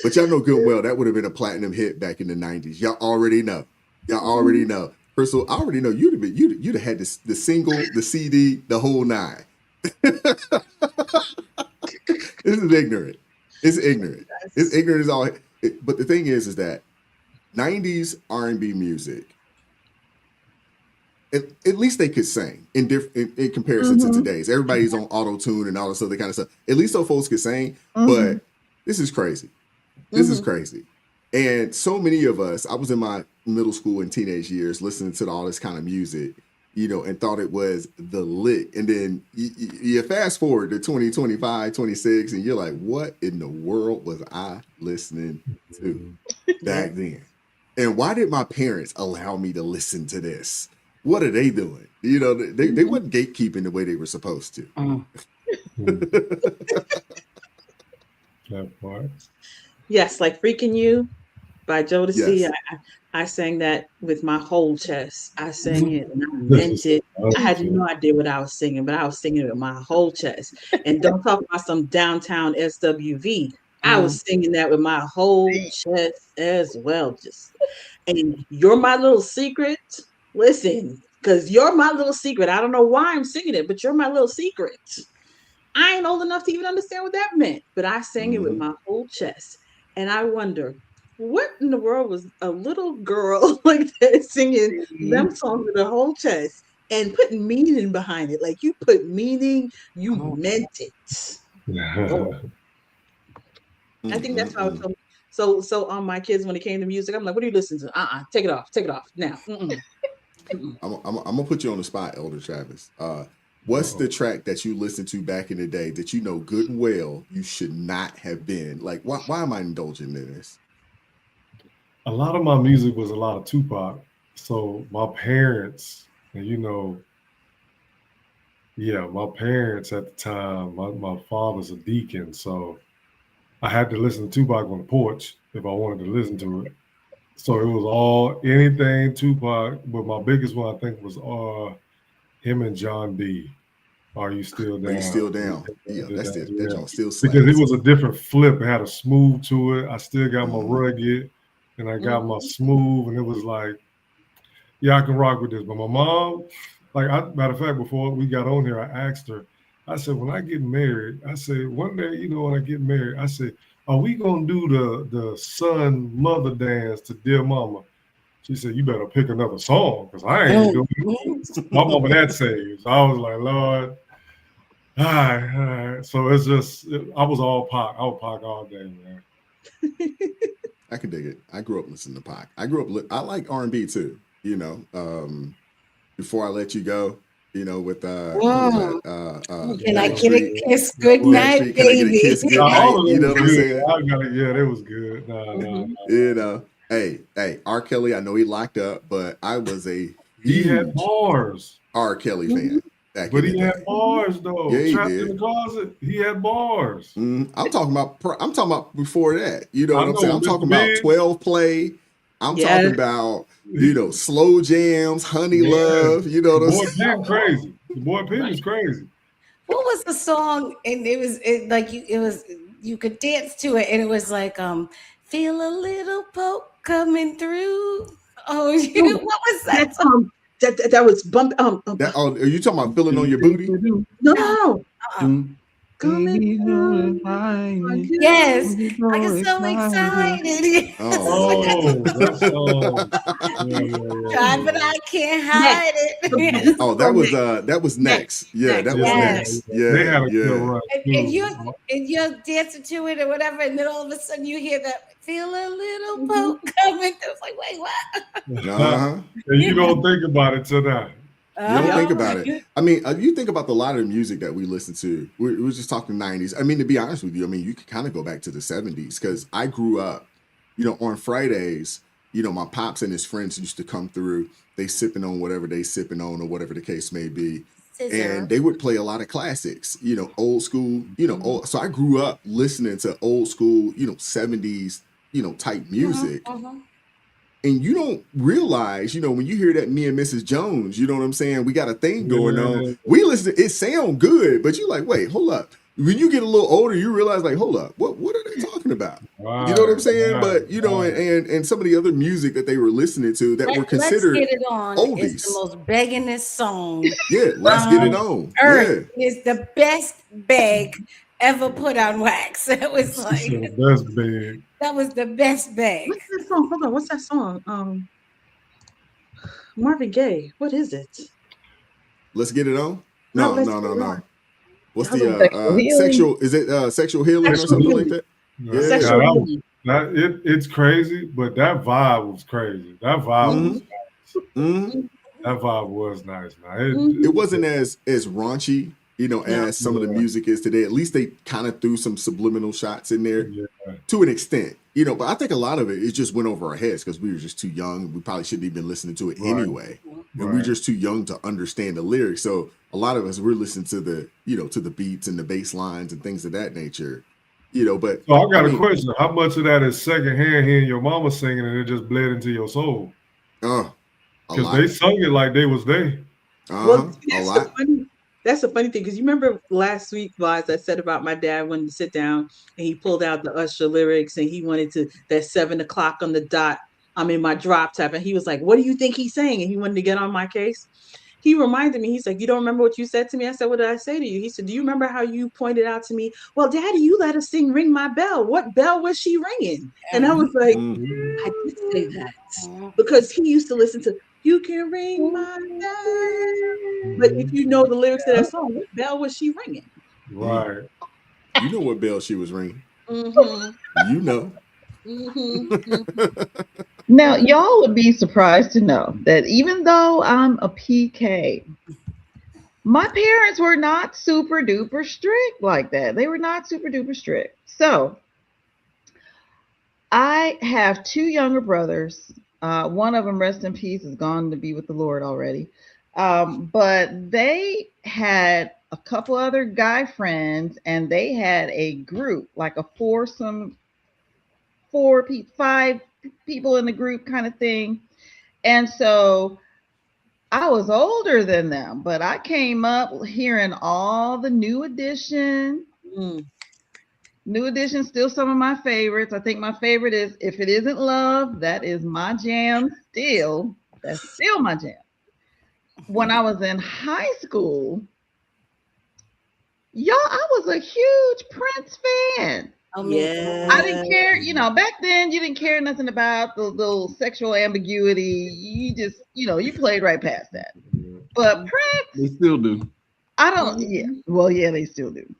But y'all know good well that would have been a platinum hit back in the 90s. Y'all already know. Crystal, I already know you'd have had the single, the CD, the whole nine. This is ignorant. It's ignorant. It's ignorant as all. But the thing is that 90s R&B music, at least they could sing in comparison to today's. Everybody's on auto-tune and all this other kind of stuff. At least those folks could sing. But this is crazy. And so many of us, I was in my middle school and teenage years listening to all this kind of music, and thought it was the lick. And then you fast forward to 2025, 26, and you're like, what in the world was I listening to back then? And why did my parents allow me to listen to this? What are they doing? They weren't gatekeeping the way they were supposed to. That part. Yes, like Freaking You by Jodeci. Yes. I sang that with my whole chest. I sang it and I meant it. I had no idea what I was singing, but I was singing it with my whole chest. And don't talk about some downtown SWV. I was singing that with my whole chest as well. And You're My Little Secret. Listen, because You're My Little Secret. I don't know why I'm singing it, but You're My Little Secret. I ain't old enough to even understand what that meant, but I sang it with my whole chest. And I wonder, what in the world was a little girl like that singing them songs with her whole chest and putting meaning behind it? Like, you put meaning, you meant it. I think that's how it told me. So on my kids, when it came to music, I'm like, what are you listening to? Take it off now. I'm gonna put you on the spot, Elder Travis. What's the track that you listened to back in the day that you know good and well you should not have been? Like, why am I indulging in this? A lot of my music was a lot of Tupac. So my parents, and my parents at the time, my father's a deacon, so I had to listen to Tupac on the porch if I wanted to listen to it. So it was anything Tupac, but my biggest one I think was him and John B. Are You Still Down? Are You Still Down? Yeah, that's it. That joint still slaps. Because it was a different flip. It had a smooth to it. I still got my rugged, and I got my smooth, and it was like, yeah, I can rock with this. But my mom, matter of fact, before we got on here, I asked her, I said, when I get married, I said, one day, when I get married, I said, are we going to do the son mother dance to Dear Mama? She said, you better pick another song because I ain't doing it. My mama had saved. So I was like, Lord, all right. So it's just, I was all Pac. I was Pac all day, man. I can dig it. I grew up listening to Pac. I like R&B too, Before I Let You Go, with Can I get a kiss good night, baby? Can I get a kiss good night? You know what I'm saying? Yeah, that was good. No. Hey, R. Kelly, I know he locked up, but I was a he had bars. R. Kelly fan. But he had bars though. Yeah, he Trapped did. in the closet, he had bars. I'm talking about before that. You know what I'm saying? I'm talking about 12 play. I'm talking about slow jams, honey love. You know what I'm saying? Crazy. The boy Pim is crazy. What was the song? And you could dance to it, and it was like feel a little poke coming through. Oh, what was that song? That was bump. Are you talking about feeling on your booty? No. Coming through. Yes, I get so excited. That song. God, but I can't hide it. Oh, that was next. Yeah, that was next. Yeah, they had a good run. And you're dancing to it or whatever, and then all of a sudden you hear that feel a little poke coming through. It's like, wait, what? And you don't think about it till now. You don't think about it. I mean, you think about a lot of the music that we listen to. We were just talking 90s. I mean, to be honest with you, you could kind of go back to the 70s because I grew up, on Fridays, my pops and his friends used to come through. They sipping on whatever they sipping on or whatever the case may be. And they would play a lot of classics, old school, old. So I grew up listening to old school, 70s, type music. And you don't realize, when you hear that Me and Mrs. Jones, you know what I'm saying? We got a thing going on. We listen, it sound good, but you're like, wait, hold up. When you get a little older, you realize, like, hold up, what are they talking about? Wow. You know what I'm saying? But and some of the other music that they were listening to that were considered Let's Get It On oldies. is the most beggingest song. Yeah, Let's Get It On. Earth is the best bag ever put on wax. It was like the best bag. That was the best bag. What's that song? Hold on, what's that song? Marvin Gaye. What is it? Let's Get It On? No. What's the sexual? Is it sexual healing or something like that? It's crazy, but that vibe was crazy. That vibe was That vibe was nice. Man. It wasn't as raunchy, as some of the music is today. At least they kind of threw some subliminal shots in there to an extent, but I think a lot of it just went over our heads because we were just too young. We probably shouldn't have been listening to it anyway. And we're just too young to understand the lyrics. So a lot of us, we're listening to the, to the beats and the bass lines and things of that nature, but. So I got a question. How much of that is secondhand hearing your mama singing and it just bled into your soul? Because they sung it like they was there. Well, that's a funny thing, because you remember last week, Vaz, I said about my dad wanting to sit down and he pulled out the Usher lyrics and he wanted to, that 7 o'clock on the dot, I'm in my drop top. And he was like, what do you think he's saying? And he wanted to get on my case. He reminded me, he's like, you don't remember what you said to me? I said, what did I say to you? He said, do you remember how you pointed out to me, well, Daddy, you let us sing Ring My Bell. What bell was she ringing? And I was like, I did say that. Because he used to listen to, you can ring my bell. But if you know the lyrics to that song, what bell was she ringing? Right. You know what bell she was ringing. Mm-hmm. You know. Mm-hmm. Now, y'all would be surprised to know that even though I'm a PK, my parents were not super duper strict like that. They were not super duper strict. So I have 2 younger brothers. One of them, rest in peace, is gone to be with the Lord already. But they had a couple other guy friends, and they had a group, like a foursome, 5 people in the group kind of thing. And so I was older than them, but I came up hearing all the New Edition. New Edition, still some of my favorites. I think my favorite is If It Isn't Love. That is my jam still. That's still my jam. When I was in high school, y'all, I was a huge Prince fan. Yeah. I didn't care, back then you didn't care nothing about the little sexual ambiguity. You just, you played right past that. But Prince, they still do. They still do.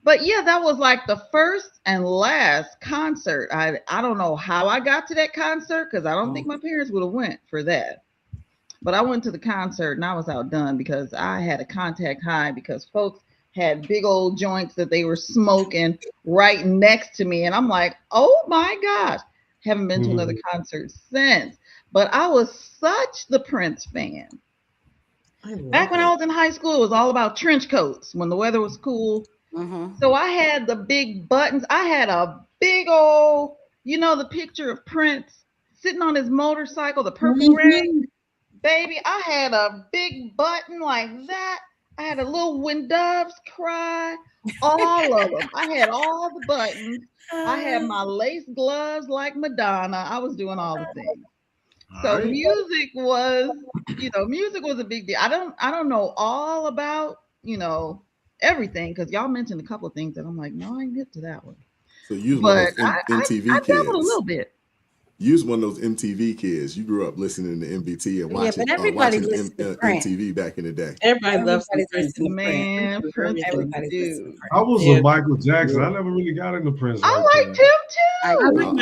But yeah, that was like the first and last concert. I don't know how I got to that concert, because I don't think my parents would have went for that. But I went to the concert and I was outdone because I had a contact high because folks had big old joints that they were smoking right next to me. And I'm like, oh my gosh, haven't been to another concert since. But I was such the Prince fan. Back when I was in high school, it was all about trench coats when the weather was cool. So I had the big buttons. I had a big old, the picture of Prince sitting on his motorcycle, the purple ring. Baby, I had a big button like that. I had a little When Doves Cry, all of them. I had all the buttons. I had my lace gloves like Madonna. I was doing all the things. So music was a big deal. I don't know all about, everything, because y'all mentioned a couple of things that I'm like, no, I didn't get to that one. So you was one of those MTV I kids. dabbled a little bit. You was one of those MTV kids. You grew up listening to MBT and watching, but everybody watching MTV back in the day. Everybody loves Prince. Man, Prince. I was a Michael Jackson. I never really got into Prince. I liked him too. I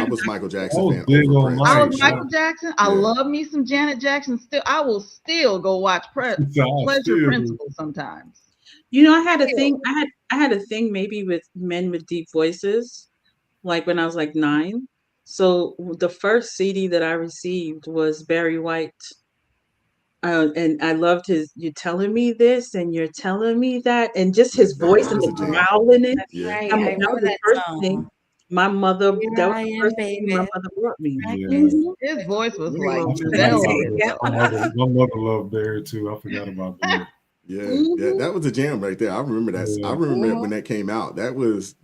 was Michael Jackson fan. I was Michael Jackson. I love me some Janet Jackson. Still, I will still go watch Pleasure Principle sometimes. I had a thing. I had a thing maybe with men with deep voices, like when I was like 9. So the first CD that I received was Barry White. And I loved his "You're Telling Me This" and "You're Telling Me That," and just his voice and the growl in it. Right. I mean, that was the first thing my mother, that was the first thing my mother brought me. His voice was like, my mother loved Barry too. I forgot about that. Yeah, that was a jam right there. I remember that. I remember that when that came out. That was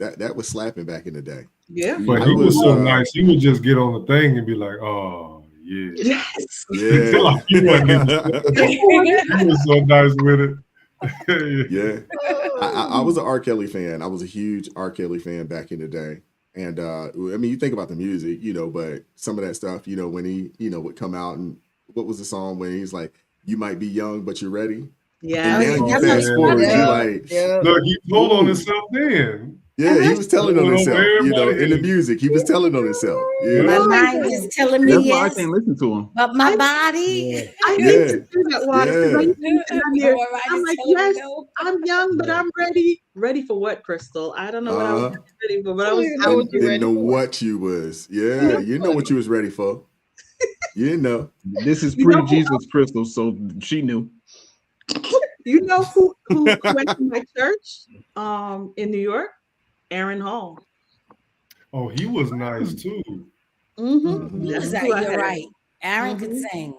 slapping back in the day. Yeah, but he was so nice. He would just get on the thing and be like, "Oh yeah, yes, yeah." Like he was so nice with it. Yeah, I was an R. Kelly fan. I was a huge R. Kelly fan back in the day. And I mean, you think about the music, but some of that stuff, when he, would come out, and what was the song when he's like, "You might be young, but you're ready." Yeah. And now you fast forward, you're like, look, he told on himself then. Yeah, he was telling on himself, you know, in the music. He was telling on himself. You My know? mind is telling me That's why I yes, can't listen to him. but my body. I need to do that, Water. 'Cause I used to sit on there. I'm like, yes, I'm young, but I'm ready. Ready for what, Crystal? I don't know what I was ready for, but I was. Didn't know what you was. Yeah, you know what you was ready for. You know. This is pre-Jesus Crystal, so she knew. You know who went to my church in New York? Aaron Hall. Oh, he was nice too. You're right. Aaron could sing.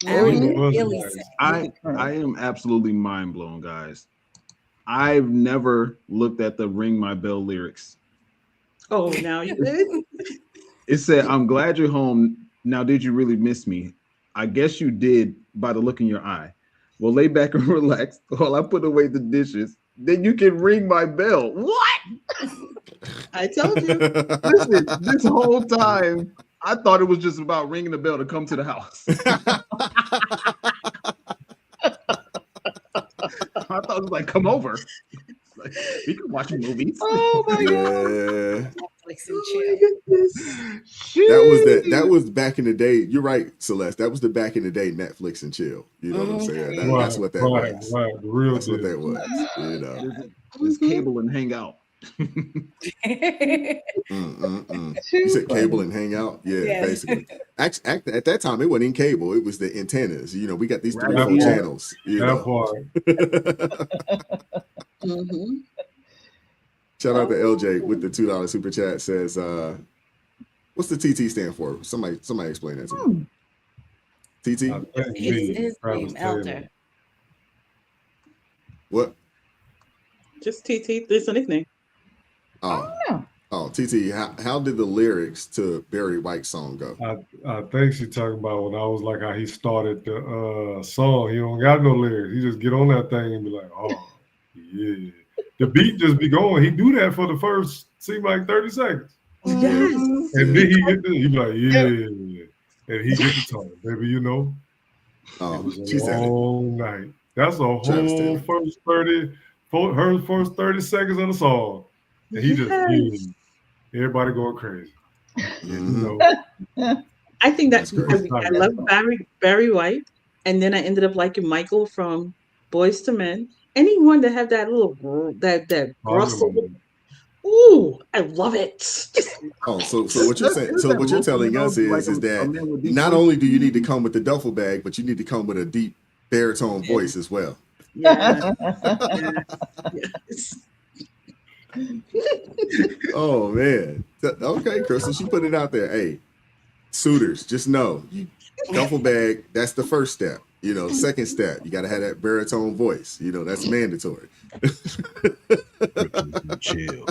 Aaron could really sing. I am absolutely mind blown, guys. I've never looked at the Ring My Bell lyrics. Oh, now you did? It said, "I'm glad you're home. Now, did you really miss me? I guess you did by the look in your eye. Well, lay back and relax while I put away the dishes. Then you can ring my bell." What? I told you. Listen, this whole time, I thought it was just about ringing the bell to come to the house. I thought it was like, come over. Like, we can watch movies. Oh my God. Netflix and chill. That was back in the day. You're right, Celeste. That was the back in the day Netflix and chill. You know what I'm saying? That's what that was. Right. Real that's what that was. You know. There's cable and hangout. You said cable and hangout? Yeah, basically. At that time, it wasn't even cable. It was the antennas. You know, we got these 3 or 4 channels. You know? Shout out to LJ with the $2 super chat. Says, what's the TT stand for? Somebody explain that to me. TT? His name, Elder. What? Just TT. It's a nickname. Oh, TT, how did the lyrics to Barry White's song go? I think she's talking about when I was like how he started the song. He don't got no lyrics. He just get on that thing and be like, oh, yeah. The beat just be going. He do that for the first, seem like 30 seconds. Yes. And then he get he be like, yeah. And he get the tone, baby, you know. Oh, it was a long night. That's a whole first 30 seconds of the song. And he just everybody going crazy. You know? I think that's because I love Barry White, and then I ended up liking Michael from Boyz II Men. Anyone that have that little that rustle. Ooh, I love it. Oh, so what you're saying? So what you're telling us is that not only do you need to come with the duffel bag, but you need to come with a deep baritone voice as well. Yeah. Oh man. Okay, Crystal, she put it out there. Hey, suitors, just know, duffel bag, that's the first step. You know, second step, you got to have that baritone voice. You know, that's mandatory. Chill.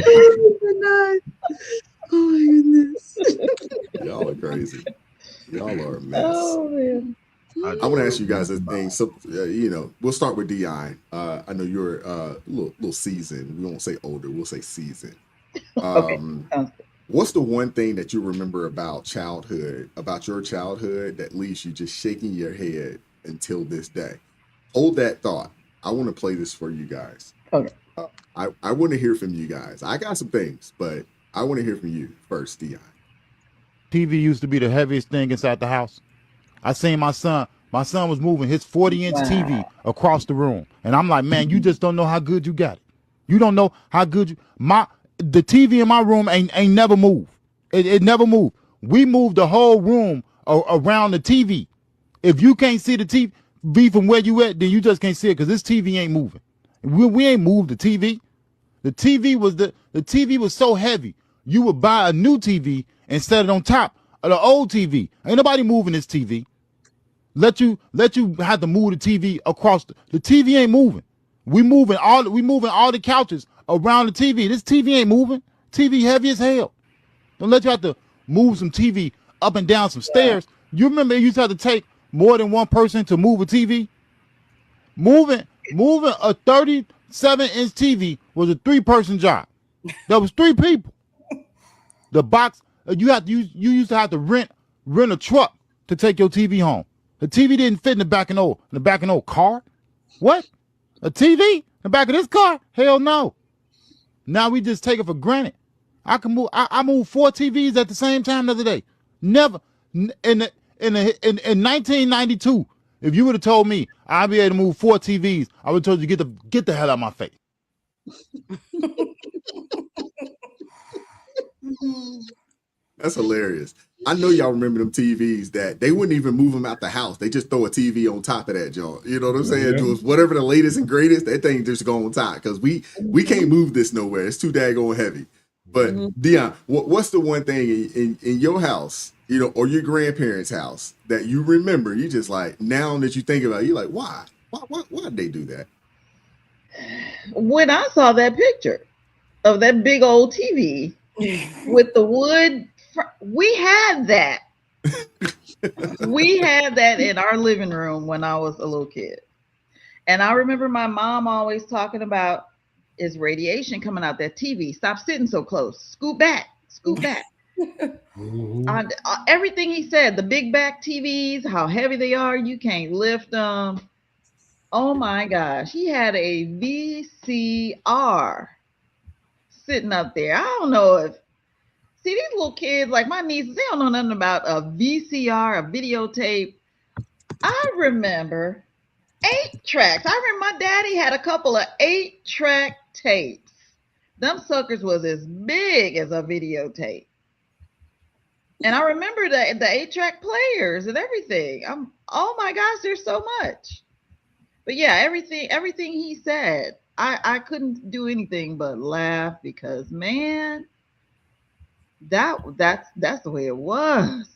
Oh my goodness. Y'all are crazy. Y'all are a mess. Oh man. I want to ask you guys a thing. So, you know, we'll start with Di. I know you're a little seasoned. We won't say older. We'll say seasoned. What's the one thing that you remember about your childhood, that leaves you just shaking your head until this day? Hold that thought. I want to play this for you guys. Okay. I want to hear from you guys. I got some things, but I want to hear from you first, Di. TV used to be the heaviest thing inside the house. I seen my son was moving his 40-inch TV across the room. And I'm like, man, you just don't know how good you got it. You don't know how good the TV in my room ain't never moved. It never moved. We moved the whole room around the TV. If you can't see the TV from where you at, then you just can't see it because this TV ain't moving. We ain't moved the TV. The TV was so heavy, you would buy a new TV and set it on top of the old TV. Ain't nobody moving this TV. Let you have to move the TV across the TV ain't moving. We moving all the couches around the TV. This TV ain't moving. TV heavy as hell. Don't let you have to move some TV up and down some stairs. You remember you used to have to take more than one person to move a TV? Moving a 37-inch TV was a 3-person job. There was 3 people. The box you used to have to rent a truck to take your TV home. The TV didn't fit in the back of no car. What? A TV in the back of this car? Hell no. Now we just take it for granted. I can move. I moved 4 TVs at the same time the other day. Never in 1992. If you would have told me I'd be able to move 4 TVs, I would have told you get the hell out of my face. That's hilarious. I know y'all remember them TVs that they wouldn't even move them out the house. They just throw a TV on top of that joint. You know what I'm saying? Jules? Whatever the latest and greatest, that thing just go on top because we can't move this nowhere. It's too daggone heavy. But Dion, what's the one thing in your house, you know, or your grandparents' house that you remember? You just like now that you think about it, you're like, why did they do that? When I saw that picture of that big old TV with the wood, we had that. We had that in our living room when I was a little kid. And I remember my mom always talking about, is radiation coming out that TV? Stop sitting so close. Scoot back. Scoot back. Everything he said, the big back TVs, how heavy they are, you can't lift them. Oh my gosh. He had a VCR sitting up there. I don't know if, see, these little kids, like my nieces, they don't know nothing about a VCR, a videotape. I remember 8 tracks. I remember my daddy had a couple of 8-track tapes. Them suckers was as big as a videotape. And I remember the 8-track players and everything. Oh my gosh, there's so much. But yeah, everything he said, I couldn't do anything but laugh because, man, that's the way it was.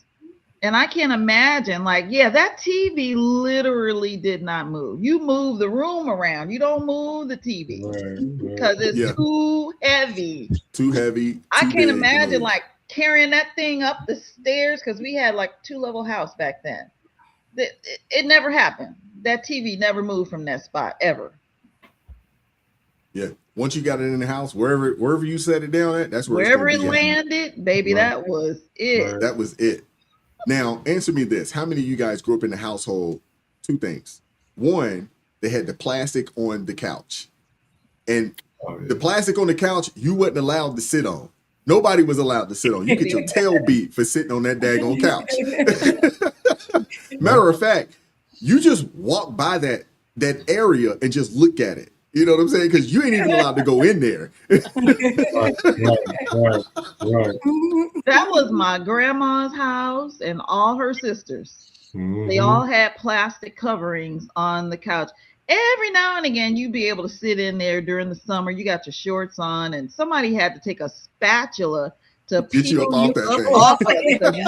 And I can't imagine, like, yeah, that TV literally did not move. You move the room around. You don't move the TV because it's too heavy. Too heavy. I can't imagine like carrying that thing up the stairs because we had like 2-level house back then. It never happened. That TV never moved from that spot ever. Yeah. Once you got it in the house, wherever you set it down at, that's wherever it landed, baby. Right. That was it. Right. That was it. Now, answer me this. How many of you guys grew up in the household? 2 things. One, they had the plastic on the couch. And the plastic on the couch, you wasn't allowed to sit on. Nobody was allowed to sit on. You get your tail beat for sitting on that daggone couch. Matter of fact, you just walk by that area and just look at it. You know what I'm saying? Because you ain't even allowed to go in there. Right. That was my grandma's house and all her sisters. They all had plastic coverings on the couch. Every now and again, you'd be able to sit in there during the summer. You got your shorts on, and somebody had to take a spatula to get you up off that thing.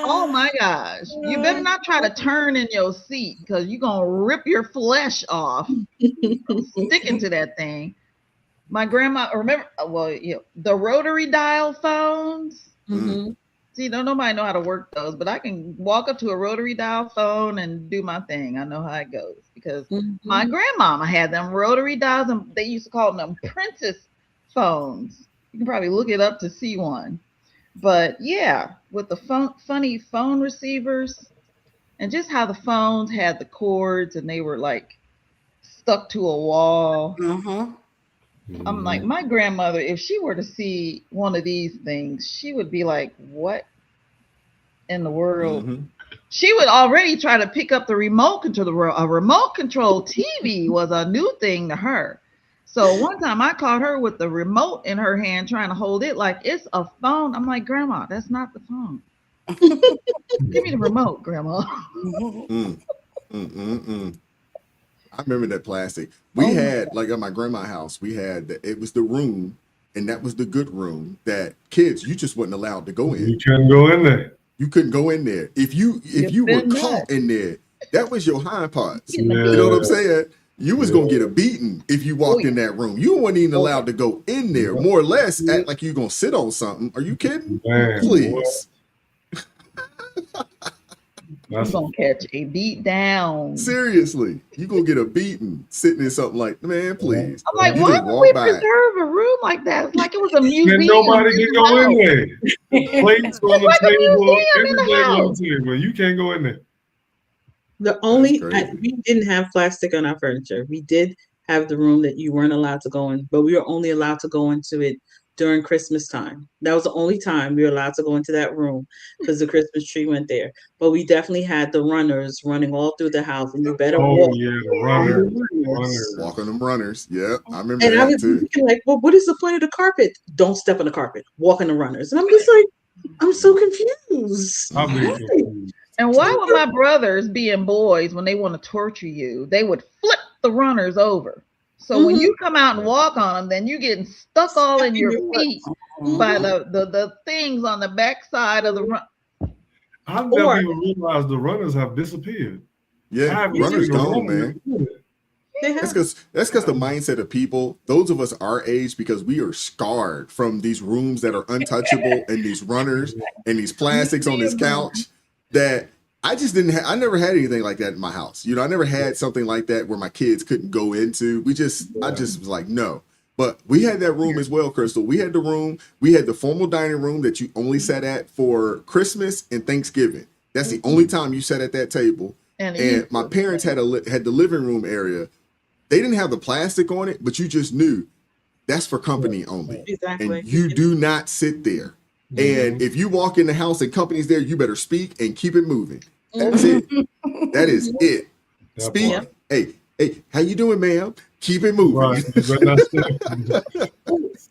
Oh my gosh. You better not try to turn in your seat because you're going to rip your flesh off sticking to that thing. My grandma, remember, the rotary dial phones. See, nobody know how to work those, but I can walk up to a rotary dial phone and do my thing. I know how it goes because my grandmama had them rotary dials, and they used to call them princess phones. You can probably look it up to see one. But yeah, with the funny phone receivers and just how the phones had the cords and they were like stuck to a wall. I'm like, my grandmother, if she were to see one of these things, she would be like, what in the world? She would already try to pick up the remote control. A remote control TV was a new thing to her. So one time I caught her with the remote in her hand trying to hold it like it's a phone. I'm like, Grandma, that's not the phone. Give me the remote, Grandma. I remember that plastic. We had, like at my grandma's house, we had, it was the room, and that was the good room that kids, you just wasn't allowed to go in. You couldn't go in there. You couldn't go in there. If you were caught in there, that was your hind parts. You know what I'm saying? You was going to get a beating if you walked in that room. You weren't even allowed to go in there. More or less, act like you're going to sit on something. Are you kidding? Man, please. You're going to catch a beat down. Seriously. You're going to get a beating sitting in something like, man, please. I'm like, why would we preserve a room like that? It's like it was a museum. And nobody can go in there. Plates on the table, everything on the table. You can't go in there. The only we didn't have plastic on our furniture. We did have the room that you weren't allowed to go in, but we were only allowed to go into it during Christmas time. That was the only time we were allowed to go into that room because the Christmas tree went there. But we definitely had the runners running all through the house, and you better walk. Yeah, the runners. Walk on them runners. Yeah, I remember and that I was too. thinking, like, well, what is the point of the carpet? Don't step on the carpet. Walk on the runners. And I'm just like, I'm so confused. And why would my brothers, being boys, when they want to torture you, they would flip the runners over? So when you come out and walk on them, then you're getting stuck all in your feet by the things on the back side of the run. I've never even realized the runners have disappeared. Yeah, runners gone, man. That's because the mindset of people, those of us our age, because we are scarred from these rooms that are untouchable and these runners and these plastics on this couch, that I just I never had anything like that in my house. You know, I never had something like that where my kids couldn't go into. I just was like, no. But we had that room as well, Crystal. We had the room. We had the formal dining room that you only sat at for Christmas and Thanksgiving. That's the only time you sat at that table. And my parents had the living room area. They didn't have the plastic on it, but you just knew that's for company only. Exactly. And you do not sit there. And if you walk in the house and company's there, you better speak and keep it moving. That's it. That is it. Speak. Hey, how you doing, ma'am? Keep it moving.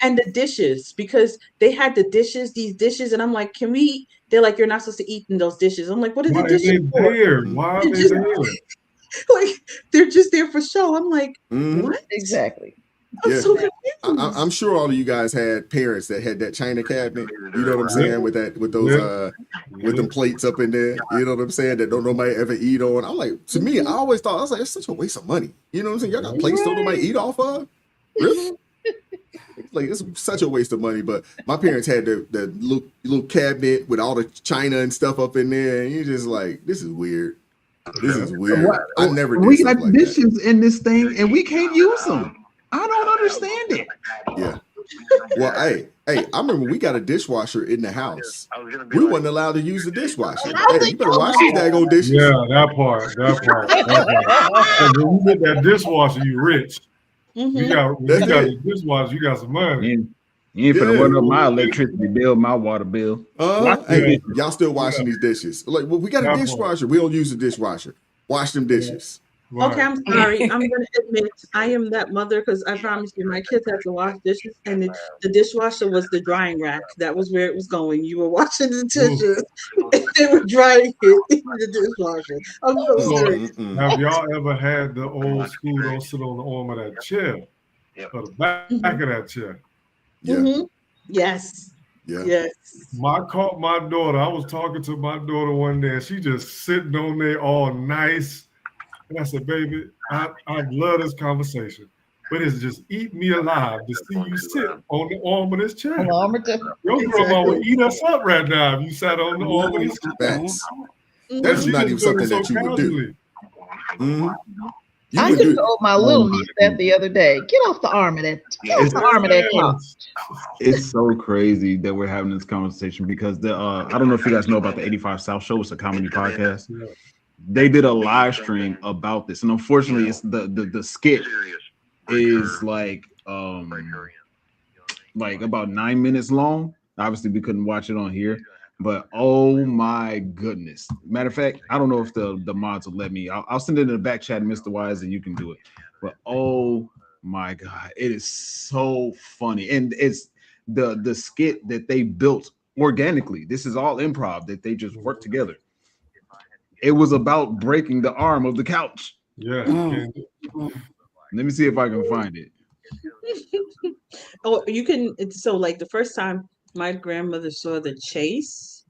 And the dishes, because they had these dishes, and I'm like, can we? They're like, you're not supposed to eat in those dishes. I'm like, what are the dishes for? Why are they there? Like, they're just there for show. I'm like, what? Exactly. Yeah. I'm sure all of you guys had parents that had that china cabinet, you know what I'm saying, with those with them plates up in there, you know what I'm saying, that don't nobody ever eat on. I'm like, to me, I always thought, I was like, it's such a waste of money. You know what I'm saying? Y'all got plates that nobody eat off of? Really? Like, it's such a waste of money. But my parents had the little cabinet with all the china and stuff up in there, and you're just like, this is weird. This is weird. I never did. We got like dishes that. in this thing, and we can't use them. I don't understand it. Yeah. Well, hey, I remember we got a dishwasher in the house. We wasn't allowed to use the dishwasher. Hey, you better wash these daggone dishes. Yeah, that part. When you get that dishwasher, you rich. When you got a dishwasher, you got some money. You ain't finna run up my electricity bill, my water bill. Hey, y'all still washing these dishes? Like, well, we got a dishwasher. We don't use the dishwasher. Wash them dishes. Right. Okay, I'm sorry. I'm going to admit I am that mother, because I promise you, my kids have to wash dishes, and the dishwasher was the drying rack. That was where it was going. You were washing the dishes, and they were drying it in the dishwasher. I'm so serious. Have y'all ever had the old school don't sit on the arm of that chair, or the back of that chair? Yeah. Yes. Yeah. Yes. I caught my daughter. I was talking to my daughter one day, and she just sitting on there all nice. And I said, baby, I love this conversation, but it's just eat me alive to see you sit on the arm of this chair. Your grandma would eat us up right now if you sat on the arm of this chair. That's not even something that you would do. I just told my little niece that the other day. Get off the arm of that. Get off the arm of that couch. It's so crazy that we're having this conversation because I don't know if you guys know about the 85 South Show. It's a comedy podcast. They did a live stream about this, and unfortunately, it's the skit is like about 9 minutes long. Obviously, we couldn't watch it on here, but oh my goodness! Matter of fact, I don't know if the mods will let me. I'll send it in the back chat, Mr. Wise, and you can do it. But oh my god, it is so funny, and it's the skit that they built organically. This is all improv that they just worked together. It was about breaking the arm of the couch. Yeah. Let me see if I can find it. Oh, you can. So, like the first time my grandmother saw The Chase,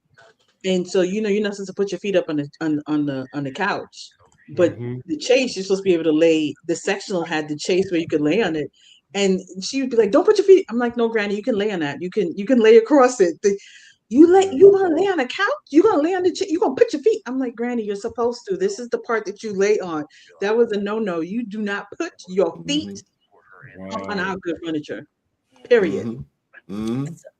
and so you're not supposed to put your feet up on the couch, but The Chase, you're supposed to be able to lay. The sectional had The Chase where you could lay on it, and she would be like, "Don't put your feet." I'm like, "No, Granny, you can lay on that. You can lay across it." You gonna lay on a couch? You gonna lay on the chair? You gonna put your feet? I'm like, Granny, you're supposed to. This is the part that you lay on. That was a no. You do not put your feet on our good furniture. Period.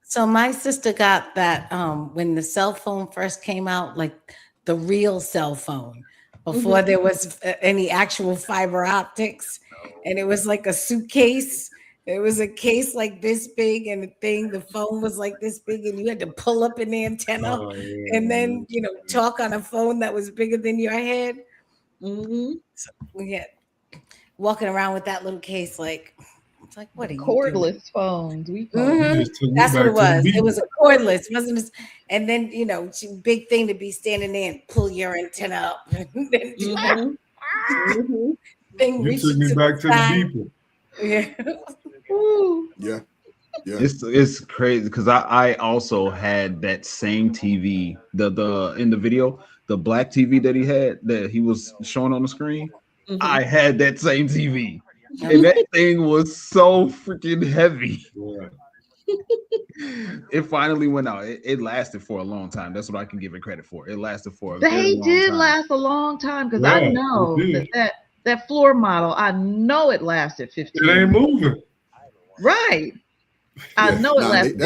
So my sister got that when the cell phone first came out, like the real cell phone. before there was any actual fiber optics. And it was like a suitcase. It was a case like this big, and the phone was like this big, and you had to pull up an antenna and then, talk on a phone that was bigger than your head. So we had walking around with that little case, it's like, what are you cordless phones? We call That's what it was. It was a cordless, wasn't it? And then, big thing to be standing there and pull your antenna up. And then thing You took me back to the people. Yeah. It's crazy because I also had that same TV, the in the video, the black TV that he was showing on the screen. I had that same TV, and that thing was so freaking heavy. It finally went out. It lasted for a long time. That's what I can give it credit for. It lasted for a very long time. Last a long time because I know that floor model. I know it lasted 15 years. It ain't moving. Right. I know it lasted.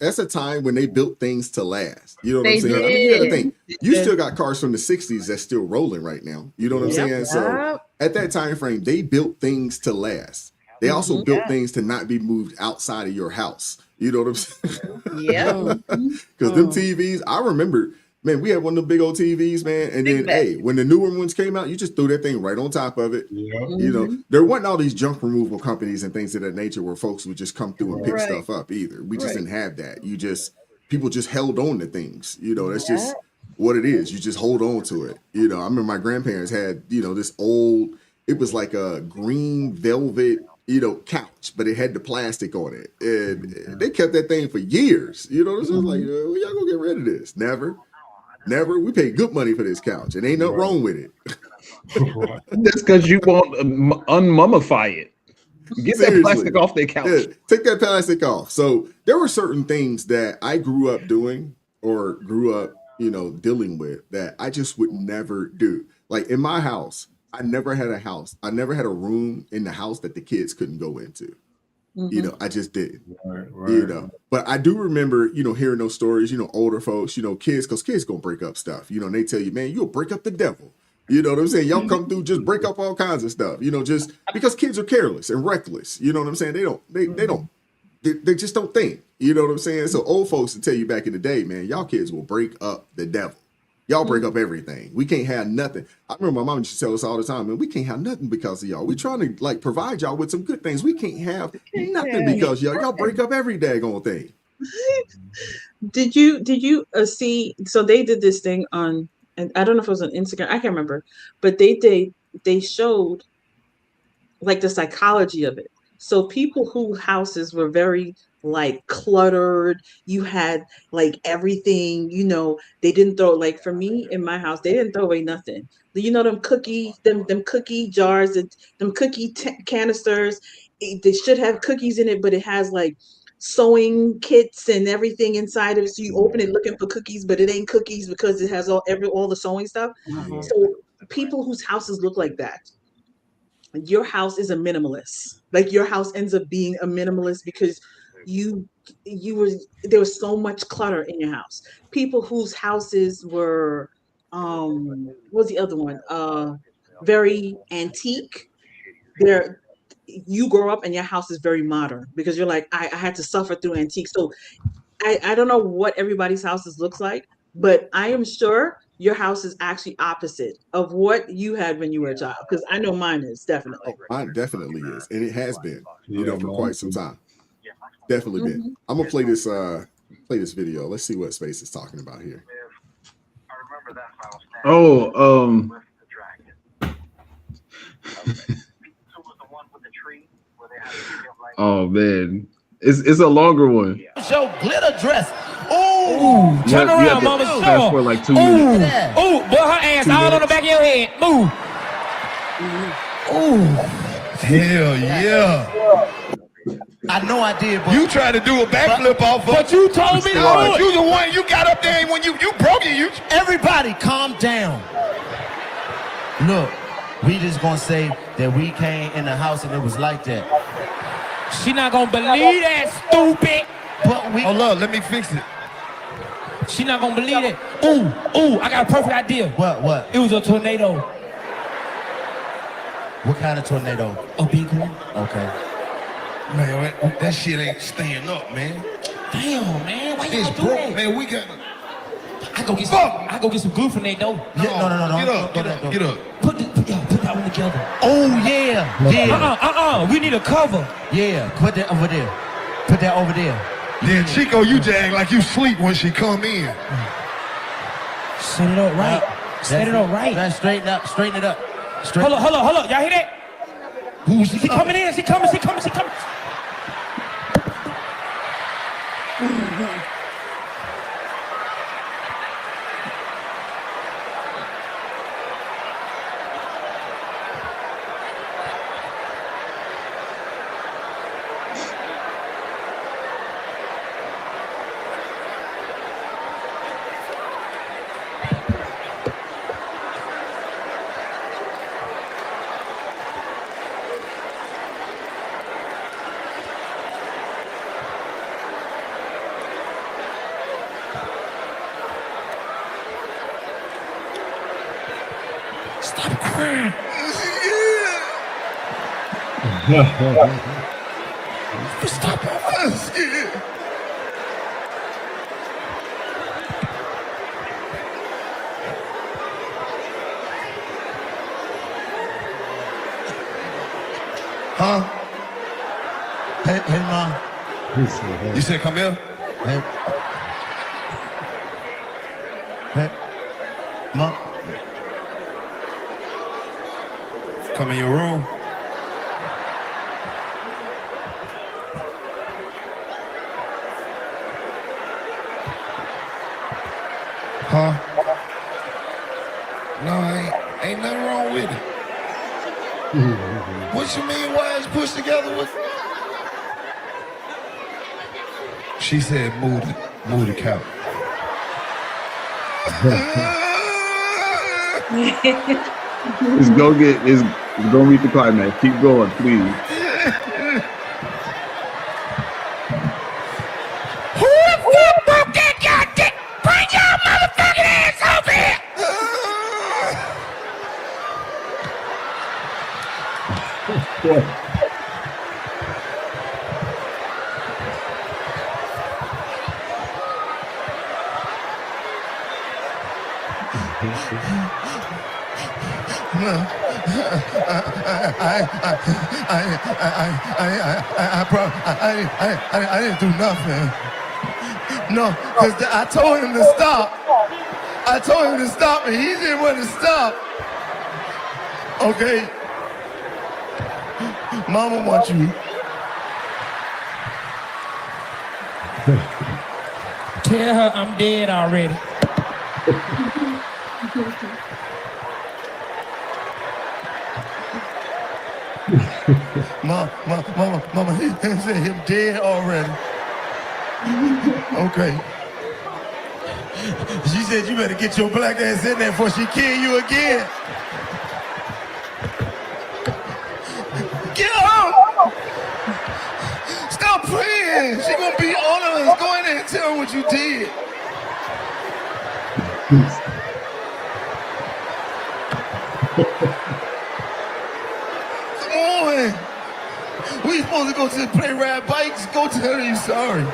That's a time when they built things to last. You know what I'm saying? Did. I mean, you gotta think. You still got cars from the 60s that's still rolling right now. You know what I'm saying? So at that time frame, they built things to last. They also built things to not be moved outside of your house. You know what I'm saying? Yeah. Because them TVs, I remember, man, we had one of the big old TVs, man. And then, when the newer ones came out, you just threw that thing right on top of it. You know, there wasn't all these junk removal companies and things of that nature where folks would just come through and pick stuff up either. We just didn't have that. People just held on to things. You know, that's just what it is. You just hold on to it. You know, I remember my grandparents had, this old, it was like a green velvet, couch, but it had the plastic on it. And they kept that thing for years. You know what I'm saying? Like, well, y'all gonna get rid of this? Never. We paid good money for this couch, and ain't nothing wrong with it. That's because you won't unmummify it. Get that plastic off their couch. Yeah, take that plastic off. So there were certain things that I grew up doing or grew up, dealing with that I just would never do. Like in my house, I never had a room in the house that the kids couldn't go into. I just did. But I do remember, hearing those stories, older folks, kids, because kids gonna break up stuff, and they tell you, man, you'll break up the devil. You know what I'm saying? Y'all come through, just break up all kinds of stuff, just because kids are careless and reckless. You know what I'm saying? They just don't think. You know what I'm saying? So old folks will tell you back in the day, man, y'all kids will break up the devil. Y'all break up everything. We can't have nothing. I remember my mom used to tell us all the time, man, we can't have nothing because of y'all. We're trying to provide y'all with some good things. We can't have nothing because y'all break up every daggone thing. Did you see? So they did this thing on, and I don't know if it was on Instagram. I can't remember, but they showed like the psychology of it. So people whose houses were very cluttered, you had everything, they didn't throw, for me in my house, they didn't throw away nothing. Them cookie jars, them cookie canisters, they should have cookies in it, but it has sewing kits and everything inside of it. So you open it looking for cookies, but it ain't cookies because it has all the sewing stuff. So people whose houses look like that, your house is a minimalist. Your house ends up being a minimalist because there was so much clutter in your house. People whose houses were what was the other one? Very antique. You grow up and your house is very modern because you're like, I had to suffer through antique. So I don't know what everybody's houses looks like, but I am sure your house is actually opposite of what you had when you were a child. Because I know mine is definitely. Mine definitely is, and it has been, for quite some time. Definitely been. I'm gonna play this video. Let's see what Space is talking about here. Oh man, it's a longer one. Show glitter dress. Ooh, turn around, mama. Fast for 2 minutes. Ooh, boy, her ass all on the back of your head. Move. Ooh, hell yeah. I know I did, but you tried to do a backflip off of. But you told me to do it. You the one, you got up there and when you broke it, everybody calm down. Look, we just gonna say that we came in the house and it was like that. She not gonna believe that, stupid. But hold up, let me fix it. She not gonna believe it. I got a perfect idea. What? It was a tornado. What kind of tornado? A big one. Okay. Man, that shit ain't staying up, man. Damn, man. Why you do that? Man, we got. I go get some glue from that though. No. Get up. Put that one together. Oh yeah. We need a cover. Yeah. Put that over there. Then Chico, you just act like you sleep when she come in. Set it up right. Straighten it up. Hold up. Y'all hear that? She coming in. She coming. Stop crying. Stop it. I'm scared. Huh? Hey, Mom. You said come here? Hey, Mom. Come in your room. Huh? No, ain't nothing wrong with it. What you mean, why it's pushed together with? She said, move the couch. Just go read the climax. Keep going, please. Who the fuck broke that goddamn? Bring your motherfucking ass over here! I didn't do nothing. No, because I told him to stop. And he didn't want to stop. Okay. Mama wants you. Tell her I'm dead already. Mama, he said him dead already. Okay. She said you better get your black ass in there before she kill you again. Get up! Stop praying. She gonna be on us. Go in there and tell her what you did. Come on. We supposed to go to play ride bikes. Go tell her you're sorry.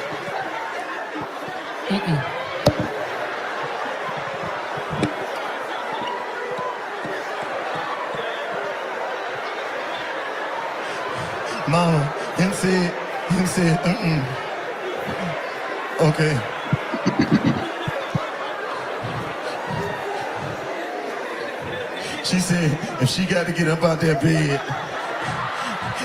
Mama, him said, Okay. She said if she got to get up out that bed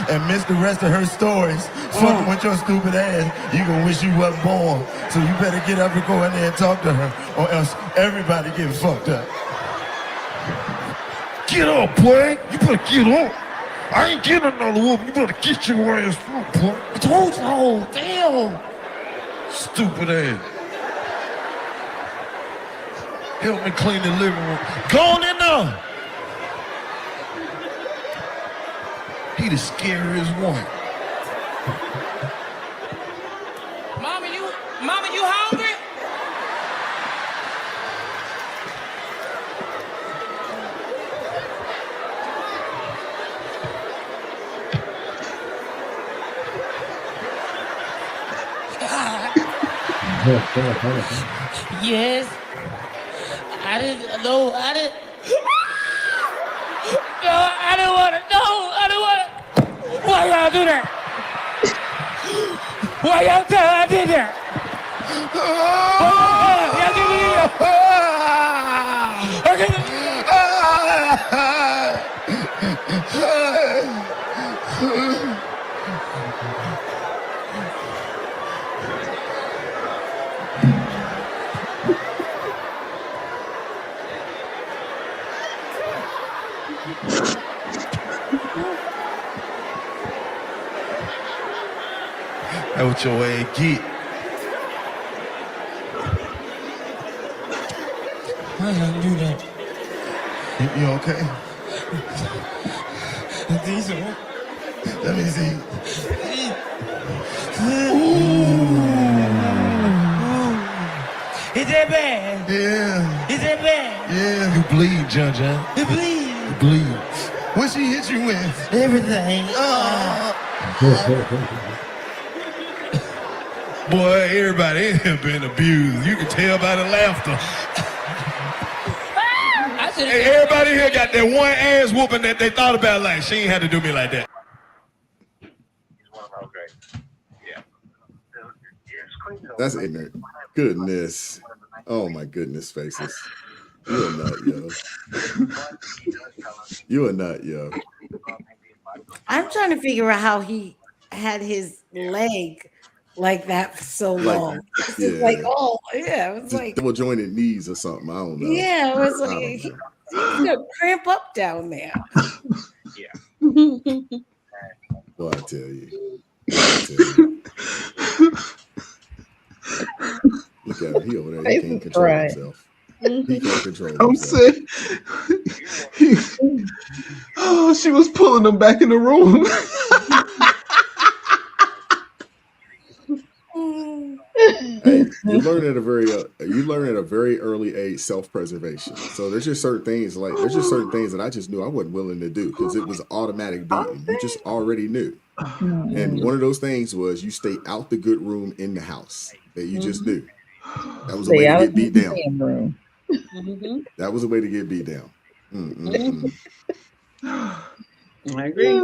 and miss the rest of her stories, fucking with your stupid ass, you gonna wish you wasn't born. So you better get up and go in there and talk to her, or else everybody getting fucked up. Get up, boy. You better get up. I ain't getting another woman. You better get your ass up, boy. I told you, oh, damn. Stupid ass. Help me clean the living room. Go on in there. He the scariest one. Mama, you hungry? Yes. I didn't know. I didn't. No, I didn't want to. No, I didn't want to. Why y'all do that? Why y'all tell I did that? Y'all give me That's what your way get. Why y'all do that? You okay? Let me see. Is that bad? Yeah. Is that bad? Yeah. You bleed, John. You bleed. You bleed. What she hit you with? Everything. Boy, everybody in here been abused. You can tell by the laughter. Hey, everybody here got that one ass whooping that they thought about like, she ain't had to do me like that. That's ignorant. Goodness. Oh my goodness, faces. You a nut, yo. You a nut, yo. I'm trying to figure out how he had his leg like that for so long. It's just like, oh, yeah. It was just like double jointed knees or something. I don't know. Yeah, it was like he's gonna cramp up down there. Boy, I tell you. Look at him. He over there. He can't control himself. He can't control himself. I'm saying, oh, she was pulling him back in the room. Hey, you learn at a very early age self-preservation. So there's just certain things that I just knew I wasn't willing to do because it was an automatic beating. You just already knew. And one of those things was you stay out the good room in the house. That you just knew. That was a way to get beat down. That was a way to get beat down. I agree.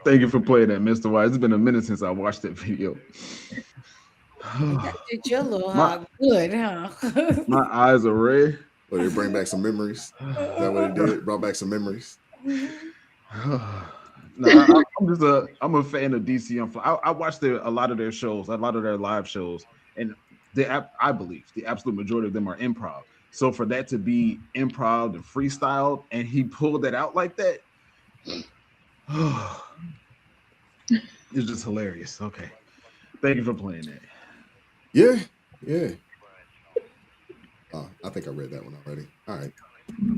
Thank you for playing that, Mr. Wise. It's been a minute since I watched that video. Did your little hog good, huh? My eyes are red. But it bring back some memories. Is that what it did? Brought back some memories. No, I'm a fan of DC on Fly. I watched a lot of their shows, a lot of their live shows, and I believe the absolute majority of them are improv. So for that to be improv and freestyle, and he pulled that out like that, it's just hilarious. Okay, thank you for playing that. Yeah. Oh, I think I read that one already. All right.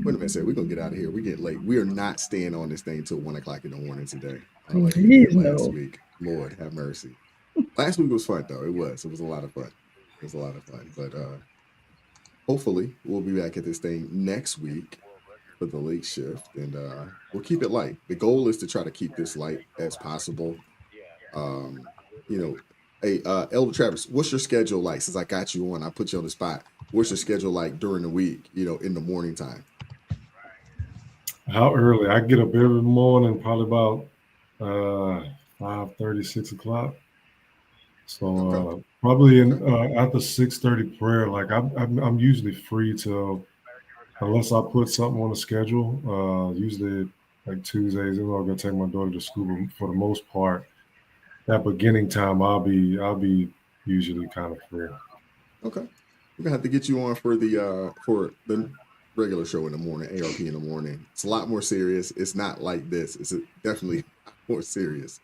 Wait a minute, we're gonna get out of here. We get late. We are not staying on this thing till 1 o'clock in the morning today. Like last week. Lord have mercy. Last week was fun though. It was a lot of fun. But hopefully we'll be back at this thing next week for the late shift, and we'll keep it light. The goal is to try to keep this light as possible. Hey, Elder Travis, what's your schedule like? Since I got you on, I put you on the spot. What's your schedule like during the week, in the morning time? How early? I get up every morning, probably about 5:30, 6 o'clock. So probably after 6:30 prayer, like I'm usually free till, unless I put something on the schedule. Usually like Tuesdays, I'm gonna take my daughter to school. But for the most part, that beginning time, I'll be usually kind of free. Okay, we're gonna have to get you on for the regular show in the morning, ARP in the morning. It's a lot more serious. It's not like this. It's definitely more serious.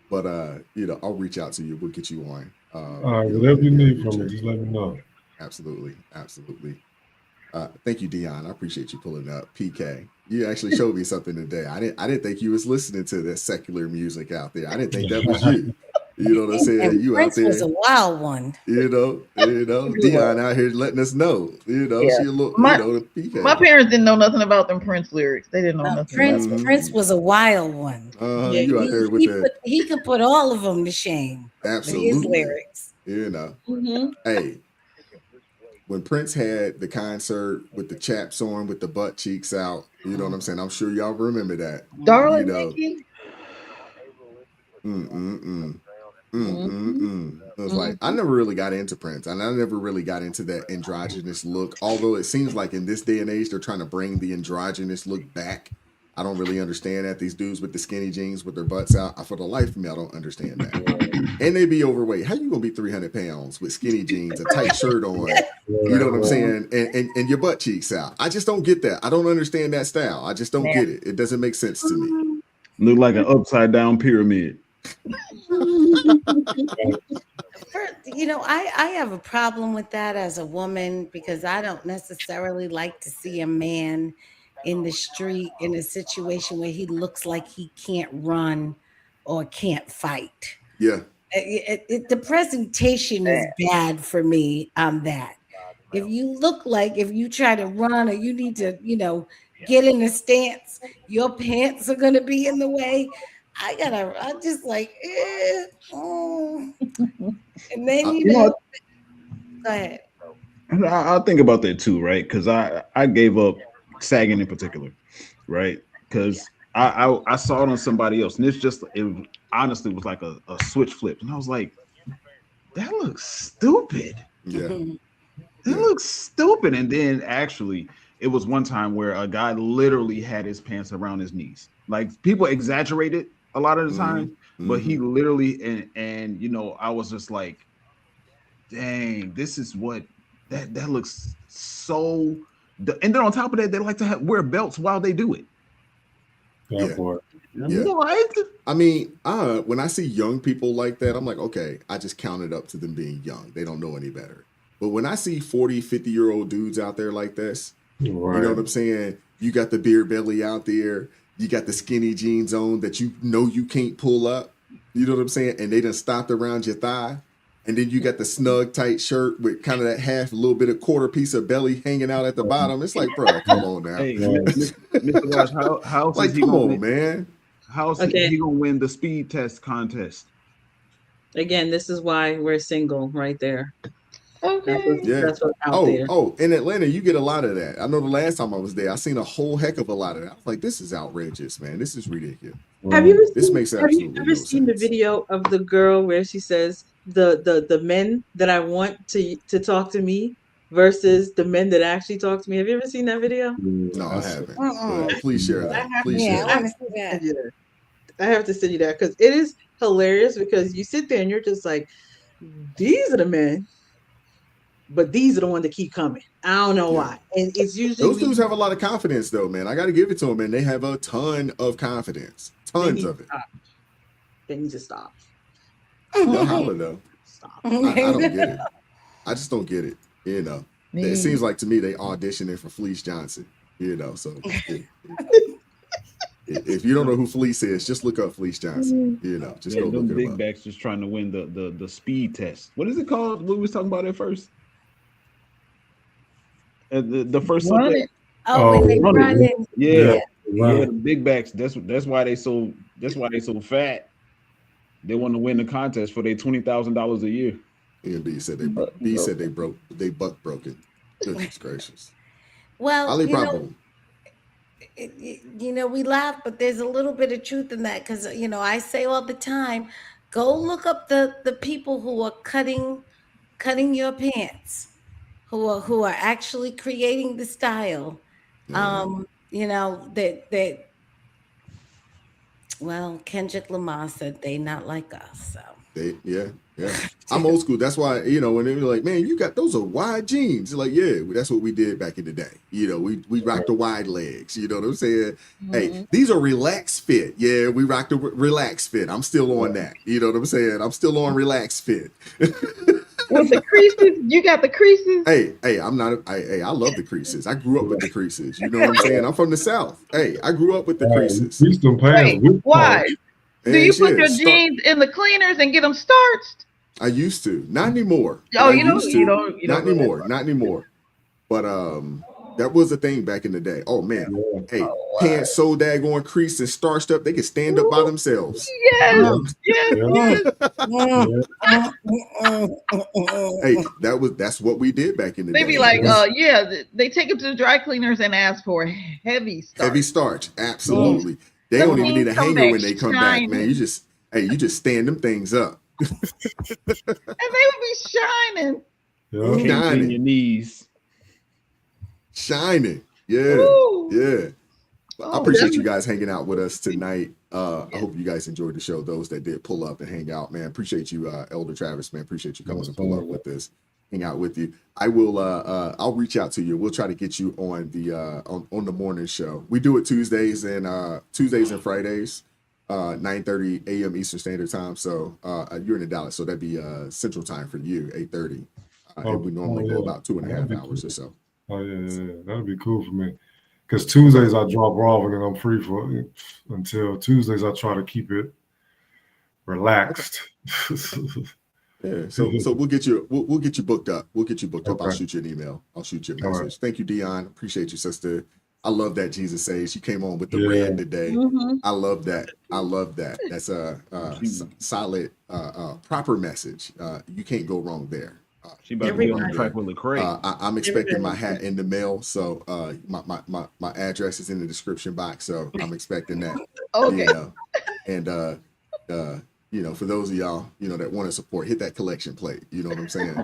But I'll reach out to you. We'll get you on. All right, whatever you need from me, just let me know. Absolutely. Thank you, Dion. I appreciate you pulling up. PK, you actually showed me something today. I didn't think you was listening to that secular music out there. I didn't think that was you. You know what I'm saying? And you Prince out there was a wild one. Dion out here letting us know. She a little, PK. My parents didn't know nothing about them Prince lyrics. They didn't know nothing. Prince was a wild one. You out there with he could put all of them to shame. Absolutely. With his lyrics. You know, hey, when Prince had the concert with the chaps on, with the butt cheeks out, you know what I'm saying? I'm sure y'all remember that. Darling you know, Nikki. It was like, I never really got into Prince, and I never really got into that androgynous look. Although it seems like in this day and age, they're trying to bring the androgynous look back. I don't really understand that. These dudes with the skinny jeans with their butts out, for the life of me, I don't understand that. And they be overweight. How you gonna be 300 pounds with skinny jeans, a tight shirt on? You know what I'm saying? And your butt cheeks out. I just don't get that. I don't understand that style. I just don't get it. It doesn't make sense to me. Look like an upside down pyramid. You know, I have a problem with that as a woman because I don't necessarily like to see a man in the street in a situation where he looks like he can't run or can't fight. Yeah. The presentation is bad for me on that. If you look like if you try to run or you need to, you know, get in a stance, your pants are going to be in the way. I'm just like, and then, you know, go ahead. I think about that too, right? Because I gave up sagging in particular, right? Because I saw it on somebody else, and it honestly was like a switch flip, and I was like, that looks stupid. Yeah, that looks stupid. And then actually, it was one time where a guy literally had his pants around his knees. Like, people exaggerate it a lot of the time, but he literally and you know, I was just like, dang, this is what that looks so. And then on top of that, they like to wear belts while they do it. Yeah. Right? I mean, when I see young people like that, I'm like, okay, I just count it up to them being young. They don't know any better. But when I see 40, 50-year-old dudes out there like this, you know what I'm saying? You got the beer belly out there. You got the skinny jeans on that you know you can't pull up. You know what I'm saying? And they done stopped around your thigh. And then you got the snug, tight shirt with kind of that half, a little bit of quarter piece of belly hanging out at the bottom. It's like, bro, come on now. Hey, Mr. Wash, how like, come on, man. How's he gonna win the speed test contest? Again, this is why we're single, right there. Okay. That's what's out there. Oh, in Atlanta, you get a lot of that. I know the last time I was there, I seen a whole heck of a lot of that. I was like, this is outrageous, man. This is ridiculous. Have you ever sense. seen the video of the girl where she says the men that I want to talk to me versus the men that actually talk to me? Have you ever seen that video? No, I haven't. But please share that. Please share that. I have to send you that because it is hilarious because you sit there and you're just like, these are the men, but these are the ones that keep coming. I don't know why. And it's usually those dudes have a lot of confidence, though, man. I got to give it to them, man. They have a ton of confidence, tons of it. They need to stop. They'll holler though. Stop. I don't get it. I just don't get it. You know, it seems like to me they auditioning for Fleece Johnson. You know, so if you don't know who Fleece is, just look up Fleece Johnson. You know, just go look it big up. backs just trying to win the speed test. What is it called? What we was talking about at first? The first subject. Running. Yeah, the big backs. That's why they so fat. They want to win the contest for their $20,000 a year. And B said they butt broken. Goodness gracious. Well, you know, we laugh, but there's a little bit of truth in that because you know I say all the time, go look up the people who are cutting your pants, who are actually creating the style. You know that. Well, Kendrick Lamar said they not like us, so yeah. I'm old school. That's why, you know, when they were like, man, you got those are wide jeans. Like, yeah, that's what we did back in the day. You know, we rocked the wide legs. You know what I'm saying? Hey, these are relaxed fit. Yeah, we rocked the relaxed fit. I'm still on that. You know what I'm saying? I'm still on relaxed fit. With the creases, you got the creases. Hey, I love the creases. I grew up with the creases. You know what I'm saying? I'm from the South. Hey, I grew up with the creases. Wait, why? Do you put your jeans in the cleaners and get them starched? I used to, not anymore. Oh, you don't. Not anymore. But That was a thing back in the day. Oh man, hey, pants so daggone creased and starched up, they could stand up by themselves. Yes, yes, Hey, that's what we did back in the day. They be like, they take it to the dry cleaners and ask for heavy starch. Heavy starch, absolutely. They don't even need a hanger when they come back, man. You just stand them things up. And they would be shining. Shining. Your knees. Shining. Yeah. Ooh. Yeah. I appreciate you guys hanging out with us tonight. I hope you guys enjoyed the show. Those that did pull up and hang out, man. Appreciate you, Elder Travis, man. Appreciate you coming and pull up with us, hang out with you. I will I'll reach out to you. We'll try to get you on the on the morning show. We do it Tuesdays and Fridays, 9:30 a.m. Eastern Standard Time. So you're in Dallas, so that'd be Central Time for you, 8:30. And we normally go about 2.5 hours or so. Oh yeah. That'd be cool for me. Because Tuesdays I drop off and then I'm free for until Tuesdays. I try to keep it relaxed. Yeah, so we'll get you booked up. We'll get you booked up. Okay. I'll shoot you an email. I'll shoot you a message. Right. Thank you, Dion. Appreciate you, sister. I love that Jesus says. You came on with the red today. I love that. That's a solid, proper message. You can't go wrong there. She about to be on track with Lecrae. I'm expecting my hat in the mail, so my address is in the description box. So I'm expecting that. Okay. And for those of y'all, that want to support, hit that collection plate. You know what I'm saying?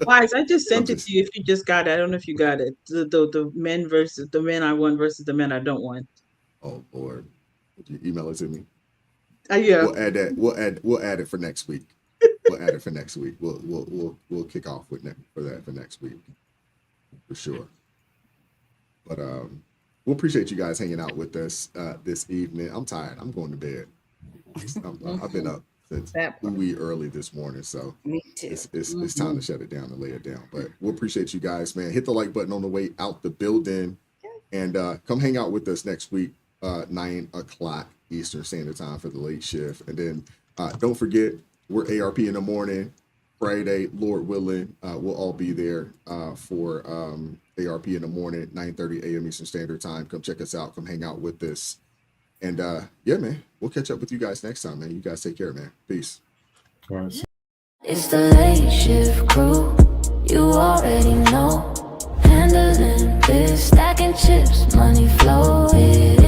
Wise, I just sent it to you if you just got it. I don't know if you got it. The men versus the men I want versus the men I don't want. Oh Lord. Would you email it to me? Yeah. We'll add that. We'll add it for next week. We'll add it for next week. We'll kick off for next week. For sure. But we'll appreciate you guys hanging out with us this evening. I'm tired. I'm going to bed. I've been up since wee early this morning, so Me too. it's time to shut it down and lay it down. But we'll appreciate you guys, man. Hit the like button on the way out the building, and come hang out with us next week, 9 o'clock Eastern Standard Time for the late shift. And then don't forget, we're ARP in the morning. Friday, Lord willing, we'll all be there for ARP in the morning, 9:30 a.m. Eastern Standard Time. Come check us out. Come hang out with us. And yeah, man, we'll catch up with you guys next time, man. You guys take care, man. Peace. All right. It's the late shift crew. You already know. Handling this, stacking chips, money flowing.